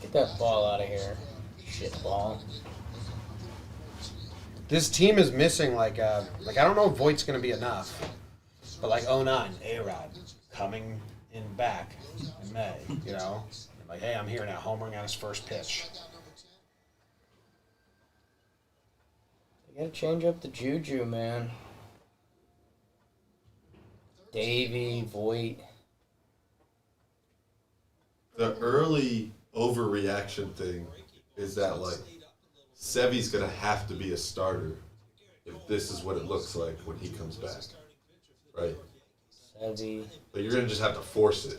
Speaker 3: Get that ball out of here. Shit ball.
Speaker 2: This team is missing I don't know if Voigt's gonna be enough, but like 09 A-Rod coming in back in May, you know, like, hey, I'm here now, homering on his first pitch.
Speaker 3: They gotta change up the juju, man. Davey, Voigt.
Speaker 4: The early overreaction thing is that, like, Sevy's going to have to be a starter if this is what it looks like when he comes back. Right?
Speaker 3: Sevy.
Speaker 4: But you're going to just have to force it.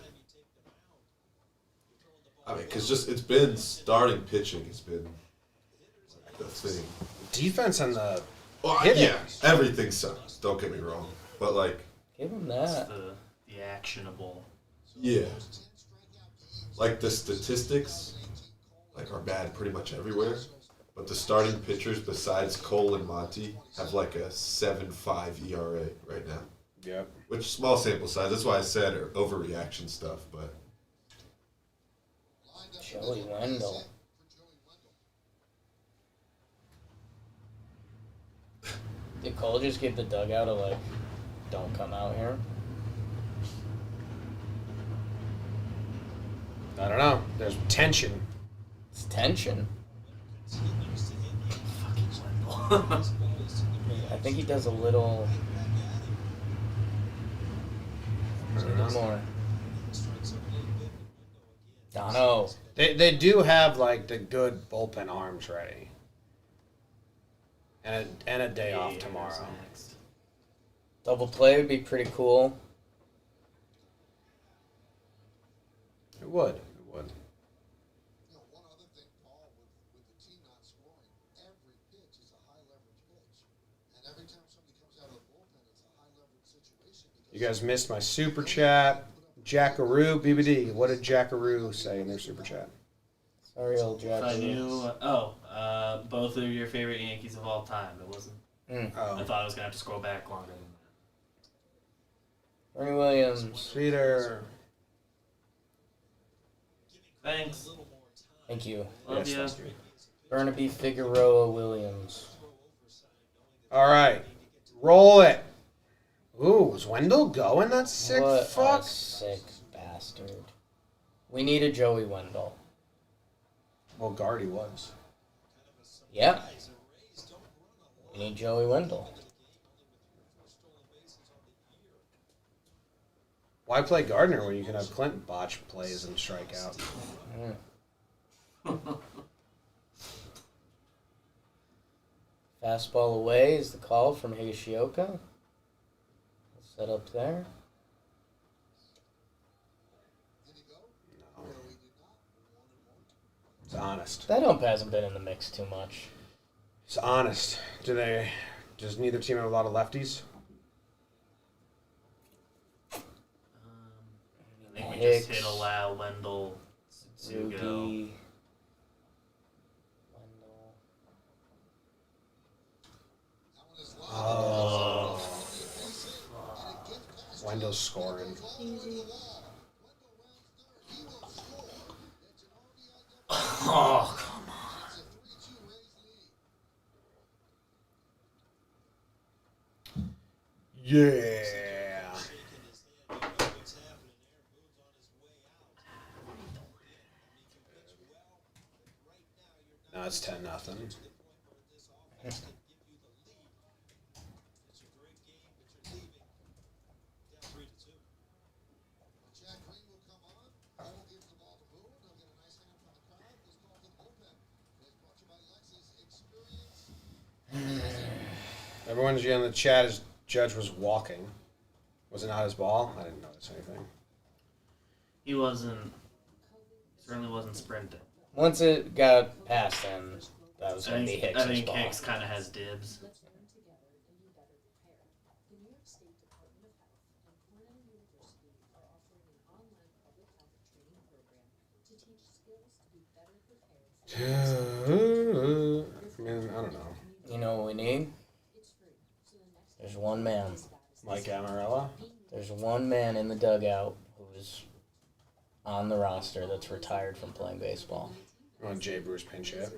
Speaker 4: I mean, because it's been starting pitching. It's been the thing.
Speaker 2: Defense and the
Speaker 4: Well, yeah, everything sucks. Don't get me wrong. But, like,
Speaker 3: Give him
Speaker 1: It's
Speaker 3: that.
Speaker 1: the actionable.
Speaker 4: yeah. Like, the statistics, like, are bad pretty much everywhere. But the starting pitchers besides Cole and Monty have, like, a 7.5 ERA right now.
Speaker 2: Yep.
Speaker 4: Which, small sample size. That's why I said overreaction stuff. But
Speaker 3: Joey Wendell. Did Cole just get the dugout of, like, don't come out here?
Speaker 2: I don't know. There's tension.
Speaker 3: It's tension. I think he does a little more. Dono.
Speaker 2: They do have like the good bullpen arms ready, and a day off tomorrow.
Speaker 1: Next.
Speaker 3: Double play would be pretty cool.
Speaker 2: It would. It would.
Speaker 8: You know, one other thing, Paul, with the team not scoring, every pitch is a high leverage pitch. And every time somebody comes out of the bullpen, it's a high leverage situation.
Speaker 2: You guys missed my super chat. Jackaroo, BBD. What did Jackaroo say in their super chat?
Speaker 3: Sorry, old Jack.
Speaker 1: If I knew, both of your favorite Yankees of all time. It wasn't. I
Speaker 2: Oh,
Speaker 1: thought I was gonna have to scroll back longer than
Speaker 3: Ernie Williams.
Speaker 2: Peter.
Speaker 1: that. Thanks.
Speaker 3: Thank you.
Speaker 1: Love
Speaker 2: Yes,
Speaker 1: ya.
Speaker 2: thank you.
Speaker 3: Burnaby Figueroa Williams.
Speaker 2: All right, roll it. Ooh, is Wendell going? That sick
Speaker 3: What
Speaker 2: fuck.
Speaker 3: a sick bastard. We need a Joey Wendell.
Speaker 2: Well, Guardy was.
Speaker 3: Yeah. We need Joey Wendell.
Speaker 2: Why play Gardner when you can have Clinton botch plays and strike out?
Speaker 3: Fastball away is the call from Higashioka. Set up there.
Speaker 2: It's honest.
Speaker 3: That ump hasn't been in the mix too much.
Speaker 2: It's honest. Does neither team have a lot of lefties?
Speaker 1: I think we
Speaker 3: Hicks,
Speaker 1: just hit allow Wendell.
Speaker 3: Suzuki.
Speaker 2: Oh. Wendell's scoring.
Speaker 5: Easy.
Speaker 1: Oh, come on.
Speaker 2: Yeah. No, it's 10-0.
Speaker 8: Jack Green will come on. Cole gives the ball to Boone. They'll get a nice hand from the crowd. This Talkin bullpen is brought to you by Lexus Experience.
Speaker 2: Everyone's in the chat as Judge was walking. Was it not his ball? I didn't notice anything.
Speaker 1: He certainly wasn't sprinting.
Speaker 3: Once it got past him, that was going to be Hicks'
Speaker 1: I think
Speaker 3: ball.
Speaker 1: Hicks kind of has dibs.
Speaker 2: I mean, I don't know.
Speaker 3: You know what we need? There's one man.
Speaker 2: Mike Amarella?
Speaker 3: There's one man in the dugout who's on the roster that's retired from playing baseball.
Speaker 2: You want Jay Bruce pinch hit?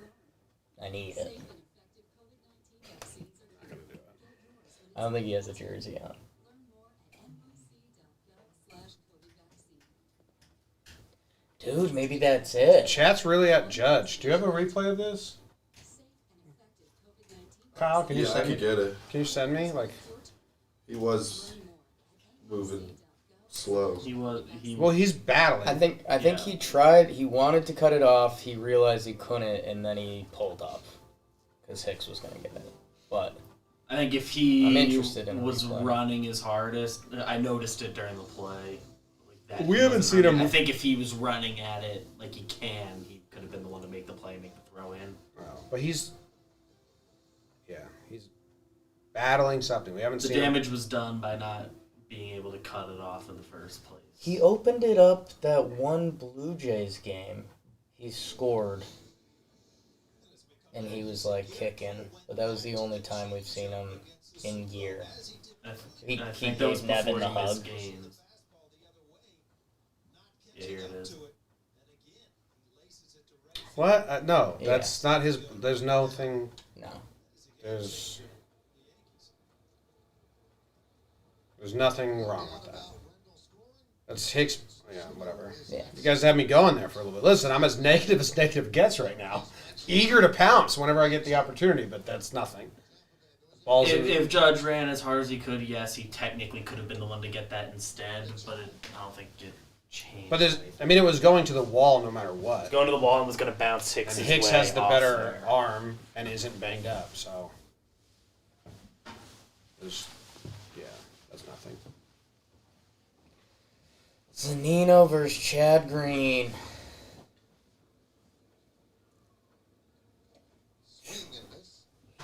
Speaker 3: I need it.
Speaker 2: Not gonna do it.
Speaker 3: I don't think he has a jersey on. Dude, maybe that's it.
Speaker 2: Chat's really at Judge. Do you have a replay of this? Kyle, can you
Speaker 4: Yeah, I
Speaker 2: send me?
Speaker 4: could get it.
Speaker 2: Can you send me? Like,
Speaker 4: He was moving slow.
Speaker 2: well, he's battling.
Speaker 3: I think he tried. He wanted to cut it off. He realized he couldn't, and then he pulled up because Hicks was going to get it. But
Speaker 1: I think if
Speaker 3: I'm
Speaker 1: he
Speaker 3: interested in a
Speaker 1: was
Speaker 3: replay.
Speaker 1: running his hardest, I noticed it during the play. Like that
Speaker 2: We
Speaker 1: he
Speaker 2: haven't
Speaker 1: wasn't
Speaker 2: seen
Speaker 1: running.
Speaker 2: him-
Speaker 1: I think if he was running at it like he can, he could have been the one to make the play, make the throw in.
Speaker 2: But he's battling something. We haven't
Speaker 1: The
Speaker 2: seen him.
Speaker 1: damage was done by not being able to cut it off in the first place.
Speaker 3: he opened it up that one Blue Jays game. He scored, and he was like kicking. But that was the only time we've seen him in gear. He
Speaker 1: think that
Speaker 3: gave
Speaker 1: was
Speaker 3: Nevin
Speaker 1: before
Speaker 3: the
Speaker 1: he missed
Speaker 3: hug.
Speaker 1: games. Yeah, here it is.
Speaker 2: What? No,
Speaker 3: Yeah.
Speaker 2: that's not his. There's no thing.
Speaker 3: No.
Speaker 2: There's nothing wrong with that. That's Hicks. Yeah, whatever.
Speaker 3: Yeah.
Speaker 2: You guys have me going there for a little bit. Listen, I'm as negative gets right now. Eager to pounce whenever I get the opportunity, but that's nothing. Balls in.
Speaker 1: If Judge ran as hard as he could, yes, he technically could have been the one to get that instead, but I don't think it changed.
Speaker 2: But
Speaker 1: anything.
Speaker 2: it was going to the wall no matter what.
Speaker 1: Going to the ball and was going to bounce Hicks.
Speaker 2: And Hicks has the better arm and isn't banged up, so. That's nothing.
Speaker 3: Zanino versus Chad Green. He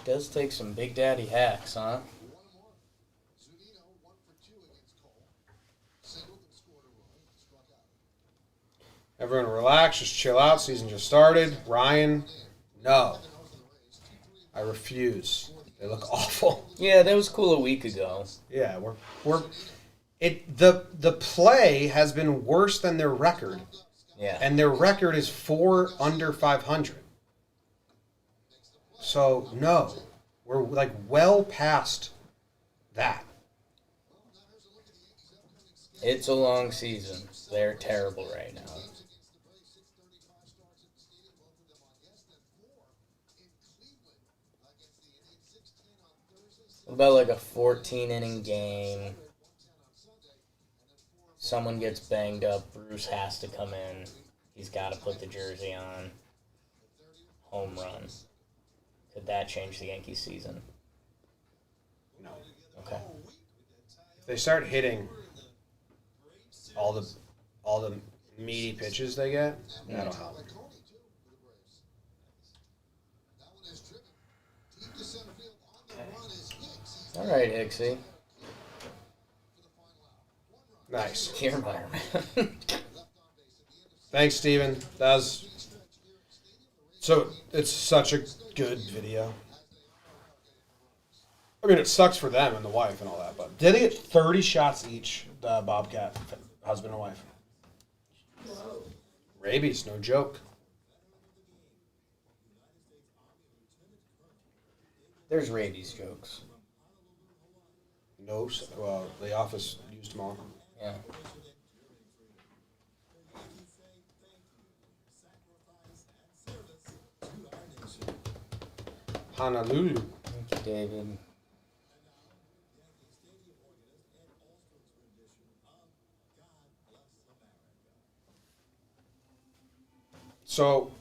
Speaker 3: does take some Big Daddy hacks, huh?
Speaker 8: Zunino 1 for 2 against Cole. Singled and scored a run. Struck out.
Speaker 2: Everyone relax, just chill out. Season just started. Ryan, no. I refuse. They look awful.
Speaker 3: Yeah, that was cool a week ago.
Speaker 2: Yeah, the play has been worse than their record,
Speaker 3: Yeah.
Speaker 2: and their record is 4 under 500. So no, we're like well past that.
Speaker 3: It's a long season. They're terrible right now. What about like a 14-inning game? Someone gets banged up. Bruce has to come in. He's got to put the jersey on. Home run. Could that change the Yankees season?
Speaker 2: No.
Speaker 3: Okay.
Speaker 2: If they start hitting all the meaty pitches they get, that'll help.
Speaker 8: That one is driven.
Speaker 3: All right, Hixie.
Speaker 2: Nice.
Speaker 3: Kiermaier, man.
Speaker 2: Thanks, Steven. That was... So, it's such a good video. I mean, it sucks for them and the wife and all that, but did they get 30 shots each, the Bobcat, husband and wife?
Speaker 5: Whoa.
Speaker 2: Rabies, no joke.
Speaker 3: There's rabies jokes.
Speaker 2: No, well, the office used them all.
Speaker 3: Yeah.
Speaker 2: Honolulu.
Speaker 3: Thank you, David.
Speaker 2: So,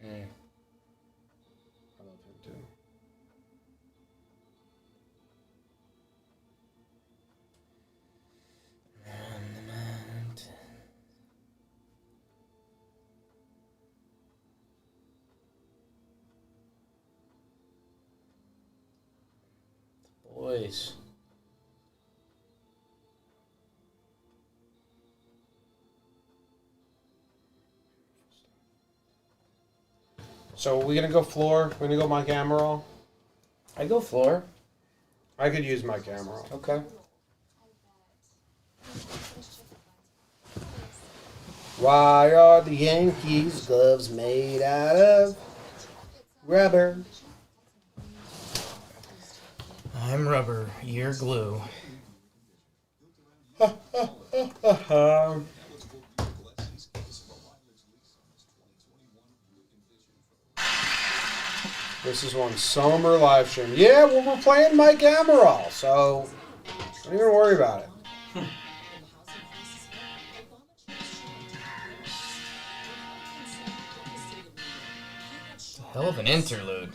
Speaker 3: Mm.
Speaker 2: I love him too.
Speaker 3: Boys.
Speaker 2: So, we gonna go floor? We gonna go Mike Amaral?
Speaker 3: I go floor.
Speaker 2: I could use Mike Amaral.
Speaker 3: Okay.
Speaker 2: Why are the Yankees gloves made out of rubber?
Speaker 3: I'm rubber. You're glue.
Speaker 2: This is one summer live stream. Yeah, well, we're playing Mike Amaral, so don't even worry about it.
Speaker 3: Hell of an interlude.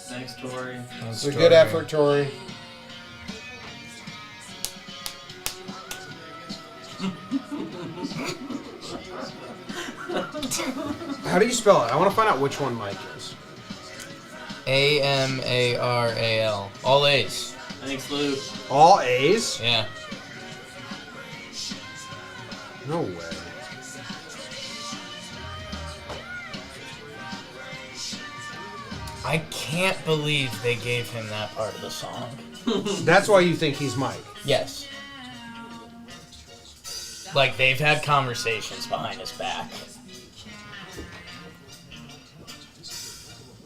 Speaker 1: Thanks, Tori.
Speaker 2: It's a good effort, Tori. How do you spell it? I want to find out which one Mike is.
Speaker 3: Amaral. All A's.
Speaker 1: Thanks, Luke.
Speaker 2: All A's?
Speaker 3: Yeah.
Speaker 2: No way.
Speaker 3: I can't believe they gave him that part of the song.
Speaker 2: That's why you think he's Mike.
Speaker 3: Yes. Like, they've had conversations behind his back.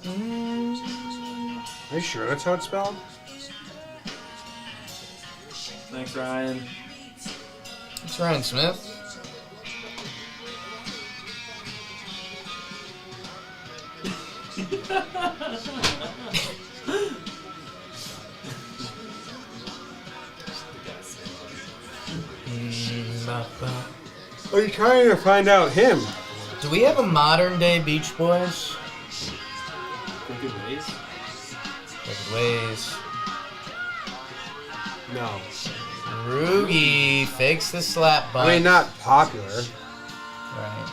Speaker 2: Are you sure that's how it's spelled?
Speaker 1: Thanks, Ryan.
Speaker 3: It's Ryan Smith.
Speaker 2: Are you trying to find out him?
Speaker 3: Do we have a modern day Beach Boys?
Speaker 1: Crooked Ways?
Speaker 3: Wicked Ways.
Speaker 2: No.
Speaker 3: Roogie fakes the slap butt.
Speaker 2: I mean, not popular.
Speaker 3: Right.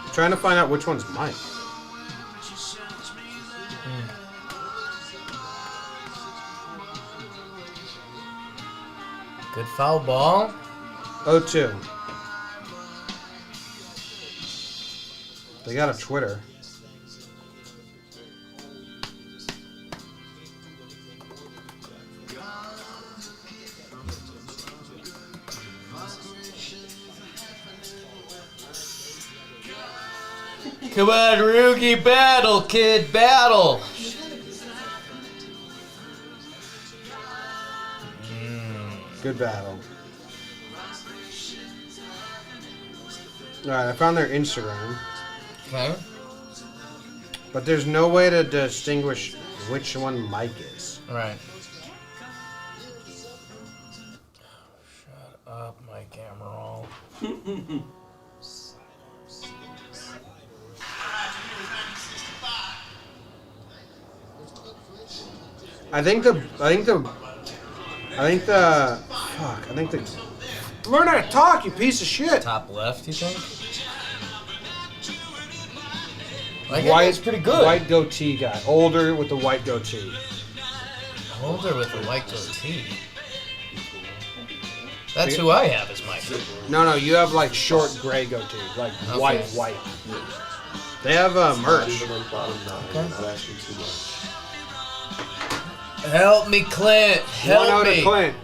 Speaker 2: I'm trying to find out which one's Mike.
Speaker 3: Good foul ball.
Speaker 2: 0-2. They got a Twitter.
Speaker 3: Come on, Roogie, battle, kid, battle.
Speaker 2: Good battle. Alright, I found their Instagram.
Speaker 3: Okay.
Speaker 2: But there's no way to distinguish which one Mike is.
Speaker 3: Right. Shut up, my camera roll.
Speaker 2: I think the learn how to talk, you piece of shit.
Speaker 3: Top left, you think? I guess it's pretty good.
Speaker 2: White goatee guy, older with the white goatee.
Speaker 3: Older with the white goatee. That's who I have as my goatee.
Speaker 2: No, you have like short gray goatee, like
Speaker 3: Okay.
Speaker 2: white. They have
Speaker 4: Not
Speaker 2: merch.
Speaker 4: even like bottom nine.
Speaker 3: Okay.
Speaker 4: Not asking too much.
Speaker 3: Help me, Clint. Help
Speaker 2: 1-0
Speaker 3: me.
Speaker 2: to Clint.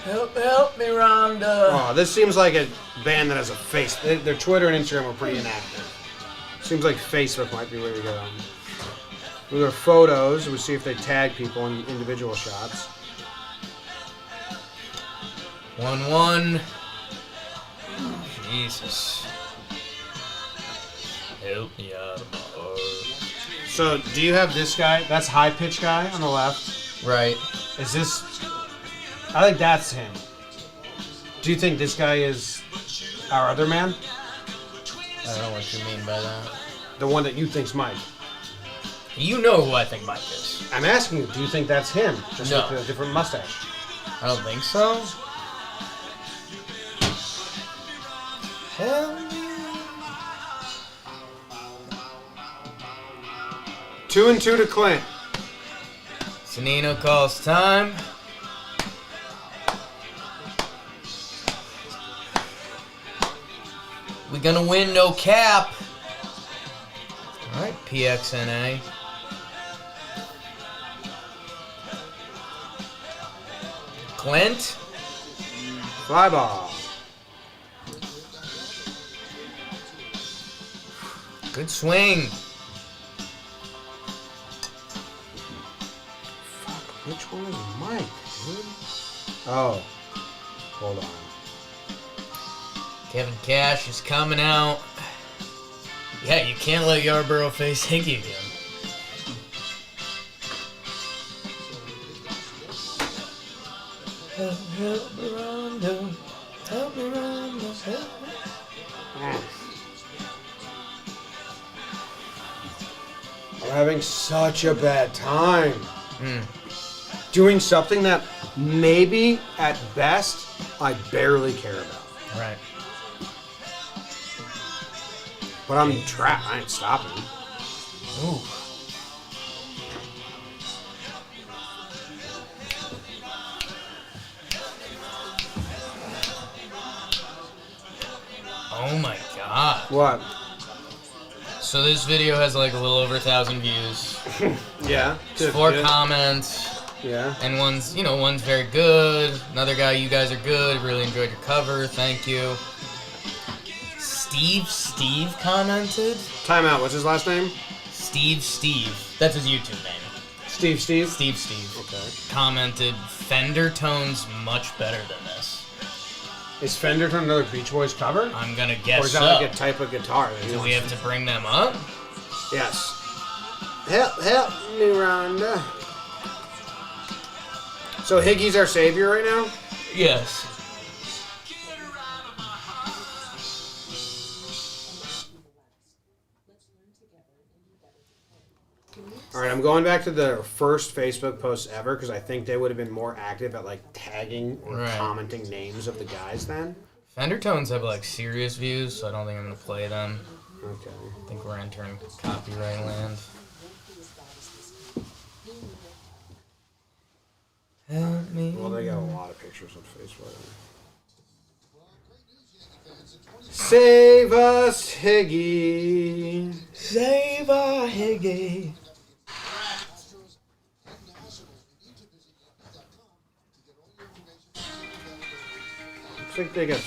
Speaker 3: Help me, Rhonda.
Speaker 2: Oh, this seems like a band that has a face. Their Twitter and Instagram are pretty inactive. Seems like Facebook might be where to go. With their photos, we see if they tag people in individual shots.
Speaker 3: 1-1. Jesus. Help me out of my heart.
Speaker 2: So, do you have this guy? That's high pitch guy on the left.
Speaker 3: Right.
Speaker 2: Is this? I think that's him. Do you think this guy is our other man?
Speaker 3: I don't know what you mean by that.
Speaker 2: The one that you think's Mike?
Speaker 3: You know who I think Mike is.
Speaker 2: I'm asking you, do you think that's him? Just
Speaker 3: No.
Speaker 2: with a different mustache.
Speaker 3: I don't think so. Help me.
Speaker 2: 2-2 to Clint.
Speaker 3: Sanino calls time. We gonna win, no cap. All right, PXNA. Clint.
Speaker 2: Fly ball.
Speaker 3: Good swing.
Speaker 2: Which one is Mike, dude? Oh. Hold on.
Speaker 3: Kevin Cash is coming out. Yeah, you can't let Yarbrough face Higgy again. Help me, Rondo. Help me, Rondo. Help me.
Speaker 2: I'm having such a bad time. Doing something that maybe, at best, I barely care about.
Speaker 3: Right.
Speaker 2: But I'm trapped. I ain't stopping.
Speaker 3: Ooh. Oh my god.
Speaker 2: What?
Speaker 3: So this video has like a little over 1,000 views.
Speaker 2: Yeah.
Speaker 3: There's 4 comments.
Speaker 2: Yeah.
Speaker 3: And one's very good. Another guy, you guys are good. Really enjoyed your cover. Thank you. Steve commented.
Speaker 2: Timeout. What's his last name?
Speaker 3: Steve. That's his YouTube name.
Speaker 2: Steve.
Speaker 3: Steve.
Speaker 2: Okay.
Speaker 3: Commented, Fender tone's much better than this.
Speaker 2: Is Fender Tone another Beach Boys cover?
Speaker 3: I'm gonna guess
Speaker 2: Or is that
Speaker 3: so.
Speaker 2: like a type of guitar? That he
Speaker 3: Do we
Speaker 2: wants
Speaker 3: have to bring them up?
Speaker 2: Yes. Help me, Rhonda. So Higgy's our savior right now?
Speaker 3: Yes.
Speaker 2: All right, I'm going back to the first Facebook post ever because I think they would have been more active at like tagging or
Speaker 3: Right.
Speaker 2: commenting names of the guys then.
Speaker 3: Fender tones have like serious views, so I don't think I'm gonna play them.
Speaker 2: Okay.
Speaker 3: I think we're entering copyright land. Help me.
Speaker 2: Well, they got a lot of pictures on Facebook. Save us, Higgy.
Speaker 3: Save our Higgy.
Speaker 2: Looks like they got.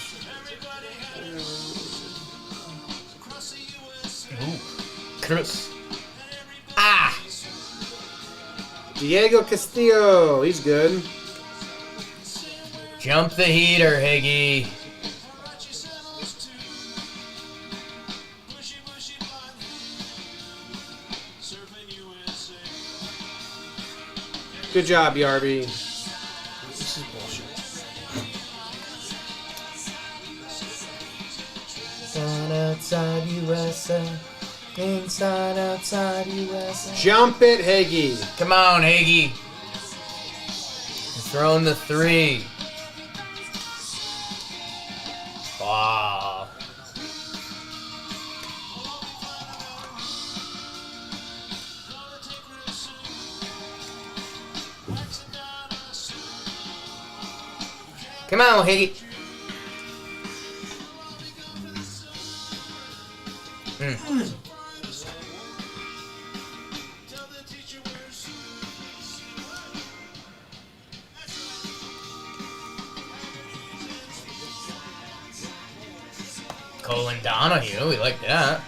Speaker 3: Ooh. Chris. Ah!
Speaker 2: Diego Castillo. He's good.
Speaker 3: Jump the heater, Higgy.
Speaker 2: Good job, Yarbrough. This is bullshit.
Speaker 3: Inside, outside USA. Inside, outside USA.
Speaker 2: Jump it, Higgy.
Speaker 3: Come on, Higgy. Throwing the 3. Wow. Come on, Higgy. Cole and Donahue, we like that.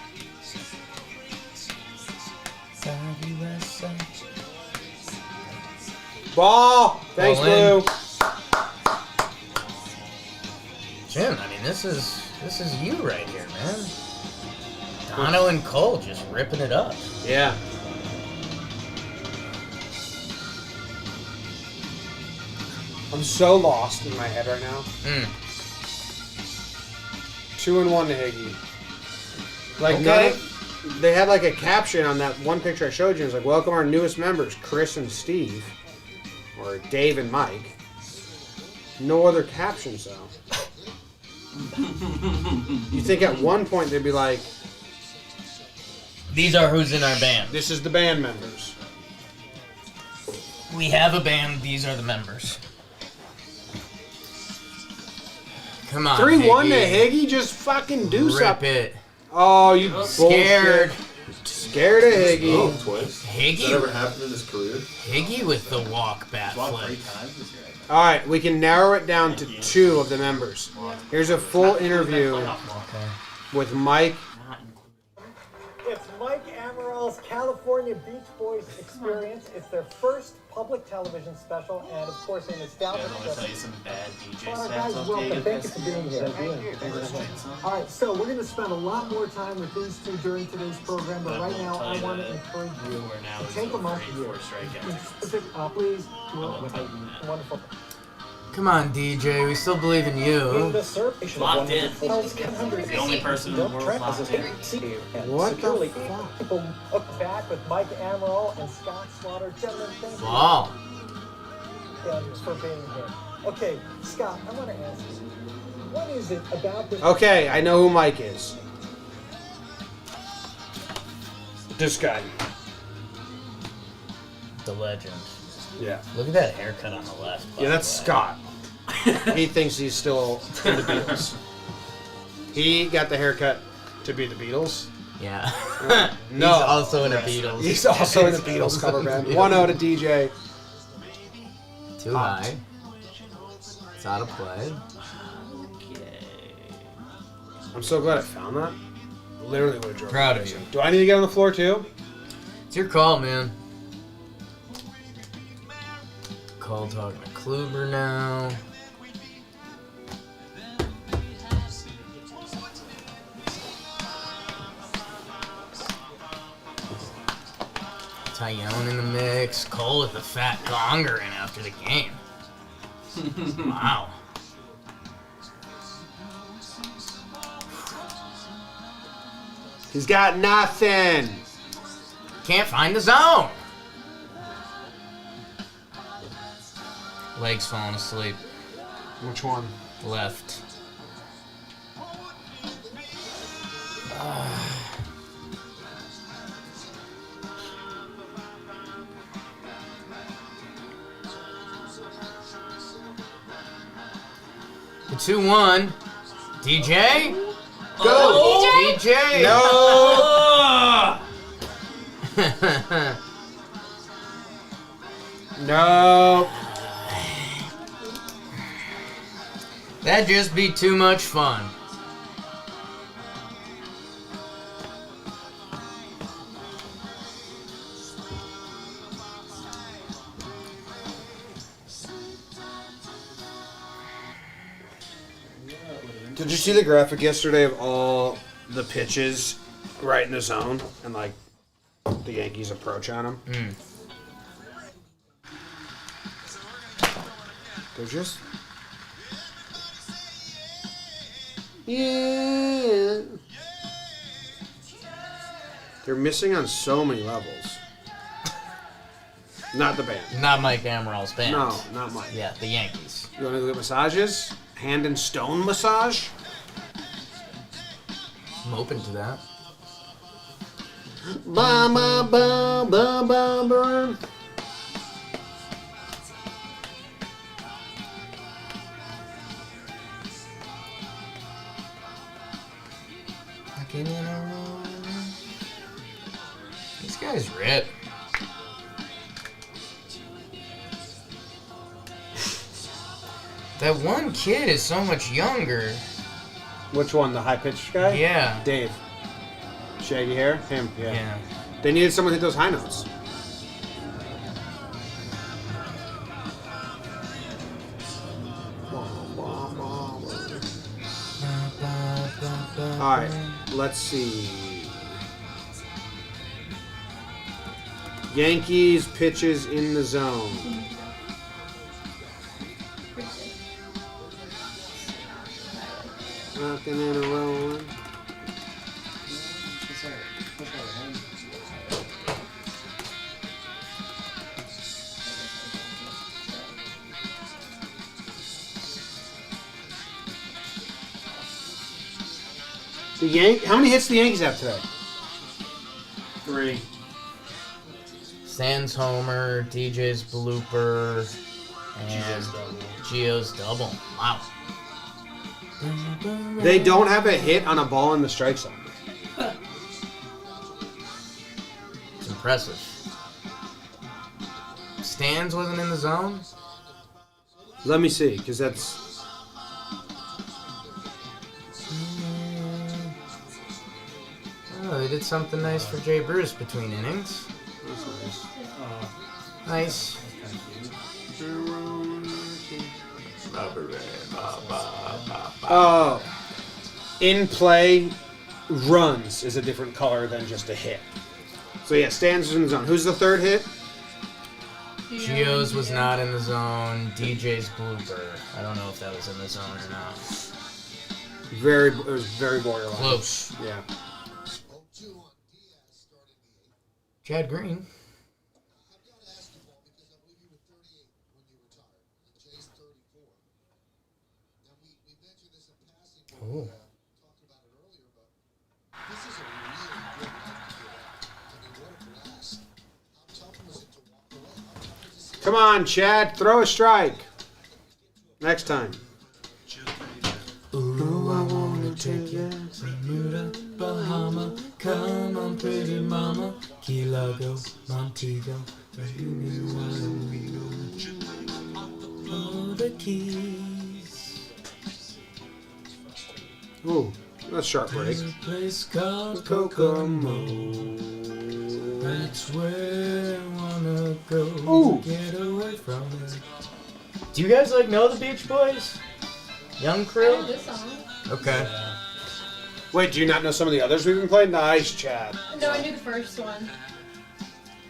Speaker 2: Ball. Thanks,
Speaker 3: Ball
Speaker 2: Blue.
Speaker 3: Jim, I mean, this is you right here, man. Dono and Cole just ripping it up.
Speaker 2: Yeah. I'm so lost in my head right now. 2-1 to Higgy. Like,
Speaker 3: Okay.
Speaker 2: they had like a caption on that one picture I showed you. It was like, welcome our newest members, Chris and Steve. Or Dave and Mike. No other captions, though. You think at one point they'd be like,
Speaker 3: These are who's in our band.
Speaker 2: this is the band members.
Speaker 3: We have a band, these are the members. Come on,
Speaker 2: 3-1 to
Speaker 3: Higgy.
Speaker 2: Higgy? Just fucking do
Speaker 3: Rip
Speaker 2: something.
Speaker 3: it.
Speaker 2: Oh, you
Speaker 3: Scared.
Speaker 2: bullshit. Scared of Higgy.
Speaker 4: Oh, twice.
Speaker 3: Higgy?
Speaker 4: Has that ever happened in his career?
Speaker 3: Higgy with the walk bat
Speaker 1: Walked
Speaker 3: flip.
Speaker 1: 3 times this year.
Speaker 2: All right, we can narrow it down to 2 of the members. Here's a full interview with Mike.
Speaker 9: It's Mike Amaril's California Beach Boys experience. It's their first public television special, and of course, an
Speaker 1: Yeah,
Speaker 9: nostalgic.
Speaker 1: I want to tell you some bad DJ
Speaker 9: Well,
Speaker 1: stats
Speaker 9: guys,
Speaker 1: off
Speaker 9: welcome.
Speaker 1: Vegas.
Speaker 9: Thank you for being here. All right, so we're going to spend a lot more time with these two during today's program, but right now, I want to encourage you to take a moment here. Please do it with a wonderful.
Speaker 3: Come on, DJ, we still believe in you.
Speaker 1: Locked in. The only person in the world locked in.
Speaker 2: What
Speaker 9: Securely,
Speaker 2: the fuck?
Speaker 9: people look back with Mike Amaral and Scott Slaughter. Gentlemen, thank you
Speaker 3: Wow.
Speaker 9: for being here. Okay, Scott, I want to ask you, what is it about this?
Speaker 2: Okay, I know who Mike is. This guy.
Speaker 3: The legend.
Speaker 2: Yeah.
Speaker 3: Look at that haircut on the left. by
Speaker 2: Yeah, that's
Speaker 3: the way.
Speaker 2: Scott. He thinks he's still in the Beatles. He got the haircut to be the Beatles.
Speaker 3: Yeah.
Speaker 2: No.
Speaker 3: He's also in a Beatles.
Speaker 2: He's also in the Beatles cover band. 1-0 to DJ.
Speaker 3: Too high. It's out of play.
Speaker 2: I'm so glad I found that. Literally would have drove.
Speaker 3: Proud of you.
Speaker 2: Do I need to get on the floor too?
Speaker 3: It's your call, man. Call talking to Kluber now. Tyone in the mix. Cole with the fat gonger in after the game. Wow.
Speaker 2: He's got nothing.
Speaker 3: Can't find the zone. Legs falling asleep.
Speaker 2: Which one?
Speaker 3: Left. The 2-1. DJ?
Speaker 2: Go!
Speaker 3: DJ!
Speaker 2: No! No!
Speaker 3: That'd just be too much fun.
Speaker 2: Did you see the graphic yesterday of all the pitches right in the zone and like the Yankees approach on them? They're just... Yeah. They're missing on so many levels. Not the band.
Speaker 3: Not Mike Amaril's band.
Speaker 2: No, not mine.
Speaker 3: Yeah, the Yankees.
Speaker 2: You want to look at massages? Hand and stone massage?
Speaker 7: I'm open to that.
Speaker 2: Ba ba ba ba ba ba.
Speaker 7: This guy's ripped. That one kid is so much younger.
Speaker 2: Which one? The high-pitched guy?
Speaker 7: Yeah.
Speaker 2: Dave. Shaggy hair? Him, yeah.
Speaker 7: Yeah.
Speaker 2: They needed someone to hit those high notes. Alright, let's see. Yankees pitches in the zone. Rocking and a rolling. How many hits do the Yankees have today?
Speaker 1: 3.
Speaker 3: Stan's homer, DJ's blooper, and Gio's double. Wow.
Speaker 2: They don't have a hit on a ball in the strike zone.
Speaker 3: It's impressive.
Speaker 7: Stans wasn't in the zone?
Speaker 2: Let me see, because that's...
Speaker 7: Oh, they did something nice for Jay Bruce between innings.
Speaker 2: That's nice.
Speaker 7: Nice.
Speaker 2: Oh. In play, runs is a different color than just a hit. So yeah, Stan's in the zone. Who's the third hit?
Speaker 3: Gio's was not in the zone. DJ's blooper. I don't know if that was in the zone or not.
Speaker 2: It was very borderline.
Speaker 3: Close.
Speaker 2: Yeah.
Speaker 7: Chad Green.
Speaker 8: I've got to ask you, Paul, because I believe you were 38 when you retired, and Jay's 34. Now, we mentioned this in passing when we talked about it earlier, but this is a really good life to get out. I mean, what a blast. How tough was it to walk away? How tough was it to
Speaker 2: Come on, Chad. Throw a strike. Next time.
Speaker 7: Ooh, I wanna take you to Bahama. Come on, pretty mama. Key Largo, Montego. All the keys.
Speaker 2: Ooh, that's a sharp break.
Speaker 7: There's a place called Kokomo. That's where I wanna go.
Speaker 2: Ooh.
Speaker 7: Get away from it.
Speaker 3: Do you guys know the Beach Boys? Young
Speaker 5: I
Speaker 3: crew?
Speaker 5: know this song.
Speaker 7: Okay.
Speaker 2: Wait, do you not know some of the others we've been playing? Nice, Chad.
Speaker 5: No, I knew the first one.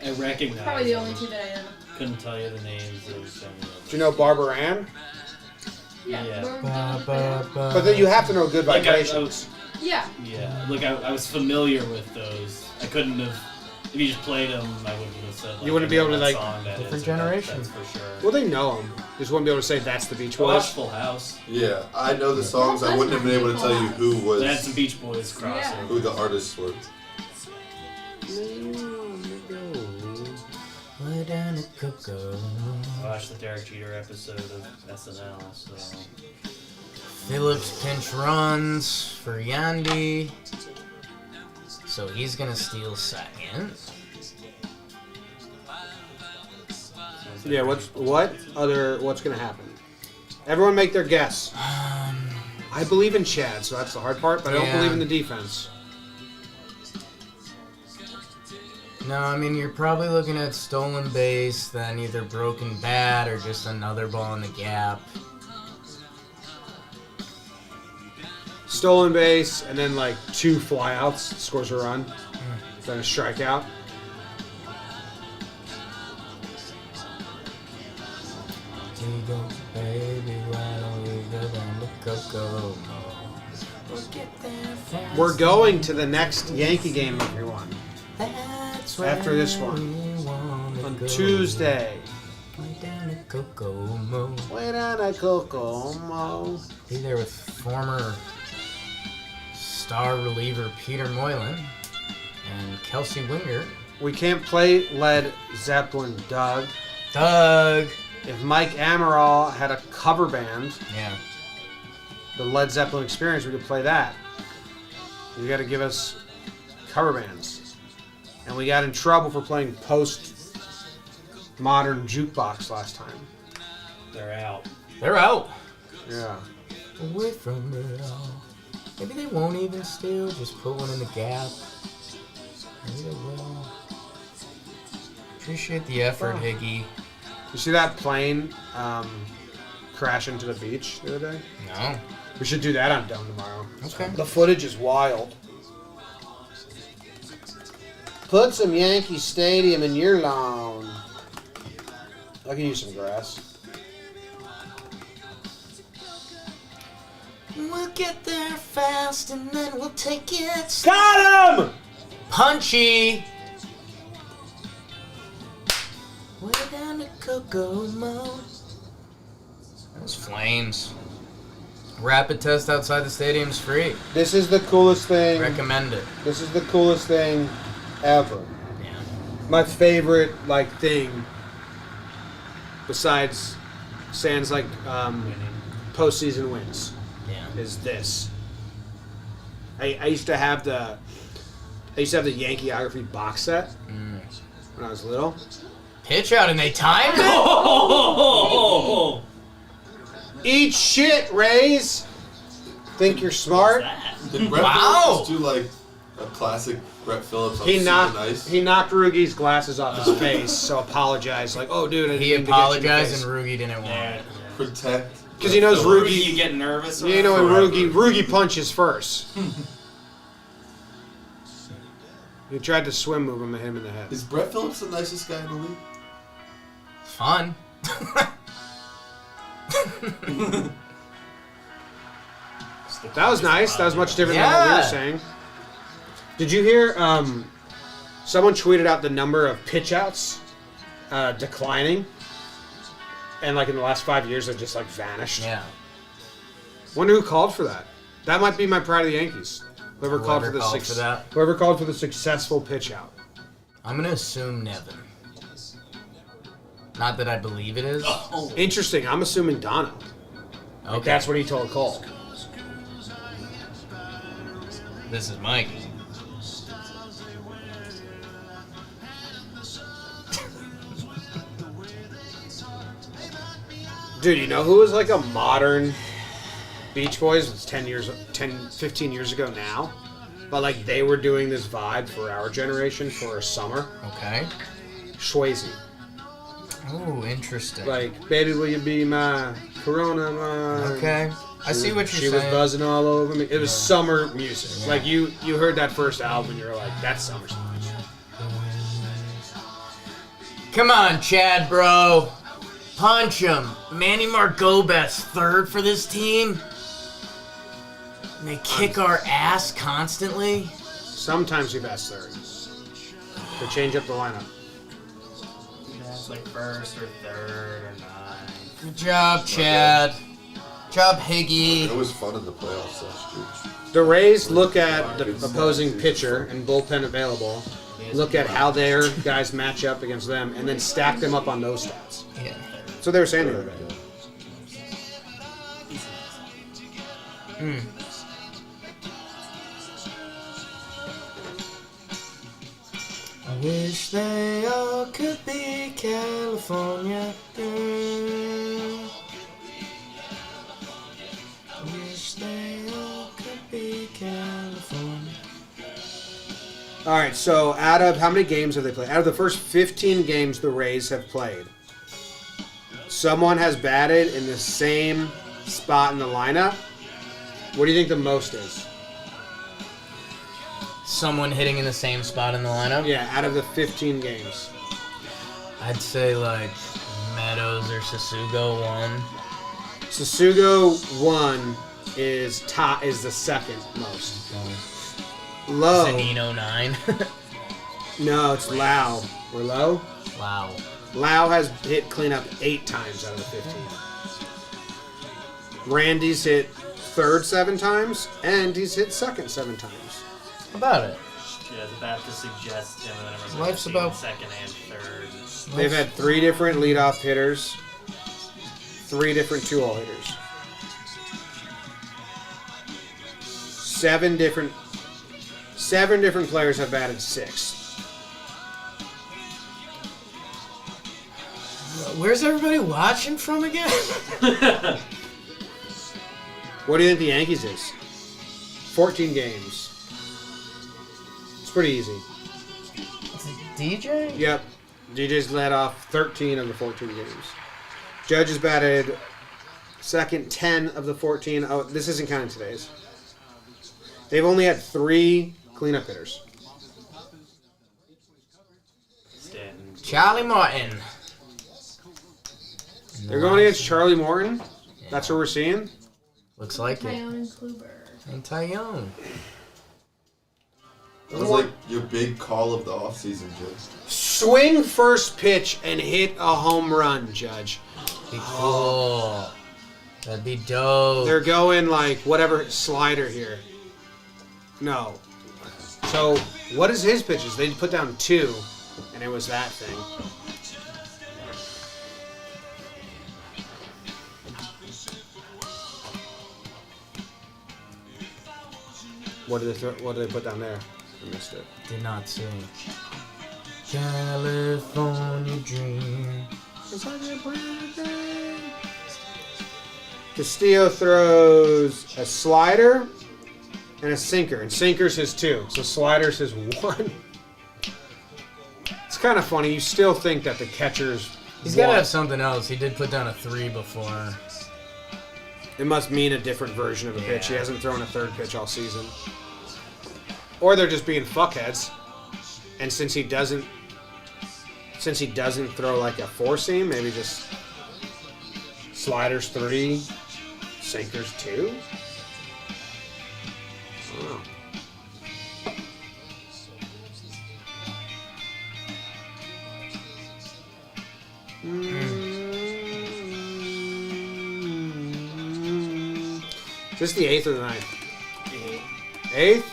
Speaker 1: I recognize.
Speaker 5: Probably the
Speaker 1: them.
Speaker 5: only two that I know.
Speaker 1: Couldn't tell you the names of some of them.
Speaker 2: Do you know Barbara Ann?
Speaker 5: Yeah.
Speaker 1: Yeah.
Speaker 5: We're
Speaker 7: Ba, ba, ba.
Speaker 2: But then you have to know Good
Speaker 1: Like,
Speaker 2: Vibrations.
Speaker 5: Yeah.
Speaker 1: Yeah, like I was familiar with those. I couldn't have. If you just played them, I wouldn't have said. Like,
Speaker 2: You wouldn't be able to,
Speaker 1: what
Speaker 2: like,
Speaker 1: song that
Speaker 3: different
Speaker 1: is,
Speaker 3: generation.
Speaker 1: That's for sure.
Speaker 2: Well, they know them. Just wouldn't be able to say that's the Beach
Speaker 1: I watched
Speaker 2: Boys.
Speaker 1: Full House.
Speaker 4: Yeah, I know the songs. I wouldn't have been able to tell you who
Speaker 1: They had some
Speaker 4: was
Speaker 1: Beach Boys crossover.
Speaker 4: who the artists were.
Speaker 7: Way down to Coco.
Speaker 1: I watched the Derek Jeter episode of SNL. So
Speaker 3: Phillips pinch runs for Yandy. So he's gonna steal second.
Speaker 2: Yeah, what's gonna happen? Everyone make their guess. I believe in Chad, so that's the hard part, but I don't
Speaker 7: Yeah.
Speaker 2: believe in the defense.
Speaker 3: No, I mean, you're probably looking at stolen base, then either broken bat or just another ball in the gap.
Speaker 2: Stolen base, and then like 2 flyouts, scores a run, then a strikeout.
Speaker 7: we go, baby, why don't we go down to Kokomo? We'll get there fast.
Speaker 2: We're going to the next Yankee game, everyone.
Speaker 7: That's
Speaker 2: After this
Speaker 7: where
Speaker 2: one.
Speaker 7: we wanna
Speaker 2: On
Speaker 7: go.
Speaker 2: Tuesday.
Speaker 7: Way down to Kokomo.
Speaker 2: Way down to Kokomo.
Speaker 7: Be there with former star reliever Peter Moylan and Kelsey Winger.
Speaker 2: We can't play Led Zeppelin, Doug.
Speaker 7: Doug.
Speaker 2: If Mike Amaral had a cover band,
Speaker 7: Yeah.
Speaker 2: the Led Zeppelin Experience, we could play that. You got to give us cover bands. And we got in trouble for playing post-modern jukebox last time.
Speaker 1: They're out.
Speaker 7: They're out.
Speaker 2: Yeah.
Speaker 7: Away from it all. Maybe they won't even steal, just put one in the gap. Maybe they will. Appreciate the effort, Higgy.
Speaker 2: You see that plane crash into the beach the other day?
Speaker 7: No.
Speaker 2: We should do that on Dome tomorrow.
Speaker 7: Okay.
Speaker 2: The footage is wild. Put some Yankee Stadium in your lawn. I can use some grass.
Speaker 7: We'll get there fast and then we'll take it.
Speaker 2: Got him!
Speaker 7: Punchy! Way down to Kokomo. Those flames. Rapid test outside the stadium's free.
Speaker 2: This is the coolest thing.
Speaker 7: Recommend it.
Speaker 2: This is the coolest thing ever.
Speaker 7: Yeah.
Speaker 2: My favorite thing, besides sans postseason wins,
Speaker 7: Yeah.
Speaker 2: is this. I used to have the Yankeeography box set when I was little.
Speaker 7: Pitch out and they timed it?
Speaker 1: Oh!
Speaker 2: Eat shit, Rays. Think you're smart?
Speaker 4: Did Brett
Speaker 7: Wow.
Speaker 4: Phillips do like a classic Brett Phillips on
Speaker 2: He
Speaker 4: Super
Speaker 2: knocked
Speaker 4: Nice?
Speaker 2: he knocked Rugi's glasses off his face, so apologized. Like, oh, dude, I didn't
Speaker 7: He
Speaker 2: mean to get you in the
Speaker 7: apologized
Speaker 2: face.
Speaker 7: and Rugi didn't want it.
Speaker 4: Protect.
Speaker 2: Because he knows
Speaker 1: So Rugi,
Speaker 2: Rugi.
Speaker 1: you get nervous.
Speaker 2: You know when
Speaker 4: Forever.
Speaker 2: Rugi punches first. He tried to swim move him and hit him in the head.
Speaker 4: Is Brett Phillips the nicest guy in the league?
Speaker 7: Fun.
Speaker 2: That was nice. That was much different than what we were
Speaker 7: Yeah.
Speaker 2: saying. Did you hear? Someone tweeted out the number of pitch outs declining, and in the last 5 years, they've just vanished.
Speaker 7: Yeah.
Speaker 2: Wonder who called for that. That might be my pride of the Yankees. Whoever called for
Speaker 7: that.
Speaker 2: Whoever called for the successful pitch out.
Speaker 7: I'm gonna assume Nevin. Not that I believe it is.
Speaker 2: Interesting. I'm assuming Dono.
Speaker 7: Okay.
Speaker 2: That's what he told Cole.
Speaker 7: This is Mike.
Speaker 2: Dude, you know who was a modern Beach Boys? It was 15 years ago now. But they were doing this vibe for our generation for a summer.
Speaker 7: Okay.
Speaker 2: Swayze.
Speaker 7: Oh, interesting.
Speaker 2: Baby, will you be my Corona?
Speaker 7: Okay. I see what
Speaker 2: She
Speaker 7: you're
Speaker 2: was
Speaker 7: saying.
Speaker 2: buzzing all over me. It was summer music.
Speaker 7: Yeah.
Speaker 2: You heard that first album and you were like, that's summer songs.
Speaker 7: Come on, Chad, bro. Punch him. Manny Margobet's third for this team. And they kick our ass constantly.
Speaker 2: Sometimes you best third. To change up the lineup.
Speaker 1: It's first or third or ninth.
Speaker 7: Good job, Chad. Good job, Higgy.
Speaker 4: It was fun in the playoffs last year.
Speaker 2: The Rays look at the opposing pitcher and bullpen available, look at how their guys match up against them, and then stack them up on those stats.
Speaker 7: Yeah.
Speaker 2: That's what they were saying the other day.
Speaker 7: I wish they all could be California girl. I wish they all could be California.
Speaker 2: All right, so out of how many games have they played? Out of the first 15 games the Rays have played, someone has batted in the same spot in the lineup. What do you think the most is?
Speaker 7: Someone hitting in the same spot in the lineup?
Speaker 2: Yeah, out of the 15 games.
Speaker 7: I'd say Meadows or Sasugo 1.
Speaker 2: Sasugo 1 is the second most. Low.
Speaker 7: Zanino 9.
Speaker 2: No, it's Lau. We're low?
Speaker 7: Wow.
Speaker 2: Lau has hit cleanup 8 times out of the 15. Randy's hit third 7 times, and he's hit second 7 times.
Speaker 7: How about it?
Speaker 1: Yeah, I was about to suggest him, and then I remember
Speaker 7: Life's
Speaker 1: seeing
Speaker 7: about-
Speaker 1: second and third.
Speaker 2: They've had 3 different leadoff hitters, 3 different 2-hole hitters. 7 different players have batted 6.
Speaker 7: Where's everybody watching from again?
Speaker 2: What do you think the Yankees is? 14 games. It's pretty easy.
Speaker 7: DJ?
Speaker 2: Yep. DJ's led off 13 of the 14 games. Judge has batted second 10 of the 14. Oh, this isn't counting today's. They've only had 3 cleanup hitters.
Speaker 1: Stanton.
Speaker 7: Charlie Martin.
Speaker 2: They're going against Charlie Morton. That's what we're seeing.
Speaker 7: Looks like it.
Speaker 5: Tyone and Kluber.
Speaker 7: And Tyone.
Speaker 4: That was like your big call of the offseason, Judge.
Speaker 2: Swing first pitch and hit a home run, Judge.
Speaker 7: Be cool. That'd be dope.
Speaker 2: They're going like whatever slider here. No. So what is his pitches? They put down 2, and it was that thing. What did they put down there? I missed it.
Speaker 7: Did not see. California dream.
Speaker 2: Castillo throws a slider and a sinker, and sinker's his 2, so slider's his 1. It's kind of funny. You still think that the catcher's
Speaker 7: He's got to have something else. He did put down a 3 before.
Speaker 2: It must mean a different version of a pitch. He
Speaker 7: Yeah.
Speaker 2: hasn't thrown a third pitch all season. Or they're just being fuckheads. And since he doesn't throw like a 4-seam, maybe just sliders 3, sinkers 2. Oh. Is this the 8th or the 9th? 8th?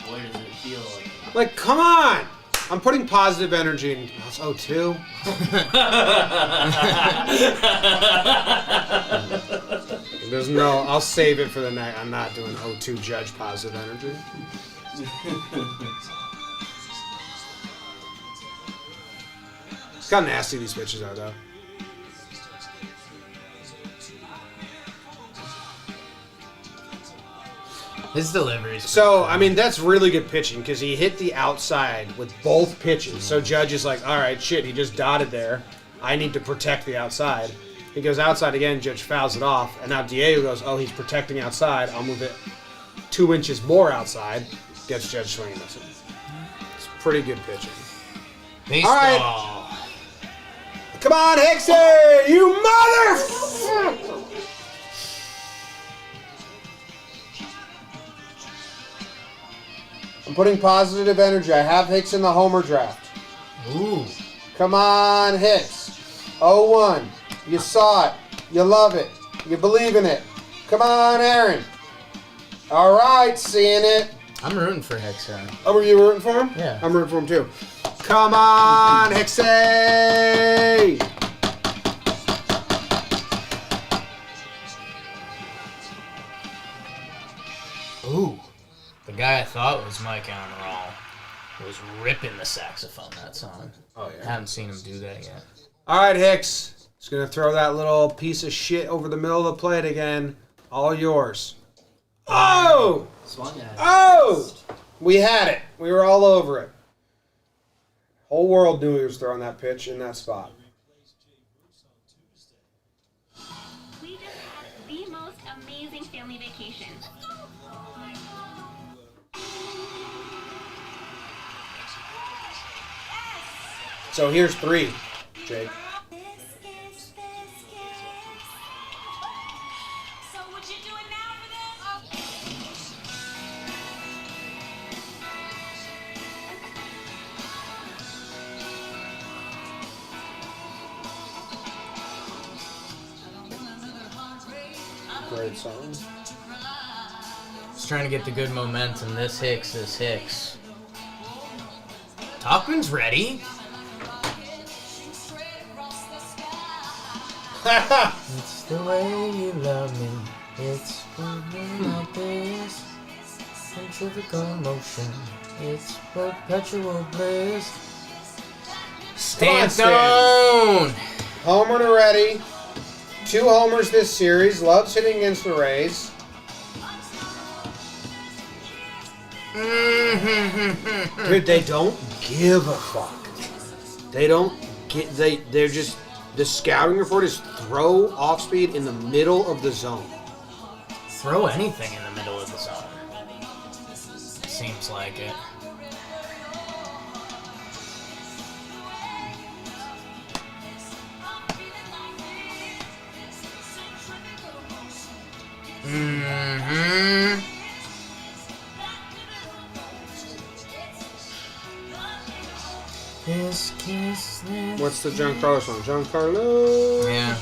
Speaker 1: What does it feel like?
Speaker 2: Like, come on! I'm putting positive energy in. That's 0-2. There's no. I'll save it for the night. I'm not doing 0-2 Judge positive energy. Look how nasty these pitches are, though.
Speaker 7: His deliveries.
Speaker 2: So, I mean, that's really good pitching because he hit the outside with both pitches. So Judge is like, all right, shit, he just dotted there. I need to protect the outside. He goes outside again, Judge fouls it off. And now Diego goes, oh, he's protecting outside. I'll move it 2 inches more outside. Gets Judge swinging this. It's pretty good pitching.
Speaker 7: Baseball.
Speaker 2: All right. Come on, Hicksy! You motherfucker! I'm putting positive energy. I have Hicks in the homer draft.
Speaker 7: Ooh.
Speaker 2: Come on, Hicks. 0-1. You saw it. You love it. You believe in it. Come on, Aaron. All right, seeing it.
Speaker 7: I'm rooting for Hexer.
Speaker 2: Oh, were you rooting for him?
Speaker 7: Yeah.
Speaker 2: I'm rooting for him, too. Come on, Hicksy!
Speaker 7: Ooh. The guy I thought was Mike Amaral was ripping the saxophone that song.
Speaker 2: Oh, yeah.
Speaker 7: Haven't seen him do that yet.
Speaker 2: All right, Hicks. Just going to throw that little piece of shit over the middle of the plate again. All yours. Oh!
Speaker 1: Swung at it.
Speaker 2: Oh! We had it. We were all over it. Whole world knew he was throwing that pitch in that spot.
Speaker 10: We just had the most amazing family vacation.
Speaker 2: So here's 3, Jake. Great song.
Speaker 7: Just trying to get the good momentum. This Hicks. Talkin's ready. It's the way you love me. It's like this. Centrifugal motion. It's perpetual bliss. Stanton!
Speaker 2: Homer to ready. 2 homers this series. Loves hitting against the Rays. Dude, they don't give a fuck. They don't get. They're just. The scouting report is throw off speed in the middle of the zone.
Speaker 7: Throw anything in the middle of the zone. Seems like it. This kiss, this
Speaker 2: What's the Giancarlo song? Giancarlo.
Speaker 7: Yeah.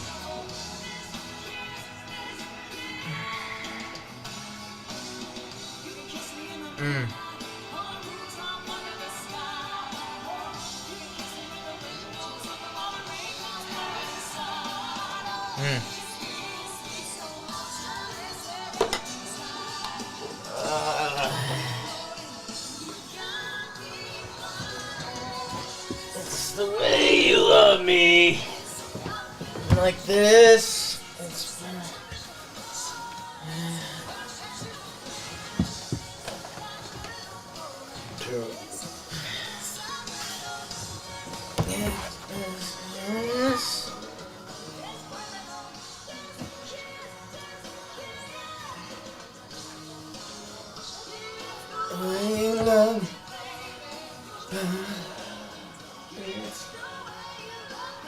Speaker 7: It's the way you love me. Like this.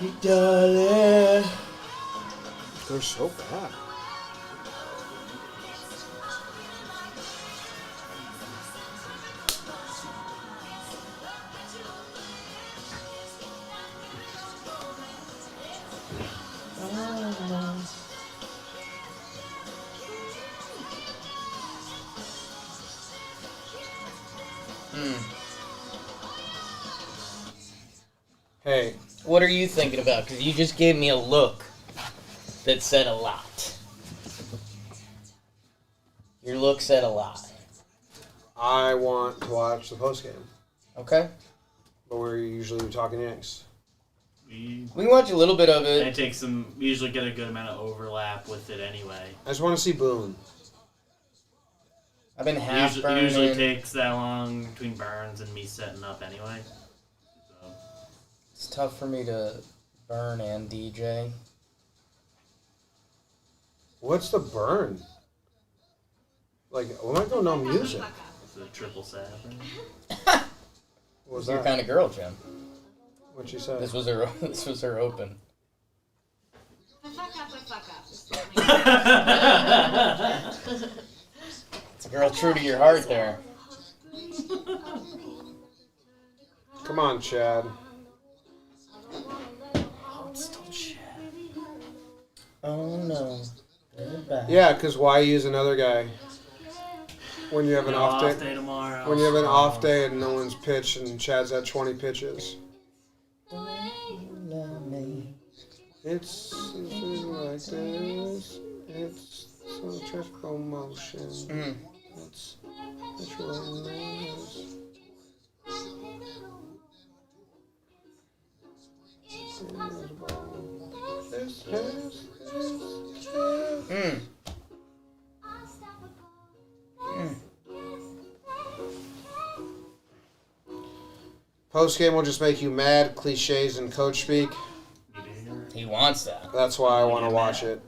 Speaker 7: It's darling.
Speaker 2: They're so bad. Hey,
Speaker 7: What are you thinking about? Because you just gave me a look that said a lot. Your look said a lot.
Speaker 2: I want to watch the postgame,
Speaker 7: Okay?
Speaker 2: but we're usually talking Yanks.
Speaker 1: We
Speaker 7: We can watch a little bit of
Speaker 1: and
Speaker 7: it.
Speaker 1: it takes some. We usually get a good amount of overlap with it anyway.
Speaker 2: I just want to see Boone.
Speaker 7: I've been
Speaker 1: It
Speaker 7: half
Speaker 1: usually,
Speaker 7: burning.
Speaker 1: it usually takes that long between burns and me setting up anyway. So
Speaker 7: It's tough for me to burn and DJ.
Speaker 2: What's the burn? Like, we might go no music.
Speaker 1: it's a triple sapper.
Speaker 2: What was
Speaker 7: You're
Speaker 2: that?
Speaker 7: kind of girl, Jim.
Speaker 2: What'd she say?
Speaker 7: This was her. This was her open. It's a girl true to your heart there.
Speaker 2: Come on, Chad.
Speaker 7: Oh no. Goodbye.
Speaker 2: Yeah, because why use another guy when you have an
Speaker 1: No
Speaker 2: off day?
Speaker 1: tomorrow.
Speaker 2: When you have an off day and no one's pitched and Chad's had 20 pitches. It's something like this. It's such promotion. It's romance. Post game will just make you mad, cliches and coach speak.
Speaker 7: He wants that.
Speaker 2: That's why I want to watch it.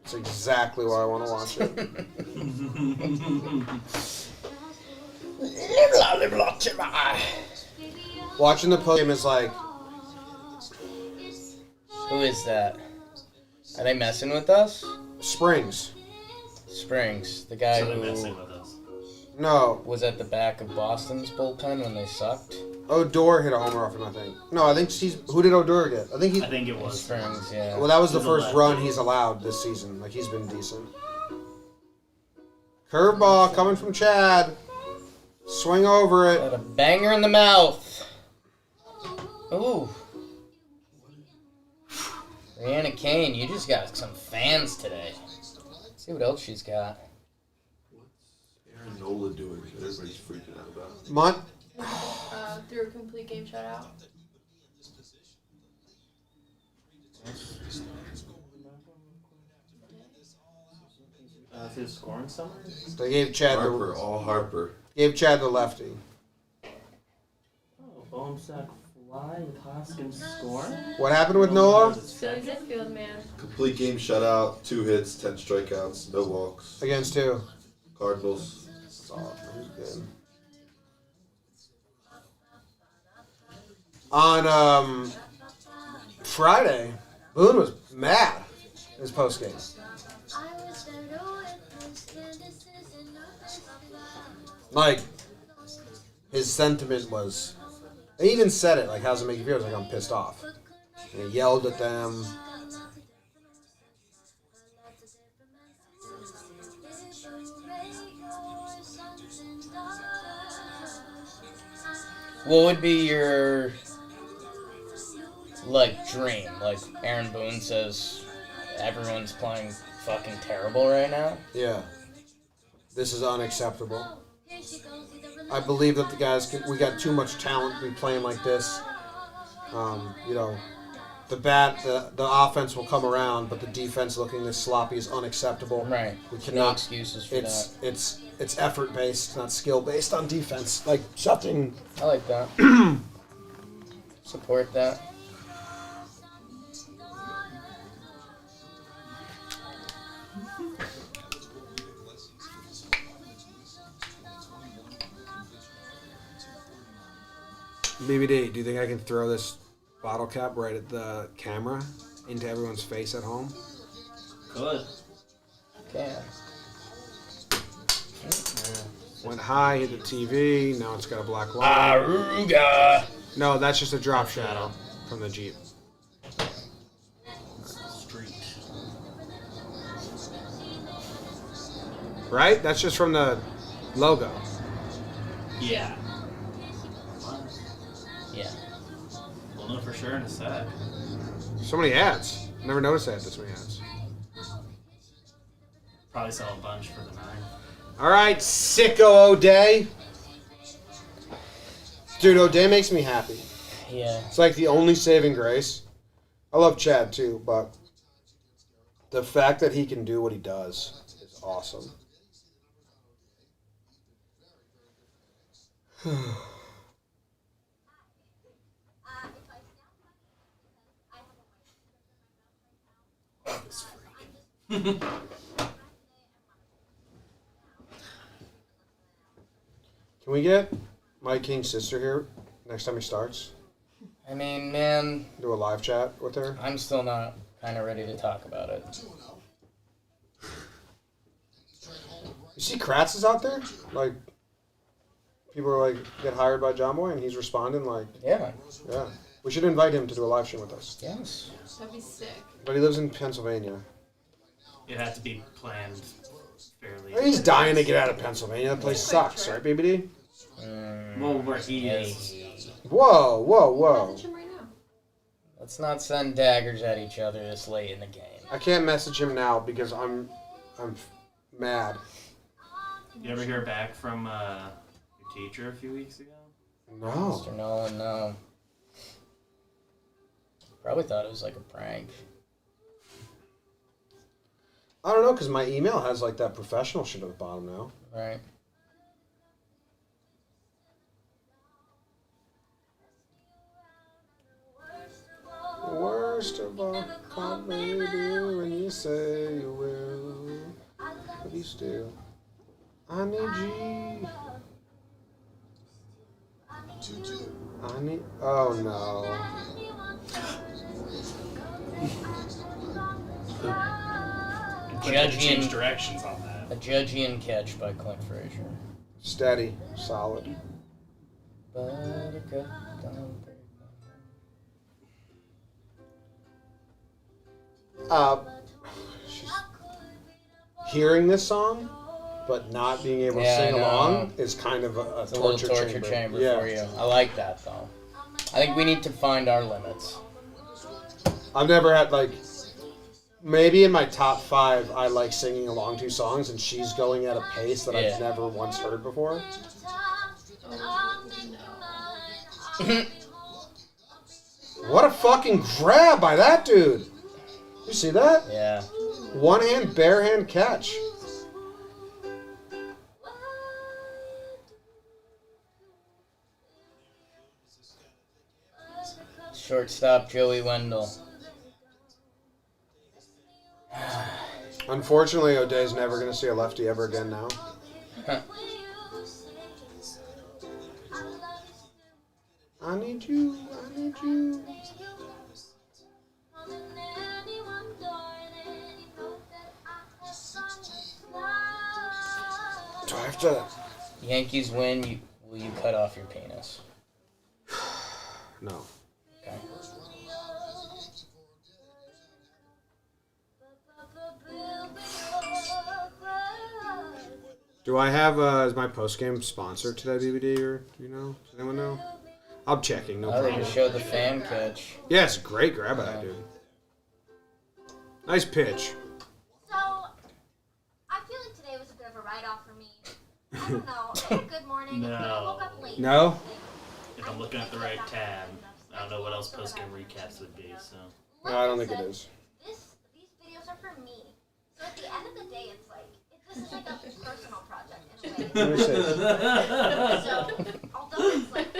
Speaker 2: It's exactly why I want to watch it. Watching the post game is like,
Speaker 7: Who is that? Are they messing with us?
Speaker 2: Springs.
Speaker 7: Springs, the guy
Speaker 1: So they're
Speaker 7: who
Speaker 1: messing with us.
Speaker 2: No.
Speaker 7: was at the back of Boston's bullpen when they sucked.
Speaker 2: Odor hit a homer off him, I think. No, I think who did Odor get? I think
Speaker 1: it was
Speaker 3: Springs, yeah.
Speaker 2: Well, that was the
Speaker 1: He's
Speaker 2: first
Speaker 1: lefty.
Speaker 2: run he's allowed this season. Like, he's been decent. Curveball coming from Chad. Swing over it.
Speaker 3: Got a banger in the mouth. Ooh. Brianna Kane, you just got some fans today. Let's see what else she's got.
Speaker 4: Aaron Nola doing that everybody's freaking out about.
Speaker 2: Mont.
Speaker 5: Threw a complete game shutout.
Speaker 1: Is his scoring somewhere?
Speaker 2: They gave Chad
Speaker 4: Harper.
Speaker 2: Gave Chad the lefty.
Speaker 1: Oh, Bonesack fly with Hoskins scoring?
Speaker 2: What happened with Nola?
Speaker 5: Philly's Outfield, man.
Speaker 4: Complete game shutout, 2 hits, 10 strikeouts, no walks.
Speaker 2: Against who?
Speaker 4: Cardinals.
Speaker 2: He's good. On Friday, Boone was mad in his postgame. Like, his sentiment was, he even said it, like, how's it make you feel? He was like, I'm pissed off. And he yelled at them.
Speaker 3: What would be your, like, dream? Like, Aaron Boone says everyone's playing fucking terrible right now?
Speaker 2: Yeah. This is unacceptable. I believe that the guys, we got too much talent to be playing like this. You know, the offense will come around, but the defense looking this sloppy is unacceptable.
Speaker 3: Right.
Speaker 2: We cannot.
Speaker 3: No excuses for that.
Speaker 2: It's effort based, not skill based on defense. Like something.
Speaker 3: I like that. Support that.
Speaker 2: BBD, do you think I can throw this bottle cap right at the camera into everyone's face at home?
Speaker 1: Good.
Speaker 3: Can.
Speaker 2: Went high, hit the TV. Now it's got a black line.
Speaker 3: Aruga.
Speaker 2: No, that's just a drop shadow from the Jeep.
Speaker 1: Street.
Speaker 2: Right? That's just from the logo.
Speaker 1: Yeah.
Speaker 3: Yeah.
Speaker 1: We'll know for sure in a sec.
Speaker 2: So many ads. Never noticed I had this many ads.
Speaker 1: Probably sell a bunch for the 9.
Speaker 2: All right, sicko O'Day. Dude, O'Day makes me happy.
Speaker 3: Yeah.
Speaker 2: It's like the only saving grace. I love Chad too, but the fact that he can do what he does is awesome.
Speaker 1: This freak.
Speaker 2: Can we get Mike King's sister here next time he starts?
Speaker 3: I mean, man,
Speaker 2: Do a live chat with her?
Speaker 3: I'm still not kind of ready to talk about it.
Speaker 2: You see Kratz is out there? Like, people are like, get hired by John Boy, and he's responding like,
Speaker 3: Yeah.
Speaker 2: yeah. We should invite him to do a live stream with us.
Speaker 3: Yes.
Speaker 5: That'd be sick.
Speaker 2: But he lives in Pennsylvania.
Speaker 1: It had to be planned fairly.
Speaker 2: He's dying to get out of Pennsylvania. That place sucks, right, BBD?
Speaker 1: Well, where he is.
Speaker 2: Whoa, whoa, whoa.
Speaker 5: Message him right now.
Speaker 3: Let's not send daggers at each other this late in the game.
Speaker 2: I can't message him now because I'm mad.
Speaker 1: You ever hear back from your teacher a few weeks ago?
Speaker 2: No.
Speaker 3: Mr. Nolan, no. Probably thought it was like a prank.
Speaker 2: I don't know, because my email has like that professional shit at the bottom now.
Speaker 3: Right.
Speaker 2: Worst of all, call baby when you say you will. But you still, I need you. I need, oh no.
Speaker 3: Judgy
Speaker 1: Change
Speaker 3: and
Speaker 1: directions on that.
Speaker 3: a Judgy and catch by Clint Frazier.
Speaker 2: Steady, solid.
Speaker 3: Buttercup, don't break
Speaker 2: hearing this song, but not being able to
Speaker 3: Yeah,
Speaker 2: sing
Speaker 3: I know.
Speaker 2: along is kind of a
Speaker 3: It's a little
Speaker 2: torture
Speaker 3: chamber
Speaker 2: Yeah.
Speaker 3: for you. I like that, though. I think we need to find our limits.
Speaker 2: I've never had, like, maybe in my top 5, I like singing along to songs, and she's going at a pace that
Speaker 3: Yeah.
Speaker 2: I've never once heard before. What a fucking grab by that dude! You see that?
Speaker 3: Yeah.
Speaker 2: One hand, bare hand catch.
Speaker 3: Shortstop Joey Wendell.
Speaker 2: Unfortunately, O'Day's never going to see a lefty ever again now. I need you, I need you. Do I have to?
Speaker 3: Yankees win, will you cut off your penis?
Speaker 2: No.
Speaker 3: Okay.
Speaker 2: Do I have as my post-game sponsor to that DVD, or do you know? Does anyone know? I'm checking, no
Speaker 3: Oh, they
Speaker 2: problem.
Speaker 3: just showed the fan catch.
Speaker 2: Yeah, it's a great grab by that dude. Nice pitch.
Speaker 11: So, I feel like today was a bit of a write-off for me. I don't know. I had a good morning.
Speaker 1: No.
Speaker 11: I woke up late.
Speaker 2: No?
Speaker 1: If I'm looking at the right tab, I don't know what else post-game recaps would be, so.
Speaker 2: No, I don't think it is.
Speaker 11: These videos are for me. So at the end of the day, it's like, this is like a personal project in a way.
Speaker 2: Let me see.
Speaker 11: So, although it's like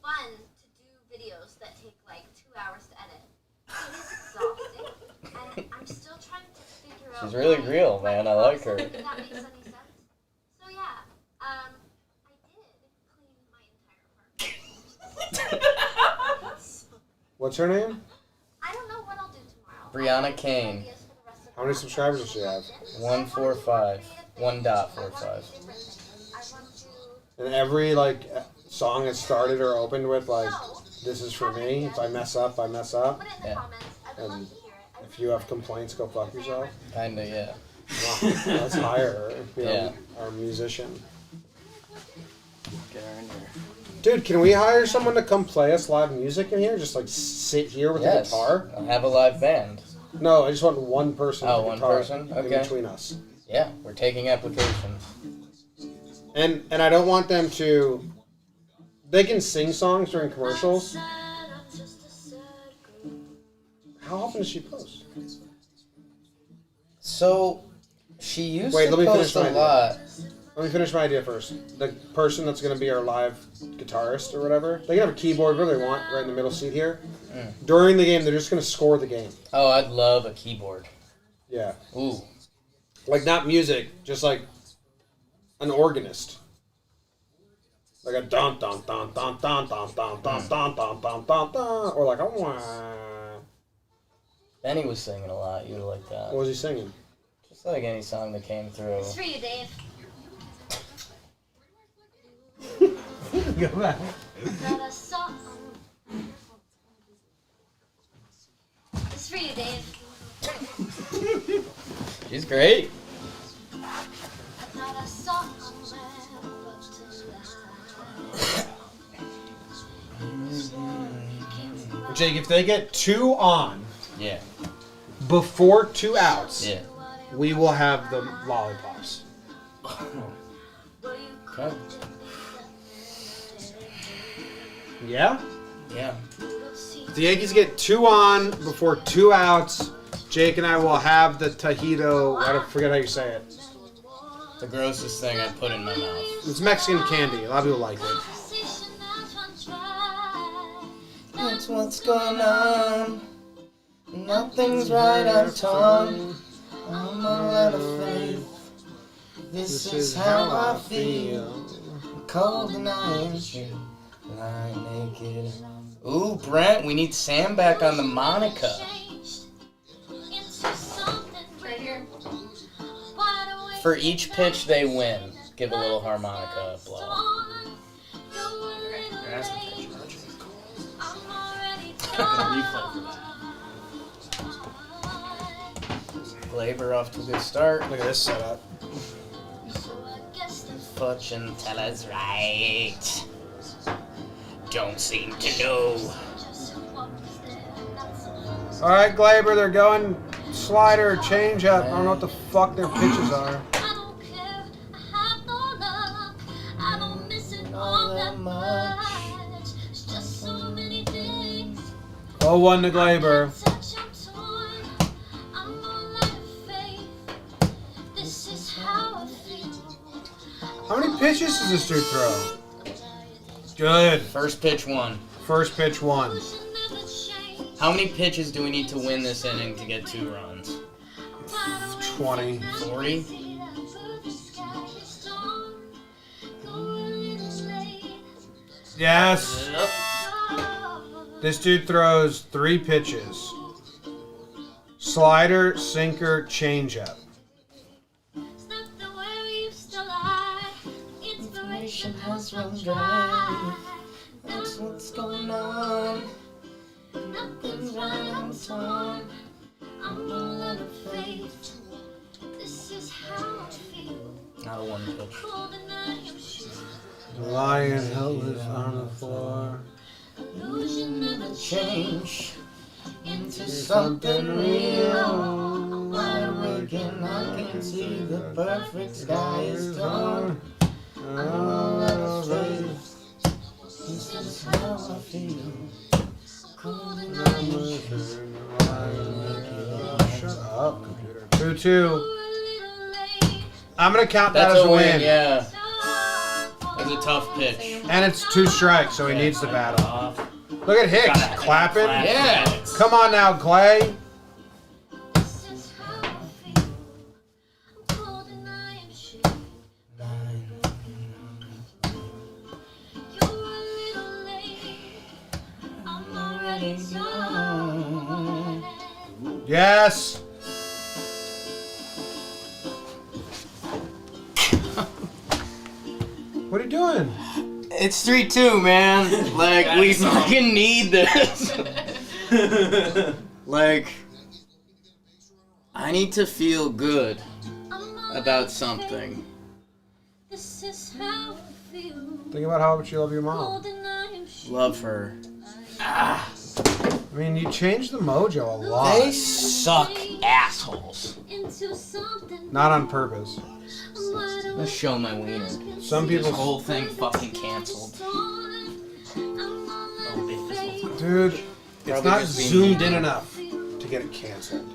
Speaker 11: fun to do videos that take like 2 hours to edit, it is exhausting. And I'm still trying to figure out.
Speaker 3: She's really real, man. I like her.
Speaker 11: If that makes any sense. So yeah, I did clean my entire apartment.
Speaker 2: What's her name?
Speaker 11: I don't know what I'll do tomorrow.
Speaker 3: Brianna Kane.
Speaker 2: How many subscribers does she have?
Speaker 3: 145. 1.45.
Speaker 2: And every like song is started or opened with like, "This is for me. If I mess up, I mess up."
Speaker 3: Yeah.
Speaker 2: And if you have complaints, go fuck yourself.
Speaker 3: Kinda, yeah.
Speaker 2: Wow, let's hire her. Be
Speaker 3: Yeah.
Speaker 2: our musician.
Speaker 3: Get her in there.
Speaker 2: Dude, can we hire someone to come play us live music in here? Just like sit here with a
Speaker 3: Yes.
Speaker 2: guitar?
Speaker 3: I'll have a live band.
Speaker 2: No, I just want one person
Speaker 3: Oh,
Speaker 2: with a
Speaker 3: one
Speaker 2: guitar
Speaker 3: person?
Speaker 2: in
Speaker 3: Okay.
Speaker 2: between us.
Speaker 3: Yeah, we're taking applications.
Speaker 2: And I don't want them to. They can sing songs during commercials. How often does she post?
Speaker 3: So, she used
Speaker 2: Wait,
Speaker 3: to
Speaker 2: let me
Speaker 3: post
Speaker 2: finish
Speaker 3: a
Speaker 2: my
Speaker 3: lot.
Speaker 2: idea. Let me finish my idea first. The person that's going to be our live guitarist or whatever, they can have a keyboard wherever they want, right in the middle seat here. During the game, they're just going to score the game.
Speaker 3: Oh, I'd love a keyboard.
Speaker 2: Yeah.
Speaker 3: Ooh.
Speaker 2: Like, not music, just like an organist. Like a dun dun dun dun dun dun dun dun dun dun dun dun dun, or like a wah.
Speaker 3: Benny was singing a lot. You would like that.
Speaker 2: What was he singing?
Speaker 3: Just like any song that came through.
Speaker 11: It's for you, Dave.
Speaker 2: Go back.
Speaker 11: Got a song. It's for you, Dave.
Speaker 3: She's great.
Speaker 11: Got a song.
Speaker 2: Jake, if they get 2 on
Speaker 3: Yeah.
Speaker 2: before 2 outs,
Speaker 3: Yeah.
Speaker 2: we will have the lollipops.
Speaker 3: Okay.
Speaker 2: Yeah?
Speaker 3: Yeah.
Speaker 2: If the Yankees get 2 on before 2 outs, Jake and I will have the Tajito. I forget how you say it.
Speaker 3: The grossest thing I put in my mouth.
Speaker 2: It's Mexican candy. A lot of people like it.
Speaker 3: That's what's going on. Nothing's right, I'm torn. I'm out of faith. This is how I feel. Cold and I ain't you. Lying naked. Ooh, Brent, we need Sam back on the Monica.
Speaker 5: Right here.
Speaker 3: For each pitch they win, give a little harmonica blow.
Speaker 1: replay for that.
Speaker 3: Glaber off to a good start.
Speaker 2: Look at this setup.
Speaker 3: Fortune teller's right. Don't seem to know.
Speaker 2: All right, Glaber, they're going slider, change up. I don't know what the fuck their pitches are. Oh, 1 to Glaber. How many pitches does this dude throw? Good.
Speaker 3: First pitch 1.
Speaker 2: First pitch 1.
Speaker 3: How many pitches do we need to win this inning to get 2 runs?
Speaker 2: 20.
Speaker 3: 40?
Speaker 2: Yes.
Speaker 3: Yep.
Speaker 2: This dude throws 3 pitches. Slider, sinker, changeup.
Speaker 3: Inspiration has run dry. That's what's going on. Nothing's right on time. I'm a lot of faith. This is how I feel. Not a 1 pitch.
Speaker 2: Lying helpless on the floor.
Speaker 3: Illusion never change into something real. Wide awake and I can see the perfect sky is dawn. I'm all out of faith. This is how I feel. Cold and
Speaker 2: Shut up, computer. 2-2. I'm gonna count that
Speaker 3: That's
Speaker 2: as
Speaker 3: a
Speaker 2: a win.
Speaker 3: Yeah. That's a tough pitch.
Speaker 2: And it's 2 strikes, so he needs to battle. Look at Hicks clapping.
Speaker 3: Yeah.
Speaker 2: Come on now, Clay. Yes. What are you doing?
Speaker 3: It's 3-2, man. Like, we fucking need this. Like, I need to feel good about something.
Speaker 2: Think about how much you love your mom.
Speaker 3: Love her.
Speaker 2: I mean, you changed the mojo a lot.
Speaker 3: They suck assholes.
Speaker 2: Not on purpose.
Speaker 3: Let's show my wiener.
Speaker 2: Some
Speaker 3: This
Speaker 2: people.
Speaker 3: whole thing fucking canceled.
Speaker 2: Dude, it's
Speaker 3: Probably
Speaker 2: not
Speaker 3: just being
Speaker 2: zoomed
Speaker 3: mean.
Speaker 2: in enough to get it canceled.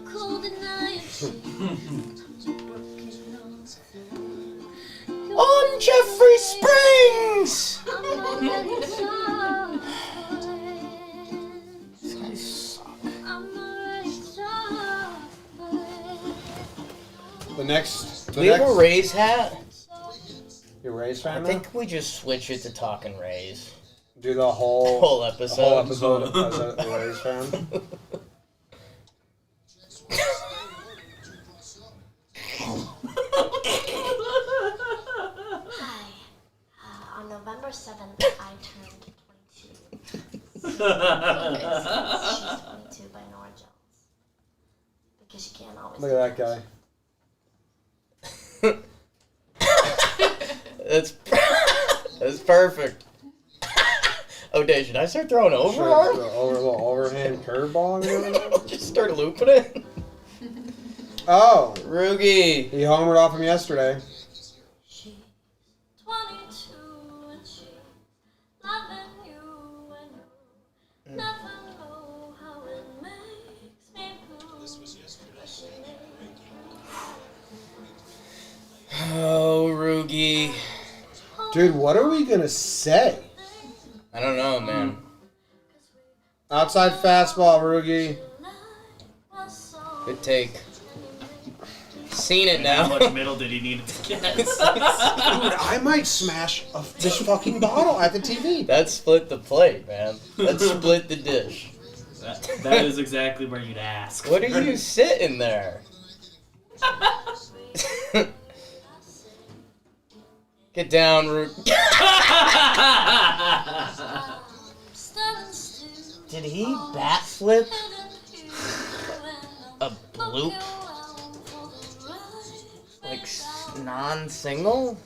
Speaker 3: On Jeffrey Springs! These guys suck.
Speaker 2: The next.
Speaker 3: Do we have a Rays hat?
Speaker 2: You a Rays fan
Speaker 3: I
Speaker 2: now?
Speaker 3: think we just switch it to Talkin' Rays.
Speaker 2: Do the whole
Speaker 3: Whole episode.
Speaker 2: The whole episode as a Rays fan.
Speaker 11: On November 7th, I turned 22. She's 22 by Nora Jones. Because she can't always.
Speaker 2: Look at that guy.
Speaker 3: That's perfect. Oh, Dave, should I start throwing
Speaker 2: Sure,
Speaker 3: overarm?
Speaker 2: the little overhand curveball.
Speaker 3: Just start looping it.
Speaker 2: Oh,
Speaker 3: Roogie.
Speaker 2: he homered off him yesterday.
Speaker 11: She's 22 and she's loving you and you never know how it makes me blue. This was yesterday.
Speaker 3: Oh, Roogie.
Speaker 2: Dude, what are we gonna say?
Speaker 3: I don't know, man.
Speaker 2: Outside fastball, Roogie.
Speaker 3: Good take. Seen it
Speaker 1: How
Speaker 3: now.
Speaker 1: much middle did he need to get?
Speaker 2: Dude, I might smash this fucking bottle at the TV.
Speaker 3: That split the plate, man. That split the dish.
Speaker 1: That is exactly where you'd ask.
Speaker 3: What are you sitting there? Get down, Root. Did he bat flip a bloop? Like non-single?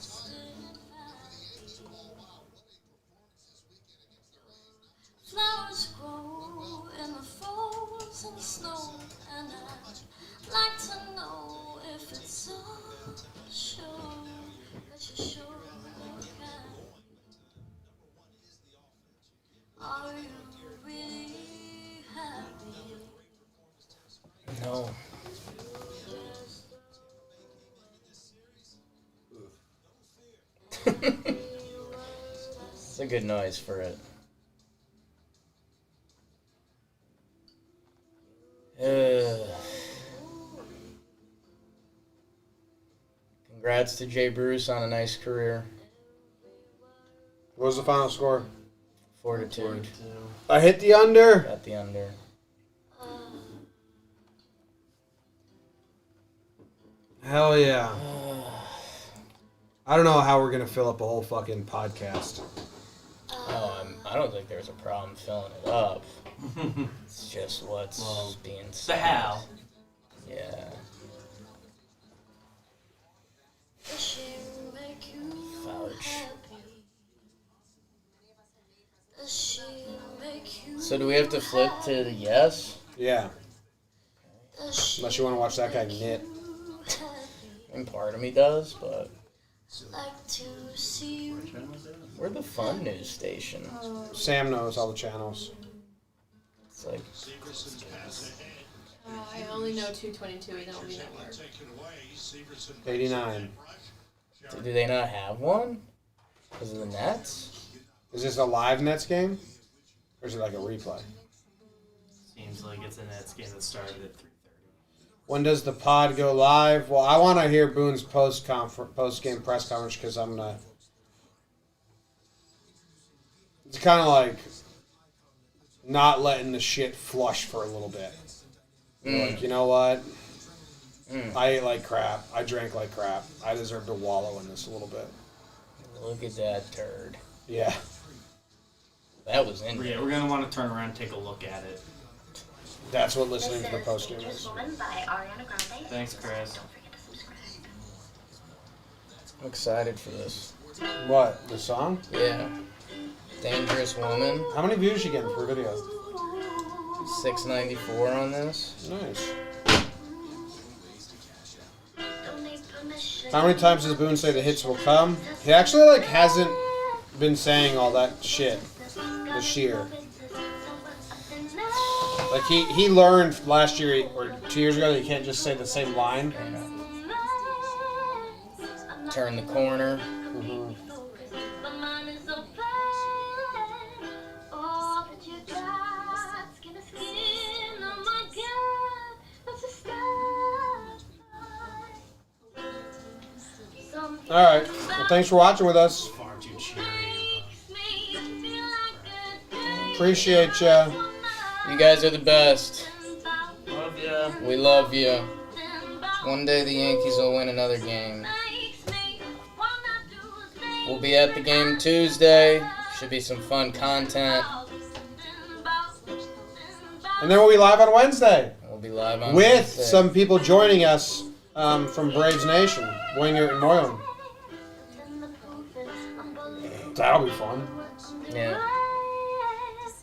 Speaker 12: Flowers grow in the falls and the snow, and I'd like to know if it's all sure that you sure can. Are you really happy?
Speaker 3: No. It's a good noise for it. Congrats to Jay Bruce on a nice career.
Speaker 2: What was the final score?
Speaker 3: Fortitude.
Speaker 2: I hit the under.
Speaker 3: Got the under.
Speaker 2: Hell yeah. I don't know how we're going to fill up a whole fucking podcast.
Speaker 3: Oh, I don't think there's a problem filling it up. It's just what's being said.
Speaker 1: The how.
Speaker 3: Yeah. Fouch. So do we have to flip to the yes?
Speaker 2: Yeah. Unless you want to watch that guy knit.
Speaker 3: And part of me does, but
Speaker 12: Like to see you.
Speaker 3: we're the fun news station.
Speaker 2: Sam knows all the channels.
Speaker 3: It's like
Speaker 5: I only know 222 in LB Network.
Speaker 2: 89.
Speaker 3: do they not have one? Because of the Nets?
Speaker 2: Is this a live Nets game? Or is it like a replay?
Speaker 1: Seems like it's a Nets game that started at 3:30.
Speaker 2: When does the pod go live? Well, I want to hear Boone's post-game press conference because I'm going to... It's kind of like not letting the shit flush for a little bit. Like, you know what? I ate like crap. I drank like crap. I deserve to wallow in this a little bit.
Speaker 3: Look at that turd.
Speaker 2: Yeah.
Speaker 3: That was in
Speaker 1: Yeah, we're going to want to turn around and take a look at it.
Speaker 2: That's what listening to the post-game is.
Speaker 1: Thanks, Chris.
Speaker 3: I'm excited for this.
Speaker 2: What? The song?
Speaker 3: Yeah. Dangerous Woman.
Speaker 2: How many views you getting per video?
Speaker 3: 694 on this.
Speaker 2: Nice. How many times does Boone say the hits will come? He actually like hasn't been saying all that shit this year. Like he learned last year or 2 years ago that you can't just say the same line.
Speaker 3: Turn the corner.
Speaker 2: All right. Well, thanks for watching with us.
Speaker 1: Far too cheery.
Speaker 2: Appreciate ya.
Speaker 3: You guys are the best.
Speaker 1: Love ya.
Speaker 3: We love you. One day the Yankees will win another game. We'll be at the game Tuesday. Should be some fun content.
Speaker 2: And then we'll be live on Wednesday.
Speaker 3: We'll be live on
Speaker 2: with
Speaker 3: Wednesday.
Speaker 2: some people joining us from Braves Nation, Wingert and Moylan. That'll be fun.
Speaker 3: Yeah.